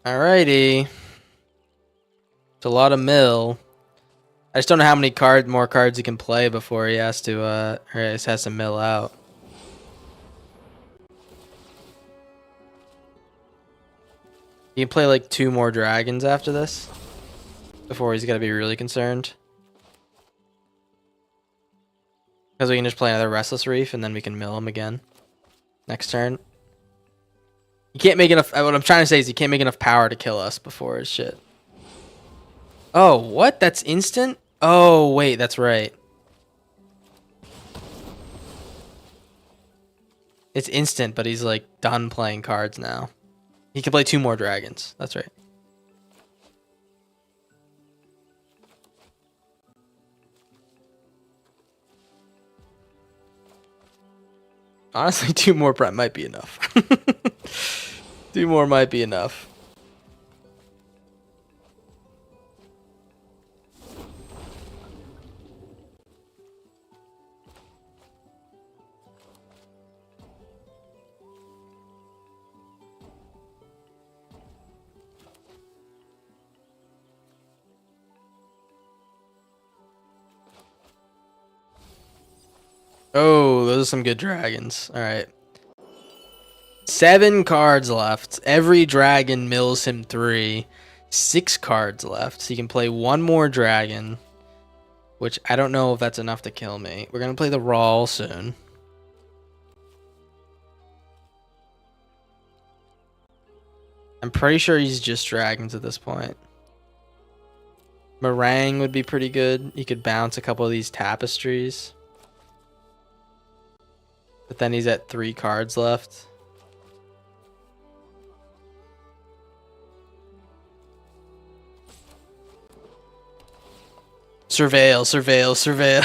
Alrighty. It's a lot of mill. I just don't know how many more cards he can play before he has to or he has to mill out. He can play like 2 more dragons after this before he's gotta be really concerned. Because we can just play another Restless Reef and then we can mill him again next turn. You can't make enough. What I'm trying to say is he can't make enough power to kill us before his shit. Oh, what? That's instant? Oh, wait, that's right. It's instant, but he's like done playing cards now. He can play 2 more dragons. That's right. Honestly, 2 more might be enough. 2 more might be enough. Oh, those are some good dragons. All right. 7 cards left. Every dragon mills him 3. 6 cards left. So he can play 1 more dragon, which I don't know if that's enough to kill me. We're going to play the Rawl soon. I'm pretty sure he's just dragons at this point. Meringue would be pretty good. You could bounce a couple of these tapestries. But then he's at 3 cards left. Surveil, surveil, surveil.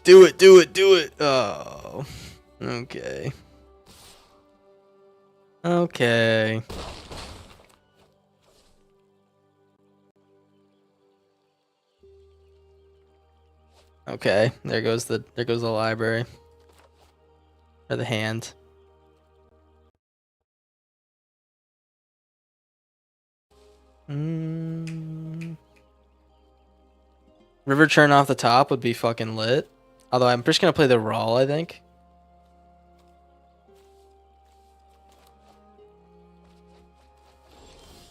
Do it, do it, do it. Oh. Okay. Okay. Okay. There goes the library. Or the hand. River churn off the top would be fucking lit. Although I'm just gonna play the Rawl, I think.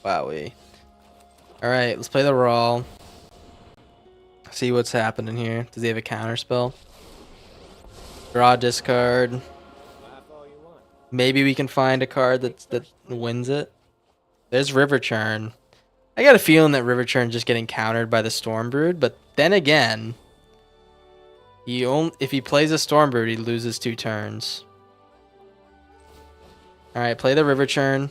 Wowie. Alright, let's play the Rawl. See what's happening here. Does he have a counter spell? Draw, discard. Maybe we can find a card that wins it. There's River Churn. I got a feeling that River Churn just getting countered by the Stormbrood, but then again, if he plays a Stormbrood, he loses 2 turns. Alright, play the River Churn.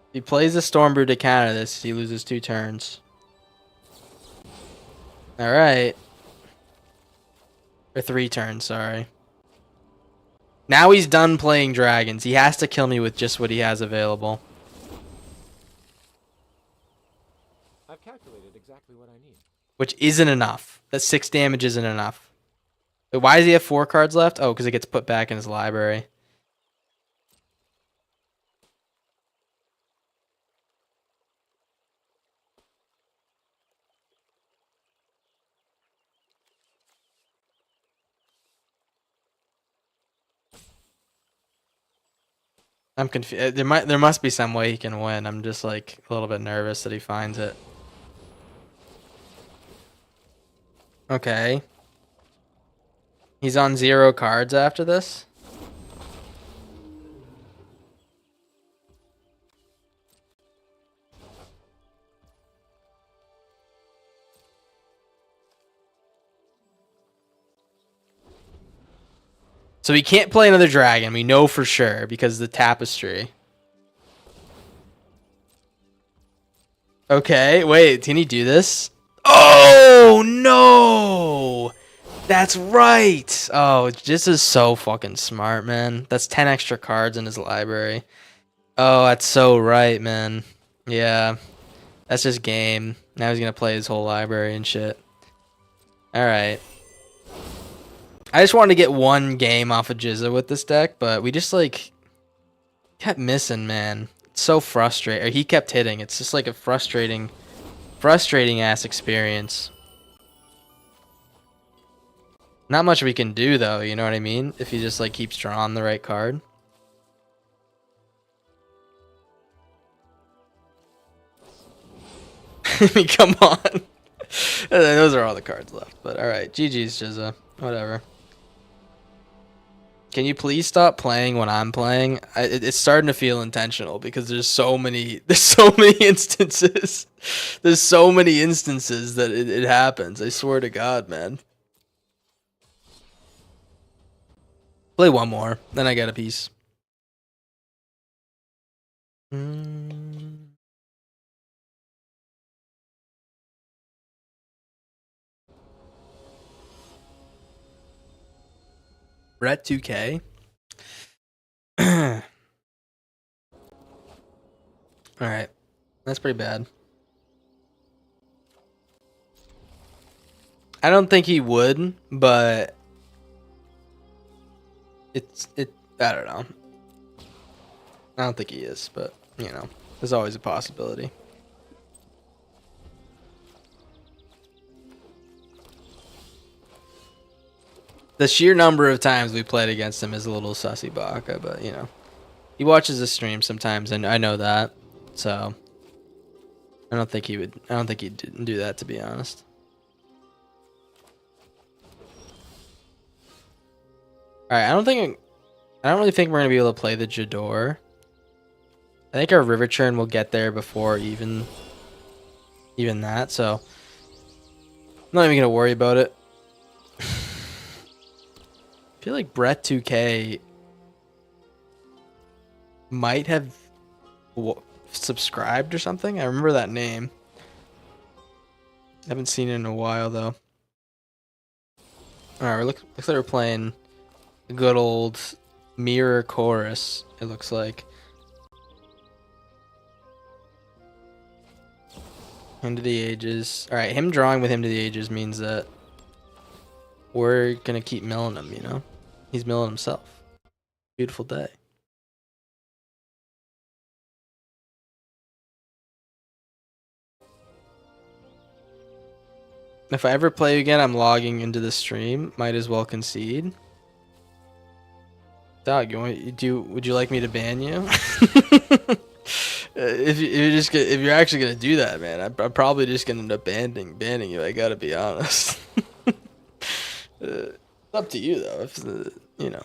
If he plays a Stormbrood to counter this, he loses 2 turns. Alright. Or 3 turns, sorry. Now he's done playing dragons. He has to kill me with just what he has available. I've calculated exactly what I need. Which isn't enough. That 6 damage isn't enough. But why does he have 4 cards left? Oh, because it gets put back in his library. I'm confused. There must be some way he can win. I'm just like a little bit nervous that he finds it. Okay. He's on 0 cards after this. So he can't play another dragon. We know for sure because of the tapestry. Okay, wait. Can he do this? Oh, no. That's right. Oh, this is so fucking smart, man. That's 10 extra cards in his library. Oh, that's so right, man. Yeah. That's just game. Now he's going to play his whole library and shit. All right. I just wanted to get one game off of Jizza with this deck, but we just, like, kept missing, man. It's so frustrating. Or he kept hitting. It's just, like, a frustrating ass experience. Not much we can do, though, you know what I mean? If he just, like, keeps drawing the right card. I mean, come on. Those are all the cards left. But, alright. GG's, Jizza. Whatever. Can you please stop playing when I'm playing? It's starting to feel intentional because there's so many instances. There's so many instances that it happens. I swear to God, man. Play one more, then I get a piece. Brett 2K. All right, that's pretty bad. I don't think he would, but I don't know. I don't think he is, but you know, there's always a possibility. The sheer number of times we played against him is a little sussy baka, but you know, he watches the stream sometimes, and I know that, so I don't think he'd do that, to be honest. All right, I don't really think we're gonna be able to play the Jador. I think our River Churn will get there before even that, so I'm not even gonna worry about it. I feel like Brett 2K might have subscribed or something. I remember that name. Haven't seen it in a while though. All right, looks like we're playing a good old mirror chorus. It looks like. Hymn to the Ages. All right, him drawing with Hymn to the Ages means that we're gonna keep milling him. You know, he's milling himself. Beautiful day. If I ever play again, I'm logging into the stream. Might as well concede. Dog, would you like me to ban you? If you're actually gonna do that, man, I'm probably just gonna end up banning you. I gotta be honest. It's up to you though. If you know,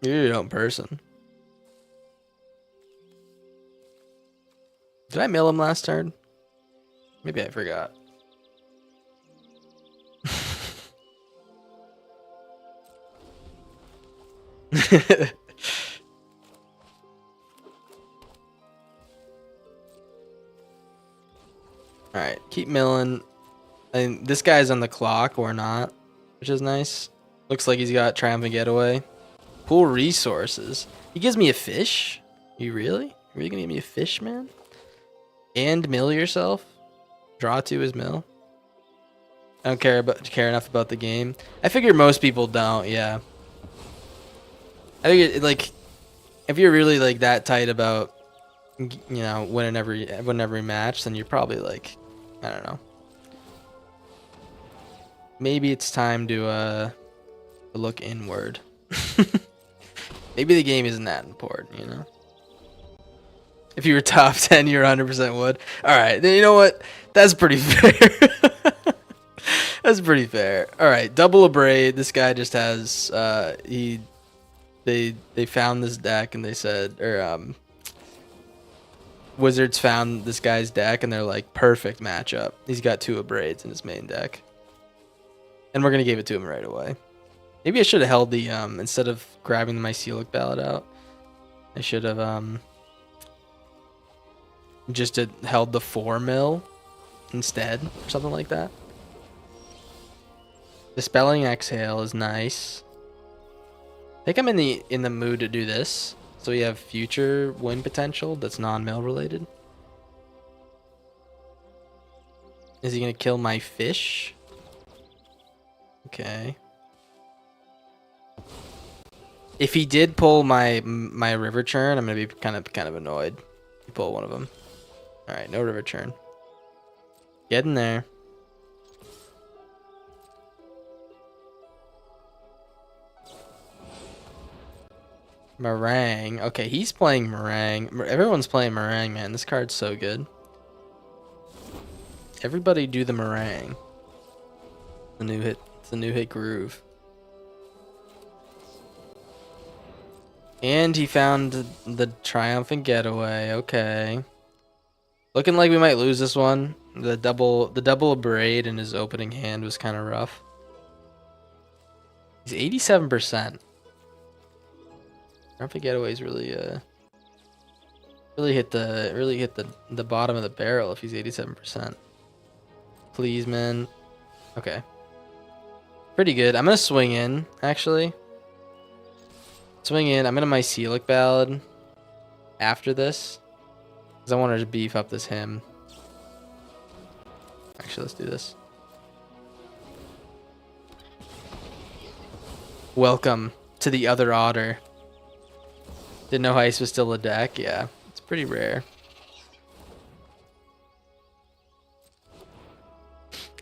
you're your own person. Did I mail him last turn? Maybe I forgot. Alright, keep milling. And this guy's on the clock or not, which is nice. Looks like he's got Triumphant Getaway. Pool resources. He gives me a fish? You really? Really gonna give me a fish, man? And mill yourself? Draw 2 is mill? I don't care enough about the game. I figure most people don't, yeah. I think like if you're really like that tight about winning every match, then you're probably like, I don't know. Maybe it's time to look inward. Maybe the game isn't that important, you know. If you were top 10, you're 100% would. All right, then you know what? That's pretty fair. That's pretty fair. All right, double abrade. This guy just has they found this deck and they said, Wizards found this guy's deck and they're like, perfect matchup. He's got 2 abrades in his main deck, and we're gonna give it to him right away. Maybe I should have held the instead of grabbing the Mycelic Ballad out, I should have just held the 4 mil instead or something like that. Dispelling Exhale is nice. I think I'm in the mood to do this. So we have future win potential that's non-mill related. Is he gonna kill my fish? Okay. If he did pull my river churn, I'm gonna be kind of annoyed. He pulled one of them. All right, no river churn. Get in there. Meringue. Okay, he's playing Meringue. Everyone's playing Meringue, man. This card's so good. Everybody do the Meringue. The new hit. It's the new hit groove. And he found the Triumphant Getaway. Okay. Looking like we might lose this one. The double abrade in his opening hand was kind of rough. He's 87%. Triumphant Getaway's really hit the bottom of the barrel if he's 87%. Please, man. Okay. Pretty good. I'm gonna swing in, actually. Swing in. I'm gonna Mycelic Ballad after this, because I want to beef up this hymn. Actually, let's do this. Welcome to the other otter. Didn't know Heist was still a deck. Yeah, it's pretty rare.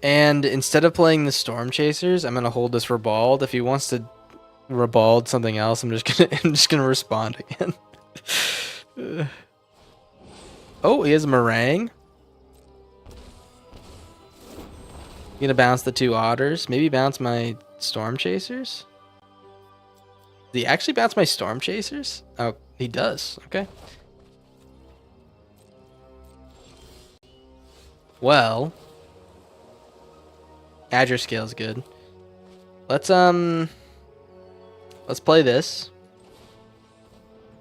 And instead of playing the Storm Chasers, I'm gonna hold this Ribald. If he wants to Ribald something else, I'm just gonna respond again. Oh, he has a Meringue. Gonna bounce the 2 otters. Maybe bounce my Storm Chasers. Did he actually bounce my Storm Chasers? Oh, he does. Okay. Well, Azure Scale's good. Let's play this.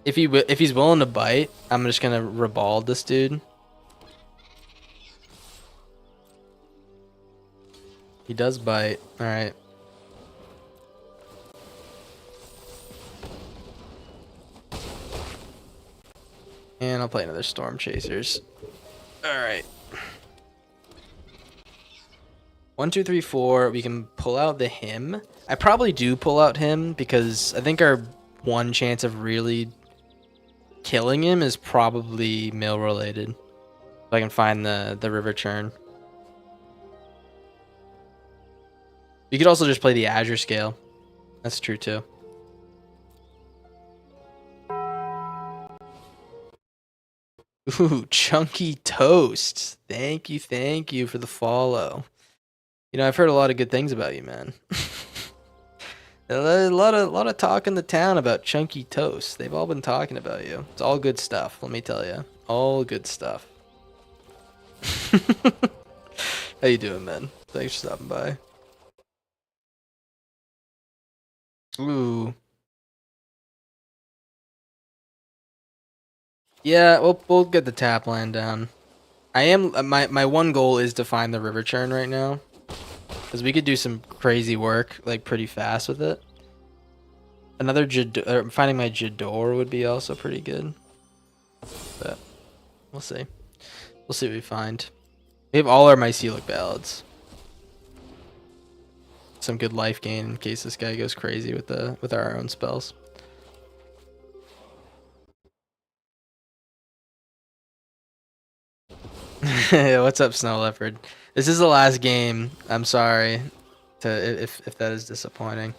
If he's willing to bite, I'm just gonna rebald this dude. He does bite. All right. And I'll play another Storm Chasers. All right. 1, 2, 3, 4. We can pull out the him. I probably do pull out him because I think our one chance of really killing him is probably mill related. If I can find the river churn. You could also just play the Azure scale. That's true too. Ooh, Chunky Toast. Thank you for the follow. You know, I've heard a lot of good things about you, man. a lot of talk in the town about Chunky Toast. They've all been talking about you. It's all good stuff, let me tell you. All good stuff. How you doing, man? Thanks for stopping by. Ooh. Yeah, we'll get the tap land down. I am my one goal is to find the river churn right now, because we could do some crazy work like pretty fast with it. Another finding my Jador would be also pretty good, but we'll see. We'll see what we find. We have all our Mycelic ballads. Some good life gain in case this guy goes crazy with our own spells. What's up, Snow Leopard? This is the last game. I'm sorry if that is disappointing.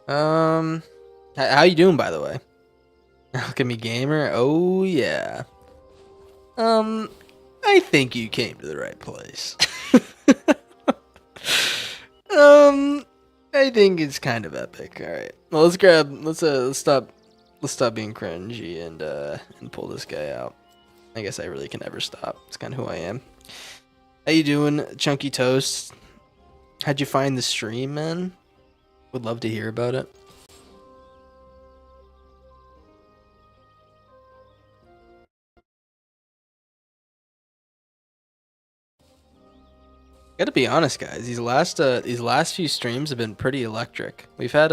How you doing, by the way? Look at me, gamer. Oh yeah. I think you came to the right place. I think it's kind of epic. All right. Well, let's stop being cringy and pull this guy out. I guess I really can never stop. It's kind of who I am. How you doing, Chunky Toast? How'd you find the stream, man? Would love to hear about it. Gotta be honest, guys. These last few streams have been pretty electric. We've hit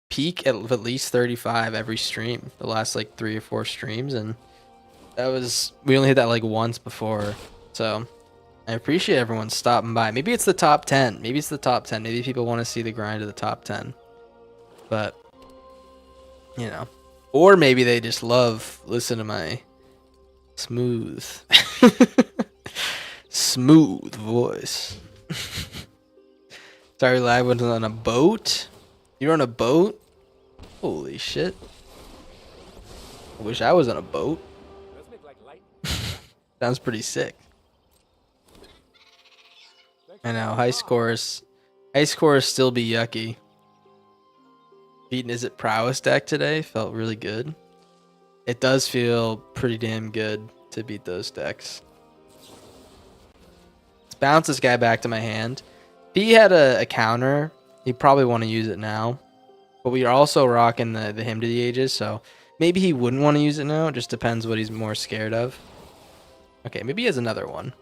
peak at least 35 every stream. The last like 3 or 4 streams, and we only hit that like once before. So I appreciate everyone stopping by. Maybe it's the top 10. Maybe it's the top 10. Maybe people want to see the grind of the top 10. But you know, or maybe they just love listening to my smooth voice. Sorry, live went on a boat. You're on a boat? Holy shit. I wish I was on a boat. Sounds pretty sick. I know, high scores still be yucky. Beating Is It Prowess deck today felt really good. It does feel pretty damn good to beat those decks. Let's bounce this guy back to my hand. If he had a counter, he'd probably want to use it now. But we are also rocking the Hymn to the Ages, so maybe he wouldn't want to use it now. It just depends what he's more scared of. Okay, maybe he has another one.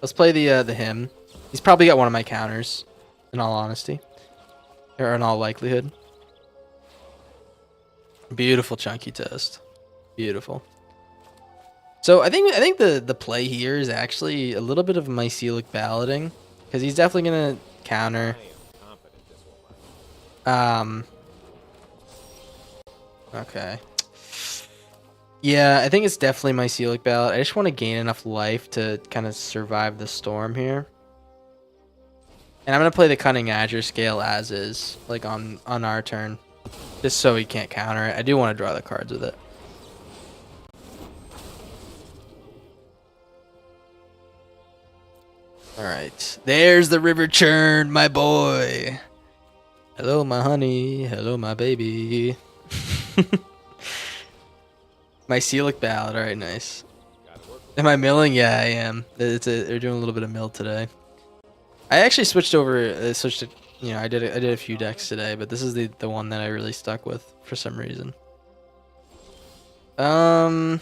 Let's play the Hymn. He's probably got one of my counters, in all honesty. Or in all likelihood. Beautiful Chunky Toast. Beautiful. So I think the play here is actually a little bit of Mycelic ballading, because he's definitely gonna counter. Okay. Yeah, I think it's definitely Mycelic ballad. I just want to gain enough life to kind of survive the storm here. And I'm gonna play the Cunning Azure scale as is, like on our turn, just so he can't counter it. I do want to draw the cards with it. All right, there's the river churn, my boy. Hello, my honey. Hello, my baby. Mycelic ballad. All right, nice. Am I milling? Yeah, I am. They're doing a little bit of mill today. I actually switched over. Switched to, you know, I did a few decks today, but this is the one that I really stuck with for some reason. Part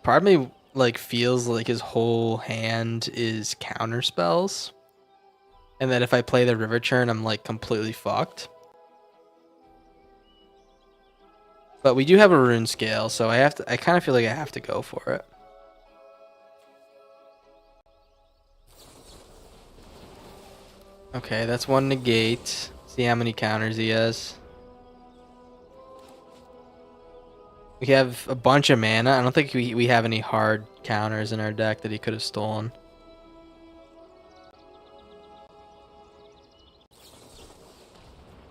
of me like feels like his whole hand is counter spells, and that if I play the river churn, I'm like completely fucked. But we do have a rune scale, so I have to. I kind of feel like I have to go for it. Okay, that's one negate. See how many counters he has. We have a bunch of mana. I don't think we have any hard counters in our deck that he could have stolen.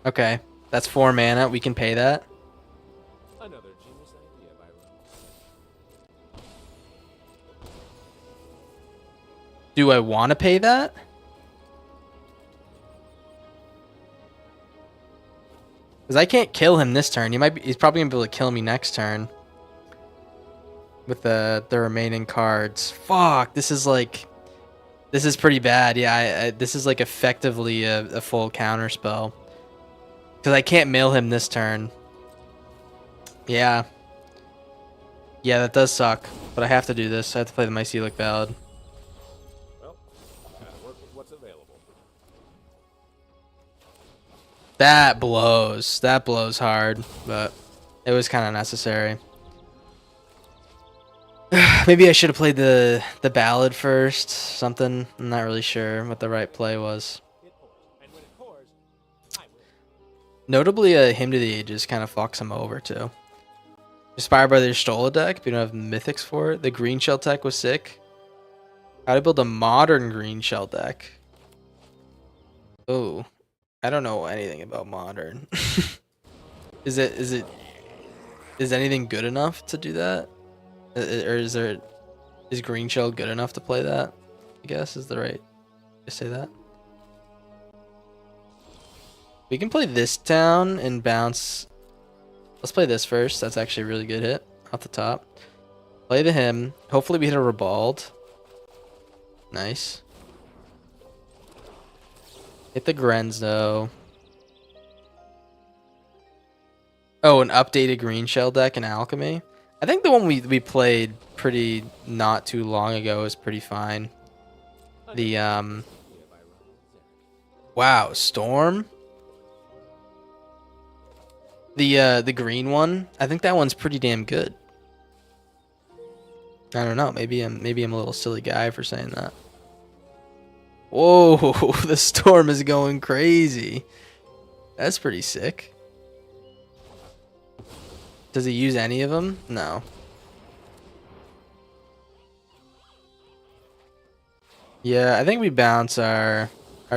Okay, that's 4 mana. We can pay that. Another genius idea, Byron. Do I want to pay that? Because I can't kill him this turn. He's probably gonna be able to kill me next turn. With the remaining cards. Fuck, this is pretty bad. Yeah, this is like effectively a full counter spell. Because I can't mill him this turn. Yeah. Yeah, that does suck. But I have to do this. I have to play the Mycelic Ballad. Well, gotta work with what's available. That blows. That blows hard. But it was kind of necessary. Maybe I should have played the ballad first. Something. I'm not really sure what the right play was. It pours, and when it pours, I will. Notably, Hymn to the Ages kind of fucks him over too. Inspired by the stole a deck, but you don't have mythics for it. The green shell deck was sick. How to build a modern green shell deck. Oh, I don't know anything about modern. Is anything good enough to do that? Or is green shell good enough to play that? I guess is the right to say that. We can play this down and bounce. Let's play this first. That's actually a really good hit off the top. Play the hymn. Hopefully we hit a Ribald. Nice. Hit the Grens though. Oh, an updated green shell deck in Alchemy. I think the one we played pretty not too long ago is pretty fine. The wow, Storm. The green one. I think that one's pretty damn good. I don't know. Maybe I'm a little silly guy for saying that. Whoa, the Storm is going crazy. That's pretty sick. Does he use any of them? No. Yeah, I think we bounce our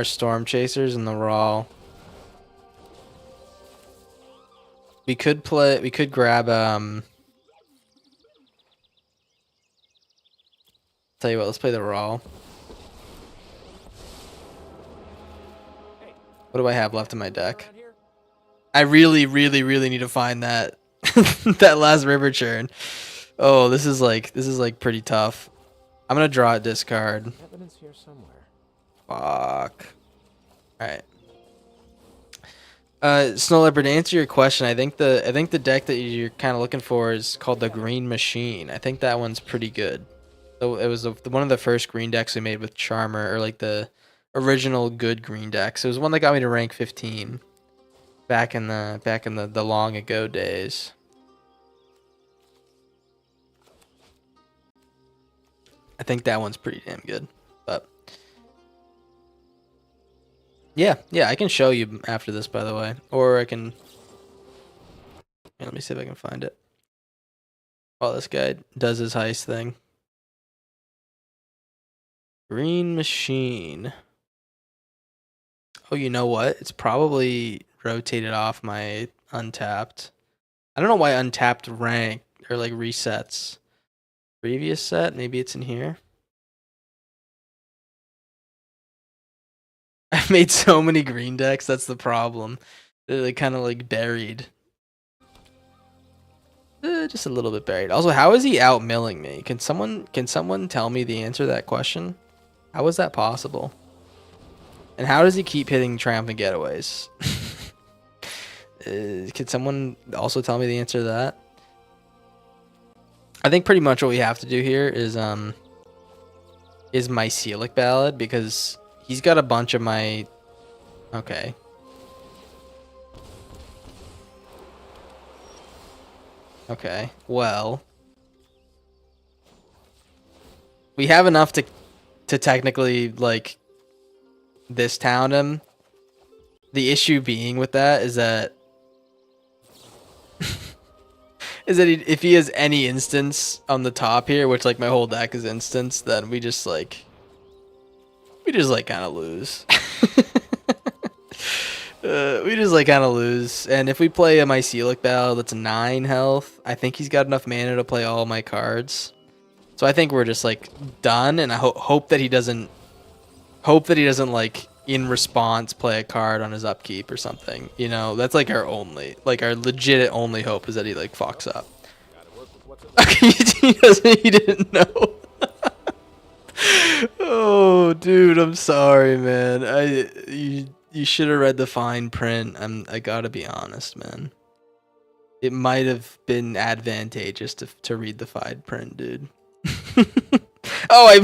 Storm Chasers in the Raw. We could grab tell you what, let's play the Raw. What do I have left in my deck? I really need to find that that last river churn. Oh, this is like pretty tough. I'm gonna draw a discard. Evidence here somewhere. Fuck. Alright. Snow Leopard, to answer your question, I think the deck that you're kind of looking for is called the Green Machine. I think that one's pretty good. So it was one of the first green decks we made with Charmer, or like the original good green decks. It was one that got me to rank 15 back in the long ago days. I think that one's pretty damn good. But yeah, I can show you after this, by the way. Or I can... Yeah, let me see if I can find it. Oh, this guy does his heist thing. Green Machine. Oh, you know what? It's probably rotated off my Untapped. I don't know why Untapped rank or like resets. Previous set? Maybe it's in here. I've made so many green decks, that's the problem. They're like kind of like buried. Just a little bit buried. Also, how is he out milling me? Can someone tell me the answer to that question? How is that possible? And how does he keep hitting triumphant getaways? Could someone also tell me the answer to that? I think pretty much what we have to do here is Mycelic Ballad, because he's got a bunch of my... Okay. Okay, well... We have enough to technically, like, this town him. The issue being with that is that... if he has any instance on the top here, which, like, my whole deck is instance, then we just, like, kind of lose. We just, like, kind of lose. And if we play a Mycelic Ballad that's 9 health, I think he's got enough mana to play all my cards. So I think we're just, like, done, and I hope that he doesn't, like, in response, play a card on his upkeep or something. You know, that's, like, our legit only hope is that he, like, fucks up. Okay, he didn't know. Oh, dude, I'm sorry, man. You should have read the fine print. I gotta be honest, man. It might have been advantageous to read the fine print, dude. Oh, I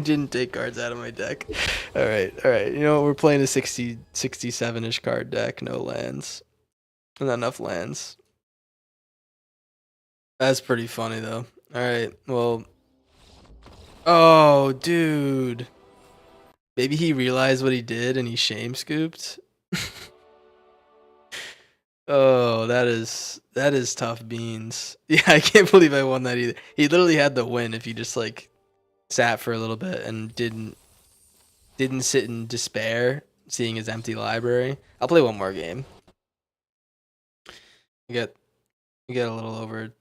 didn't take cards out of my deck. All right. You know what? We're playing a 67-ish card deck. No lands. Not enough lands. That's pretty funny, though. All right. Well. Oh, dude. Maybe he realized what he did and he shame scooped. Oh, that is tough beans. Yeah, I can't believe I won that either. He literally had the win if he just, like, sat for a little bit and didn't sit in despair seeing his empty library. I'll play one more game. We get a little over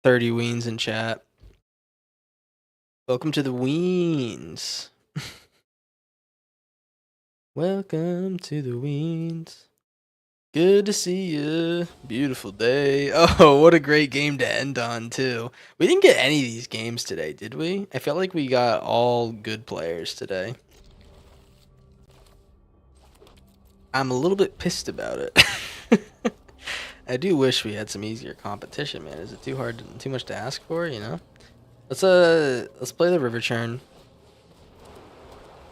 30 weens in chat. Welcome to the weens. Welcome to the weens. Good to see you. Beautiful day. Oh, what a great game to end on, too. We didn't get any of these games today, did we? I felt like we got all good players today. I'm a little bit pissed about it. I do wish we had some easier competition, man. Is it too much to ask for, you know? Let's play the River Churn.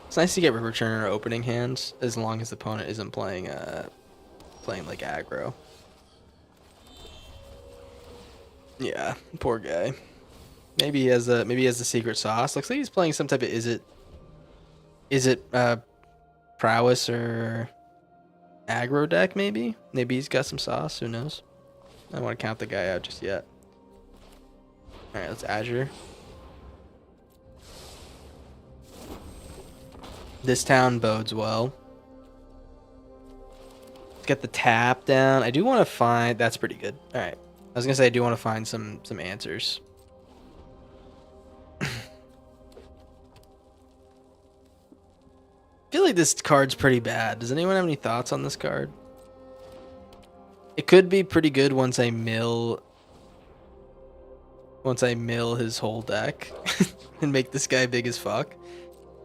It's nice to get River Churn in our opening hands, as long as the opponent isn't playing like aggro. Yeah, poor guy. Maybe he has the secret sauce. Looks like he's playing some type of is it prowess or aggro deck, maybe? Maybe he's got some sauce, who knows? I don't want to count the guy out just yet. Alright, let's Azure. This town bodes well. Let's get the tap down. I do want to find... That's pretty good. Alright. I was going to say I do want to find some answers. I feel like this card's pretty bad. Does anyone have any thoughts on this card? It could be pretty good once I mill his whole deck and make this guy big as fuck.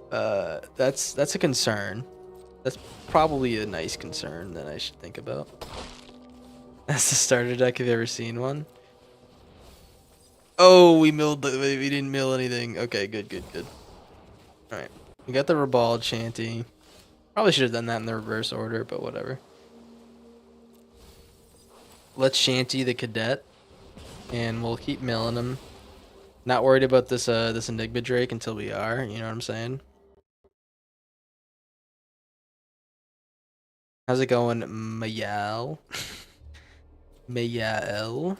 That's a concern. That's probably a nice concern that I should think about. That's the starter deck if you've ever seen one. Oh, we didn't mill anything. Okay, good. Alright. We got the Ribald Shanty. Probably should have done that in the reverse order, but whatever. Let's Shanty the Cadet. And we'll keep milling him. Not worried about this Enigma Drake until we are, you know what I'm saying? How's it going, Mayal? Mayal.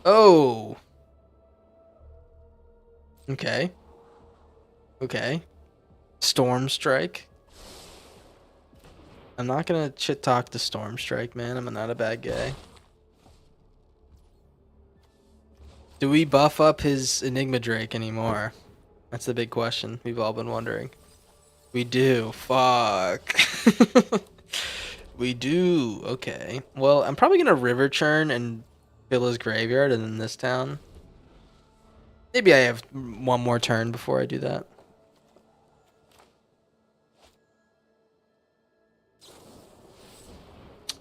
Oh. Okay. Storm Strike. I'm not gonna shit talk the Storm Strike, man. I'm not a bad guy. Do we buff up his Enigma Drake anymore? That's the big question we've all been wondering. We do. Fuck. We do. Okay. Well, I'm probably gonna river churn and fill his graveyard and then this town. Maybe I have one more turn before I do that.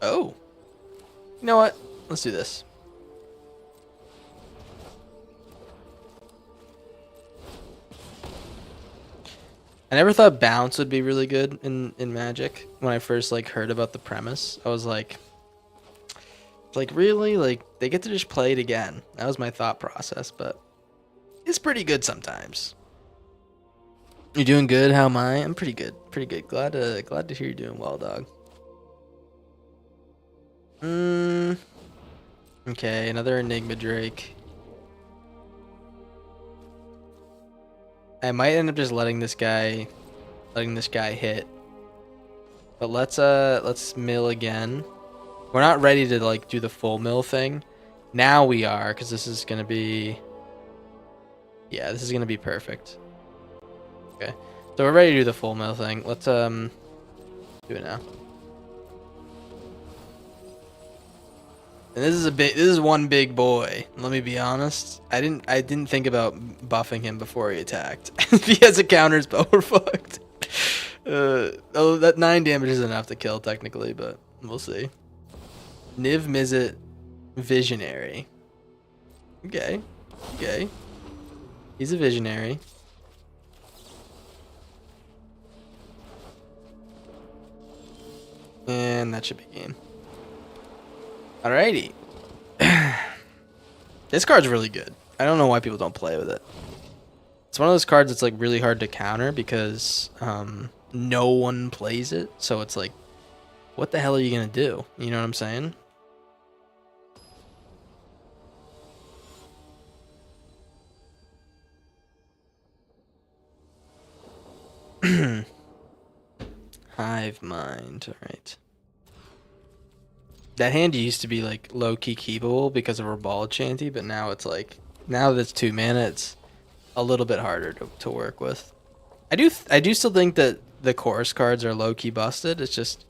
Oh. You know what? Let's do this. I never thought bounce would be really good in Magic. When I first like heard about the premise, I was like really? Like they get to just play it again. That was my thought process, but it's pretty good sometimes. You doing good? How am I? I'm pretty good. Pretty good. Glad to hear you're doing well, dog. Okay, another Enigma Drake. I might end up just letting this guy hit. But let's mill again. We're not ready to like do the full mill thing. Now we are, because this is gonna be, yeah, this is gonna be perfect. Okay, so we're ready to do the full mill thing. Let's do it now. And this is one big boy. Let me be honest. I didn't think about buffing him before he attacked. If he has a counter spell, we're fucked. Oh, that 9 damage is enough to kill technically, but we'll see. Niv Mizzet Visionary. Okay. Okay. He's a visionary. And that should be game. Alrighty. This card's really good. I don't know why people don't play with it. It's one of those cards that's like really hard to counter because no one plays it. So it's like, what the hell are you gonna do? You know what I'm saying? Hive Mind. All right. That hand used to be like low-key keepable because of Ribald Shanty, but now it's like, now that it's 2 mana, it's a little bit harder to work with. I do still think that the chorus cards are low-key busted. It's just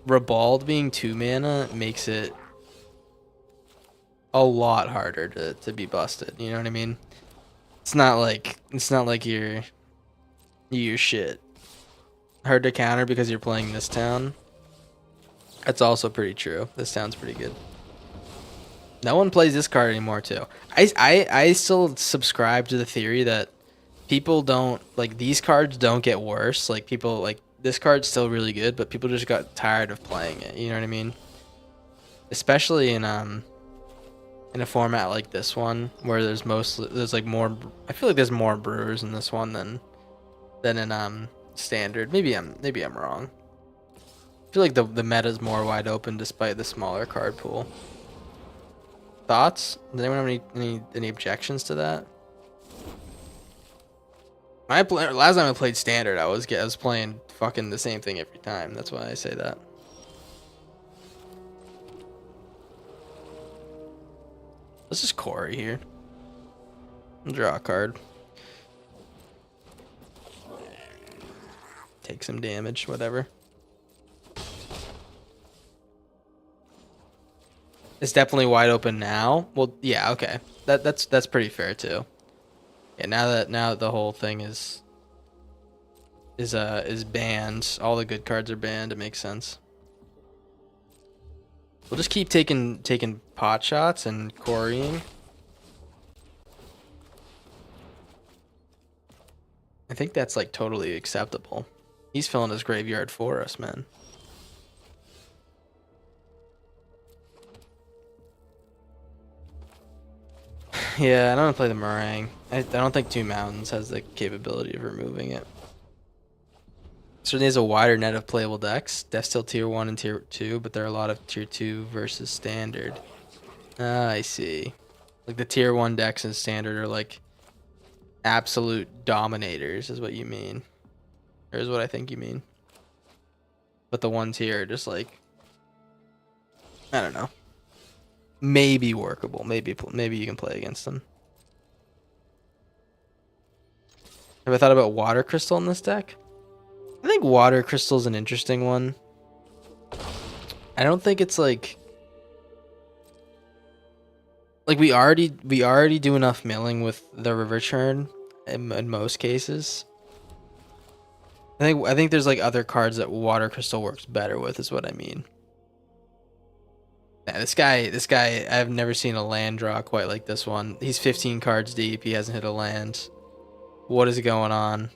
Ribald being 2 mana makes it a lot harder to be busted. You know what I mean? It's not like you're shit. Hard to counter because you're playing this town. That's also pretty true. This sounds pretty good. No one plays this card anymore too. I still subscribe to the theory that people don't like these cards don't get worse. Like people like this card's still really good, but people just got tired of playing it. You know what I mean? Especially in a format like this one where there's like more. I feel like there's more brewers in this one than in standard. Maybe I'm wrong. I feel like the meta's more wide open despite the smaller card pool. Thoughts? Does anyone have any objections to that? Last time I played standard, I was playing fucking the same thing every time. That's why I say that. Let's just Corey here. Draw a card. Take some damage, whatever. It's definitely wide open now. Well, yeah, okay. That's pretty fair too. Yeah, now that the whole thing is banned, all the good cards are banned. It makes sense. We'll just keep taking pot shots and quarrying. I think that's like totally acceptable. He's filling his graveyard for us, man. Yeah, I don't want to play the Meringue. I don't think 2 Mountains has the capability of removing it. Certainly has a wider net of playable decks. Death's still tier 1 and tier 2, but there are a lot of tier 2 versus standard. Ah, I see. Like the tier 1 decks in standard are like absolute dominators is what you mean. Or is what I think you mean. But the ones here are just like, I don't know. Maybe workable. Maybe you can play against them. Have I thought about Water Crystal in this deck? I think water crystal's an interesting one. I don't think it's like we already do enough milling with the river churn in most cases. I think there's like other cards that water crystal works better with is what I mean. Yeah, this guy, I've never seen a land draw quite like this one. He's 15 cards deep. He hasn't hit a land. What is going on?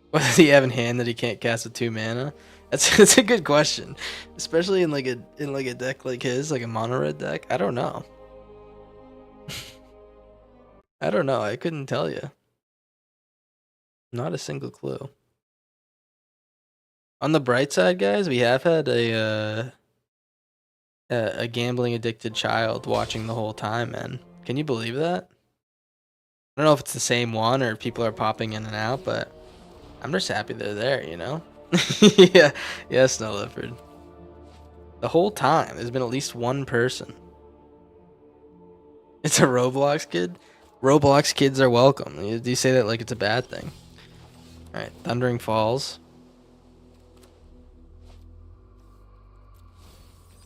What does he have in hand that he can't cast with 2 mana? That's a good question, especially in like a deck like his, like a mono red deck. I don't know. I don't know. I couldn't tell you. Not a single clue. On the bright side, guys, we have had a gambling addicted child watching the whole time, man. Can you believe that? I don't know if it's the same one or people are popping in and out, but I'm just happy they're there, you know? Yeah, Snow Leopard. The whole time, there's been at least one person. It's a Roblox kid? Roblox kids are welcome. Do you say that like it's a bad thing? Alright, Thundering Falls.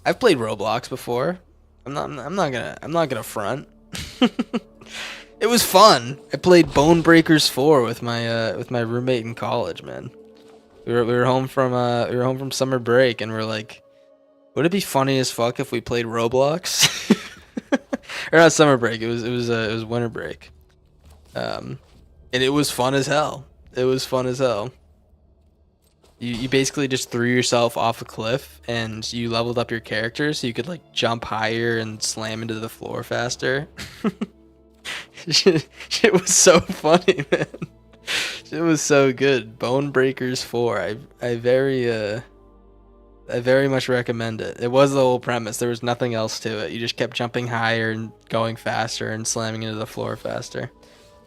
I've played Roblox before. I'm not gonna front. It was fun. I played Bone Breakers 4 with my roommate in college, man. We were home from summer break and we're like, would it be funny as fuck if we played Roblox? Or not summer break. It was winter break. And it was fun as hell. It was fun as hell. You basically just threw yourself off a cliff and you leveled up your character so you could like jump higher and slam into the floor faster. Shit was so funny, man. It was so good. Bone Breakers 4. I very much recommend it. It was the whole premise. There was nothing else to it. You just kept jumping higher and going faster and slamming into the floor faster.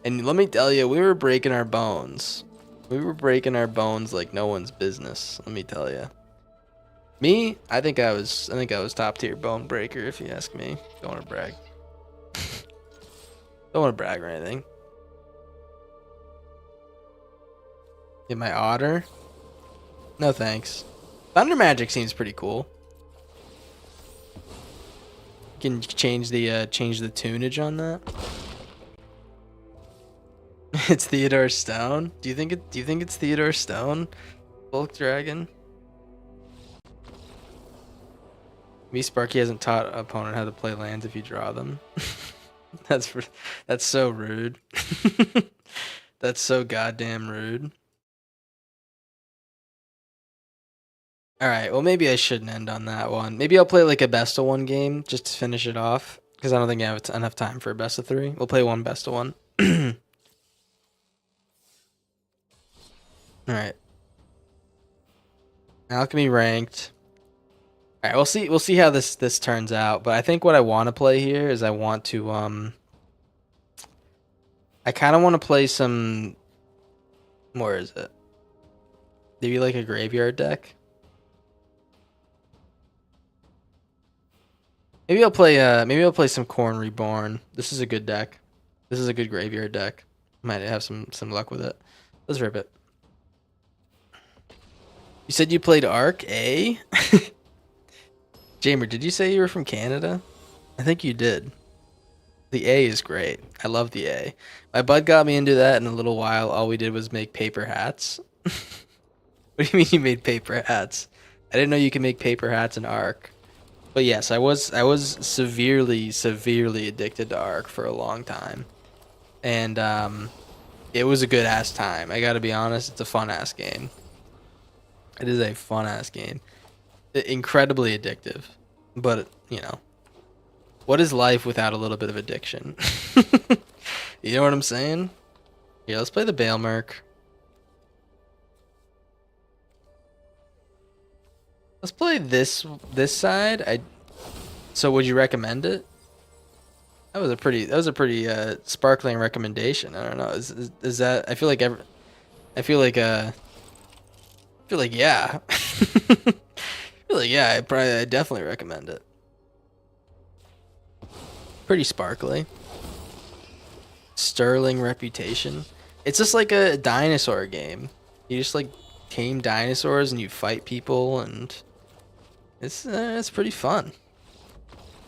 And let me tell you, we were breaking our bones. We were breaking our bones like no one's business. Let me tell you. Me, I think I was top tier bone breaker if you ask me. Don't want to brag. Don't want to brag or anything. Get my otter? No thanks. Thunder Magic seems pretty cool. You can change the tunage on that. It's Theodore Stone. Do you think it's Theodore Stone? Bulk Dragon. Me Sparky hasn't taught opponent how to play lands if you draw them. That's so rude. That's so goddamn rude. Alright, well maybe I shouldn't end on that one. Maybe I'll play like a best of 1 game just to finish it off. Because I don't think I have enough time for a best of 3. We'll play one best of 1. Alright. Alchemy ranked. Alright, we'll see how this turns out. But I think what I want to play here is I want to I kinda want to play some, where is it? Maybe like a graveyard deck? Maybe I'll play some Corn Reborn. This is a good deck. This is a good graveyard deck. Might have some luck with it. Let's rip it. You said you played Arc, eh? Jamer, did you say you were from Canada? I think you did. The A is great. I love the A. My bud got me into that in a little while. All we did was make paper hats. What do you mean you made paper hats? I didn't know you could make paper hats in Arc. But yes, I was severely addicted to Arc for a long time. And it was a good ass time. I gotta be honest, it's a fun ass game. It is a fun ass game. Incredibly addictive. But, you know, what is life without a little bit of addiction? You know what I'm saying? Yeah, let's play the Bale Merc. Let's play this side. So would you recommend it? That was a pretty sparkling recommendation. I don't know. Is that, I feel like yeah. I feel like yeah. I definitely recommend it. Pretty sparkly. Sterling reputation. It's just like a dinosaur game. You just like tame dinosaurs and you fight people, and it's pretty fun.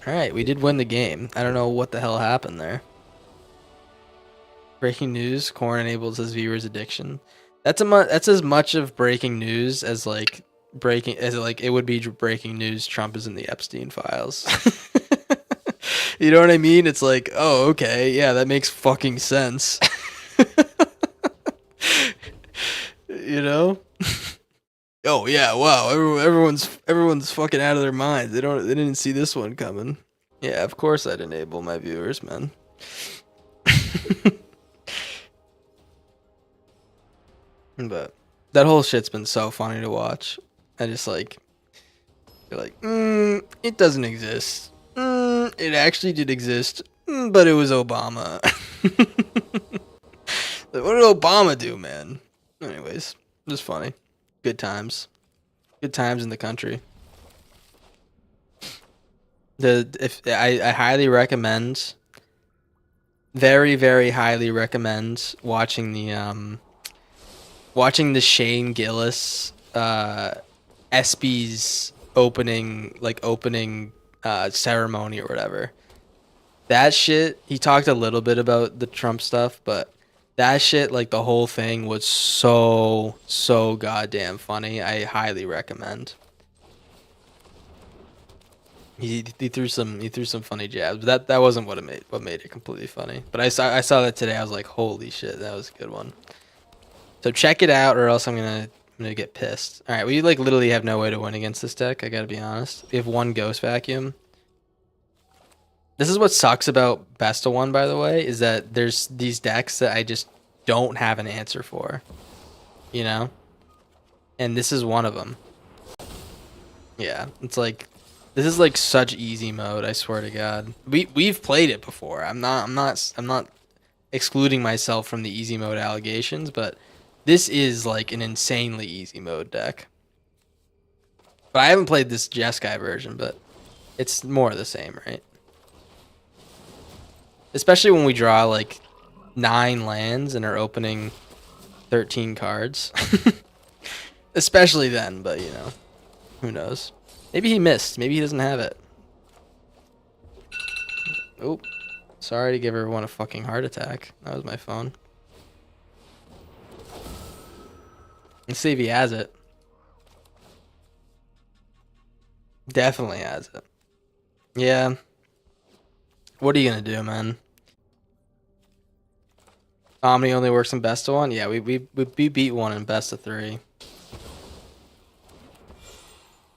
All right, we did win the game. I don't know what the hell happened there. Breaking news: Corn enables his viewers' addiction. That's as much of breaking news as like it would be breaking news. Trump is in the Epstein files. You know what I mean? It's like, oh, okay, yeah, that makes fucking sense. You know? Oh yeah, wow. Everyone's fucking out of their minds. They didn't see this one coming. Yeah, of course I'd enable my viewers, man. But that whole shit's been so funny to watch. I just like you're like, it doesn't exist. It actually did exist, but it was Obama. Like, what did Obama do, man? Anyways, just funny. Good times. Good times in the country. I highly recommend, very very highly recommend watching the Shane Gillis ESPY's opening ceremony or whatever. That shit, he talked a little bit about the Trump stuff, but that shit, like the whole thing was so goddamn funny. I highly recommend. He threw some funny jabs, but that wasn't what made it completely funny. But I saw that today. I was like, holy shit, that was a good one. So check it out, or else I'm gonna get pissed. All right, we like literally have no way to win against this deck. I gotta be honest. We have one Ghost Vacuum. This is what sucks about Best of One, by the way, is that there's these decks that I just don't have an answer for, you know? And this is one of them. Yeah, it's like this is like such easy mode, I swear to God. We've played it before. I'm not excluding myself from the easy mode allegations, but this is like an insanely easy mode deck. But I haven't played this Jeskai version, but it's more of the same, right? Especially when we draw like 9 lands and are opening 13 cards. Especially then, but you know, who knows? Maybe he missed. Maybe he doesn't have it. Oh, sorry to give everyone a fucking heart attack. That was my phone. Let's see if he has it. Definitely has it. Yeah. What are you gonna do, man? Omni only works in best of one? Yeah, we beat one in best of 3.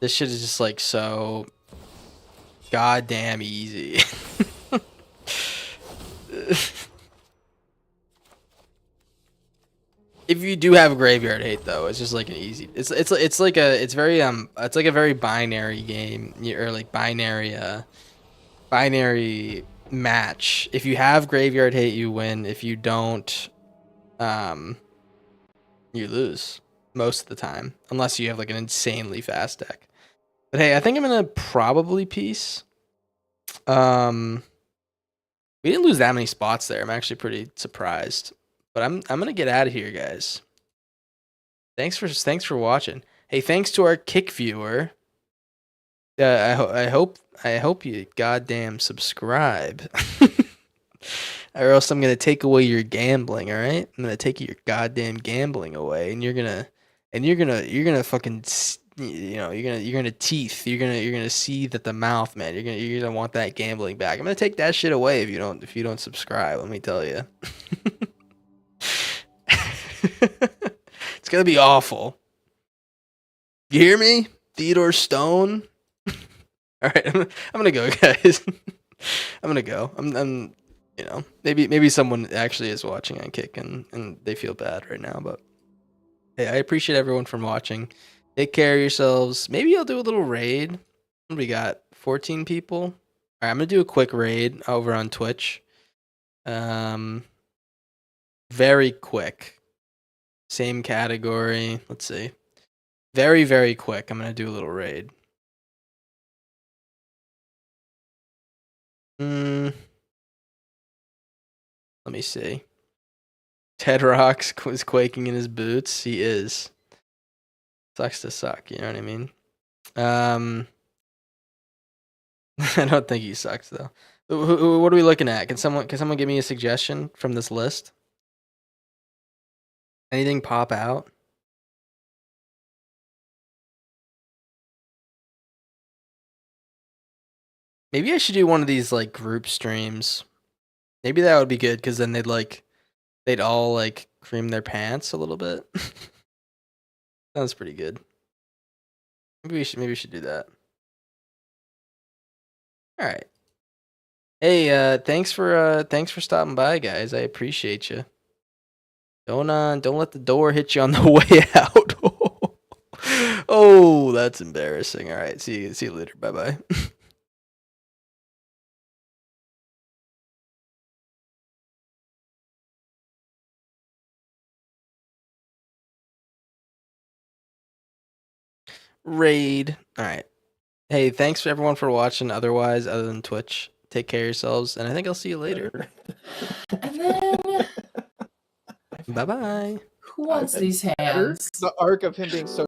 This shit is just like so goddamn easy. If you do have graveyard hate though, it's just like an easy. It's like a very binary game, or like binary match. If you have graveyard hate, you win. If you don't, you lose most of the time, unless you have like an insanely fast deck. But hey, I think I'm gonna probably piece. We didn't lose that many spots there. I'm actually pretty surprised. But I'm gonna get out of here, guys. Thanks for watching. Hey, thanks to our Kick viewer. I hope you goddamn subscribe. Or else I'm gonna take away your gambling. All right, I'm gonna take your goddamn gambling away, and you're gonna fucking you're gonna teeth. You're gonna see that the mouth, man. You're gonna want that gambling back. I'm gonna take that shit away if you don't subscribe. Let me tell you. It's gonna be awful. You hear me, Theodore Stone? All right, I'm gonna go, guys. I'm gonna go. I'm you know, maybe someone actually is watching on Kick and they feel bad right now, but hey, I appreciate everyone from watching. Take care of yourselves. Maybe I'll do a little raid. What do we got? 14 people. All right, I'm gonna do a quick raid over on Twitch. Very quick. Same category. Let's see. Very, very quick. I'm gonna do a little raid. Let me see. Ted Rocks was quaking in his boots. He is. Sucks to suck, you know what I mean? I don't think he sucks though. What are we looking at? Can someone give me a suggestion from this list? Anything pop out? Maybe I should do one of these like group streams. Maybe that would be good because then they'd all like cream their pants a little bit. Sounds pretty good. Maybe we should do that. All right. Hey, thanks for stopping by, guys. I appreciate you. Don't let the door hit you on the way out. Oh, that's embarrassing. All right, see you later. Bye bye. Raid. All right. Hey, thanks for everyone for watching. Otherwise, other than Twitch, take care of yourselves, and I think I'll see you later. And then Bye bye. who wants these hands? The arc of him being so